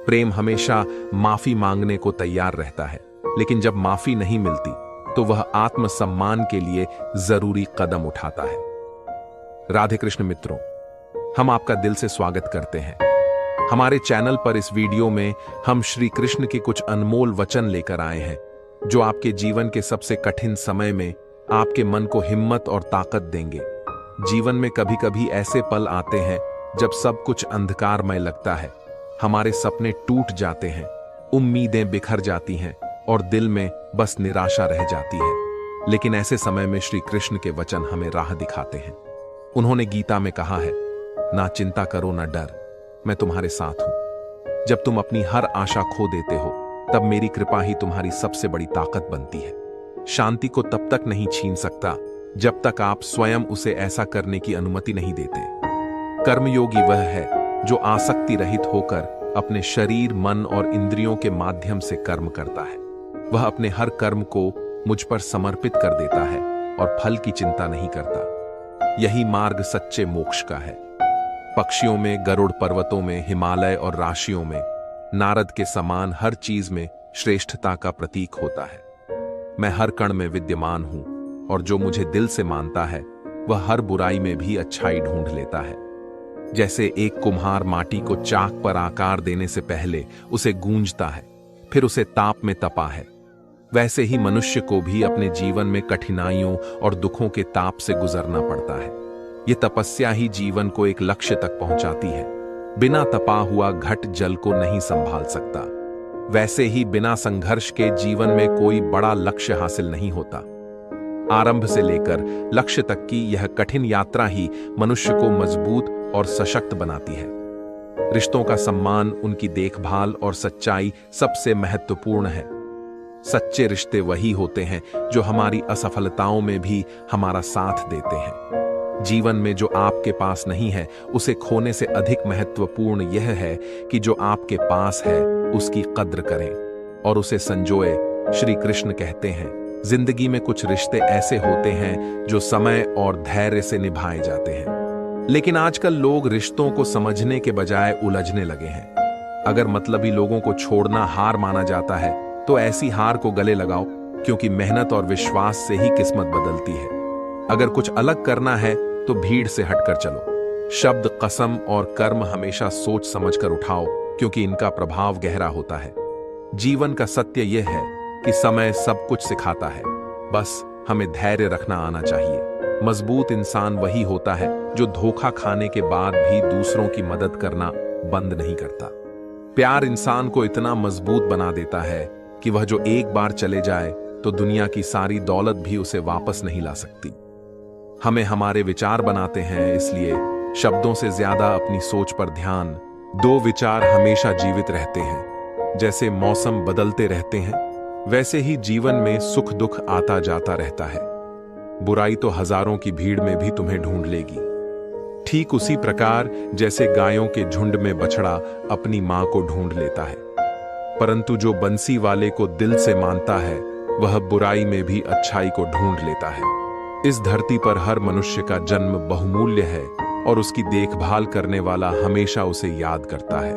प्रेम हमेशा माफी मांगने को तैयार रहता है, लेकिन जब माफी नहीं मिलती तो वह आत्मसम्मान के लिए जरूरी कदम उठाता है। राधे कृष्ण मित्रों, हम आपका दिल से स्वागत करते हैं। हमारे चैनल पर इस वीडियो में हम श्री कृष्ण के कुछ अनमोल वचन लेकर आए हैं, जो आपके जीवन के सबसे कठिन समय में आपके मन को हिम्मत और ताकत देंगे। जीवन में कभी कभी ऐसे पल आते हैं जब सब कुछ अंधकारमय लगता है, हमारे सपने टूट जाते हैं, उम्मीदें बिखर जाती हैं और दिल में बस निराशा रह जाती है। लेकिन ऐसे समय में श्री कृष्ण के वचन हमें राह दिखाते हैं। उन्होंने गीता में कहा है, ना चिंता करो ना डर, मैं तुम्हारे साथ हूं। जब तुम अपनी हर आशा खो देते हो, तब मेरी कृपा ही तुम्हारी सबसे बड़ी ताकत बनती है। शांति को तब तक नहीं छीन सकता जब तक आप स्वयं उसे ऐसा करने की अनुमति नहीं देते। कर्मयोगी वह है जो आसक्ति रहित होकर अपने शरीर, मन और इंद्रियों के माध्यम से कर्म करता है। वह अपने हर कर्म को मुझ पर समर्पित कर देता है और फल की चिंता नहीं करता। यही मार्ग सच्चे मोक्ष का है। पक्षियों में, गरुड़, पर्वतों में, हिमालय और राशियों में, नारद के समान हर चीज में श्रेष्ठता का प्रतीक होता है। मैं हर कण में विद्यमान हूं और जो मुझे दिल से मानता है वह हर बुराई में भी अच्छाई ढूंढ लेता है। जैसे एक कुम्हार माटी को चाक पर आकार देने से पहले उसे गूंजता है, फिर उसे ताप में तपा है, वैसे ही मनुष्य को भी अपने जीवन में कठिनाइयों और दुखों के ताप से गुजरना पड़ता है। ये तपस्या ही जीवन को एक लक्ष्य तक पहुंचाती है। बिना तपा हुआ घट जल को नहीं संभाल सकता। वैसे ही बिना संघर्ष के जीवन में कोई बड़ा लक्ष्य हासिल नहीं होता। आरंभ से लेकर लक्ष्य तक की यह कठिन यात्रा ही मनुष्य को मजबूत और सशक्त बनाती है। रिश्तों का सम्मान, उनकी देखभाल और सच्चाई सबसे महत्वपूर्ण है। सच्चे रिश्ते वही होते हैं जो हमारी असफलताओं में भी हमारा साथ देते हैं। जीवन में जो आपके पास नहीं है, उसे खोने से अधिक महत्वपूर्ण यह है कि जो आपके पास है उसकी कद्र करें और उसे संजोए। श्री कृष्ण कहते हैं, जिंदगी में कुछ रिश्ते ऐसे होते हैं जो समय और धैर्य से निभाए जाते हैं, लेकिन आजकल लोग रिश्तों को समझने के बजाय उलझने लगे हैं। अगर मतलबी लोगों को छोड़ना हार माना जाता है, तो ऐसी हार को गले लगाओ, क्योंकि मेहनत और विश्वास से ही किस्मत बदलती है। अगर कुछ अलग करना है तो भीड़ से हटकर चलो। शब्द, कसम और कर्म हमेशा सोच समझकर उठाओ, क्योंकि इनका प्रभाव गहरा होता है। जीवन का सत्य यह है कि समय सब कुछ सिखाता है, बस हमें धैर्य रखना आना चाहिए। मजबूत इंसान वही होता है जो धोखा खाने के बाद भी दूसरों की मदद करना बंद नहीं करता। प्यार इंसान को इतना मजबूत बना देता है कि वह जो एक बार चले जाए तो दुनिया की सारी दौलत भी उसे वापस नहीं ला सकती। हमें हमारे विचार बनाते हैं, इसलिए शब्दों से ज्यादा अपनी सोच पर ध्यान। दो विचार हमेशा जीवित रहते हैं। जैसे मौसम बदलते रहते हैं, वैसे ही जीवन में सुख दुख आता जाता रहता है। बुराई तो हजारों की भीड़ में भी तुम्हें ढूंढ लेगी। ठीक उसी प्रकार जैसे गायों के झुंड में बछड़ा अपनी मां को ढूंढ लेता है, परंतु जो बंसी वाले को दिल से मानता है वह बुराई में भी अच्छाई को ढूंढ लेता है। इस धरती पर हर मनुष्य का जन्म बहुमूल्य है और उसकी देखभाल करने वाला हमेशा उसे याद करता है।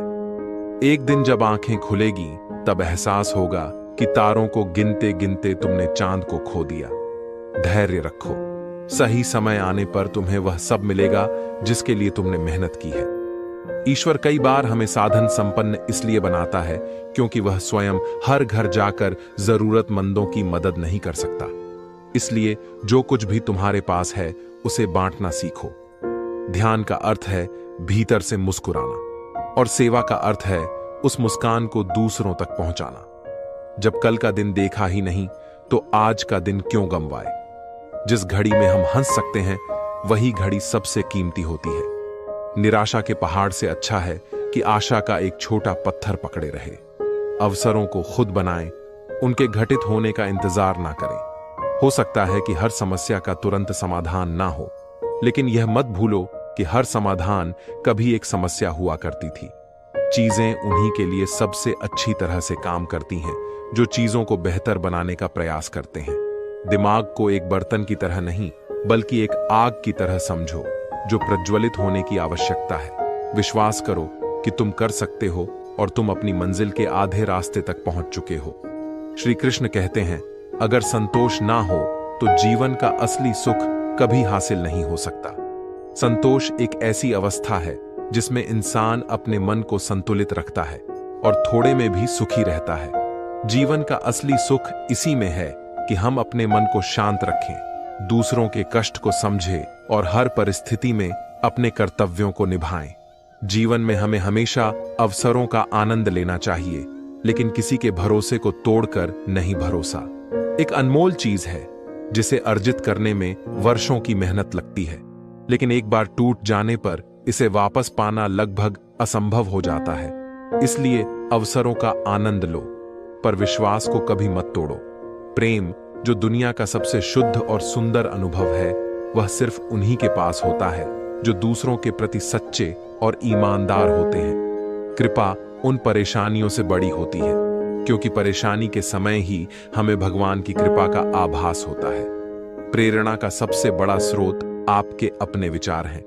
एक दिन जब आंखें खुलेगी तब एहसास होगा कि तारों को गिनते गिनते तुमने चांद को खो दिया। धैर्य रखो, सही समय आने पर तुम्हें वह सब मिलेगा जिसके लिए तुमने मेहनत की है। ईश्वर कई बार हमें साधन संपन्न इसलिए बनाता है क्योंकि वह स्वयं हर घर जाकर जरूरतमंदों की मदद नहीं कर सकता। इसलिए जो कुछ भी तुम्हारे पास है उसे बांटना सीखो। ध्यान का अर्थ है भीतर से मुस्कुराना, और सेवा का अर्थ है उस मुस्कान को दूसरों तक पहुंचाना। जब कल का दिन देखा ही नहीं तो आज का दिन क्यों गंवाए। जिस घड़ी में हम हंस सकते हैं वही घड़ी सबसे कीमती होती है। निराशा के पहाड़ से अच्छा है कि आशा का एक छोटा पत्थर पकड़े रहे। अवसरों को खुद बनाएं, उनके घटित होने का इंतजार ना करें। हो सकता है कि हर समस्या का तुरंत समाधान ना हो, लेकिन यह मत भूलो कि हर समाधान कभी एक समस्या हुआ करती थी। चीजें उन्हीं के लिए सबसे अच्छी तरह से काम करती हैं जो चीजों को बेहतर बनाने का प्रयास करते हैं। दिमाग को एक बर्तन की तरह नहीं, बल्कि एक आग की तरह समझो जो प्रज्वलित होने की आवश्यकता है। विश्वास करो कि तुम कर सकते हो और तुम अपनी मंजिल के आधे रास्ते तक पहुंच चुके हो। श्री कृष्ण कहते हैं, अगर संतोष ना हो तो जीवन का असली सुख कभी हासिल नहीं हो सकता। संतोष एक ऐसी अवस्था है जिसमें इंसान अपने मन को संतुलित रखता है और थोड़े में भी सुखी रहता है। जीवन का असली सुख इसी में है कि हम अपने मन को शांत रखें, दूसरों के कष्ट को समझें और हर परिस्थिति में अपने कर्तव्यों को निभाएं। जीवन में हमें हमेशा अवसरों का आनंद लेना चाहिए, लेकिन किसी के भरोसे को तोड़कर नहीं। भरोसा एक अनमोल चीज है जिसे अर्जित करने में वर्षों की मेहनत लगती है, लेकिन एक बार टूट जाने पर इसे वापस पाना लगभग असंभव हो जाता है। इसलिए अवसरों का आनंद लो, पर विश्वास को कभी मत तोड़ो। प्रेम, जो दुनिया का सबसे शुद्ध और सुंदर अनुभव है, वह सिर्फ उन्हीं के पास होता है जो दूसरों के प्रति सच्चे और ईमानदार होते हैं। कृपा उन परेशानियों से बड़ी होती है, क्योंकि परेशानी के समय ही हमें भगवान की कृपा का आभास होता है। प्रेरणा का सबसे बड़ा स्रोत आपके अपने विचार हैं।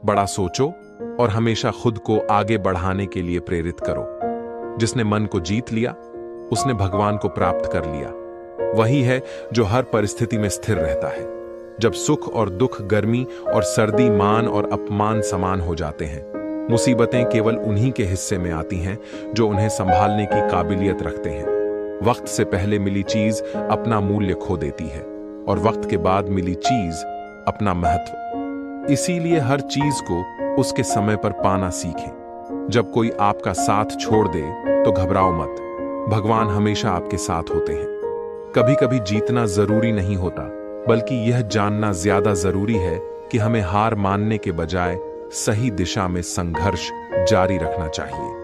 बड़ा सोचो और हमेशा खुद को आगे बढ़ाने के लिए प्रेरित करो। जिसने मन को जीत लिया, उसने भगवान को प्राप्त कर लिया। वही है जो हर परिस्थिति में स्थिर रहता है। जब सुख और दुख, गर्मी और सर्दी, मान और अपमान समान हो जाते हैं, मुसीबतें केवल उन्हीं के हिस्से में आती हैं जो उन्हें संभालने की काबिलियत रखते हैं। वक्त से पहले मिली चीज अपना मूल्य खो देती है और वक्त के बाद मिली चीज अपना महत्व। इसीलिए हर चीज को उसके समय पर पाना सीखें। जब कोई आपका साथ छोड़ दे तो घबराओ मत, भगवान हमेशा आपके साथ होते हैं। कभी कभी जीतना जरूरी नहीं होता, बल्कि यह जानना ज्यादा जरूरी है कि हमें हार मानने के बजाय सही दिशा में संघर्ष जारी रखना चाहिए।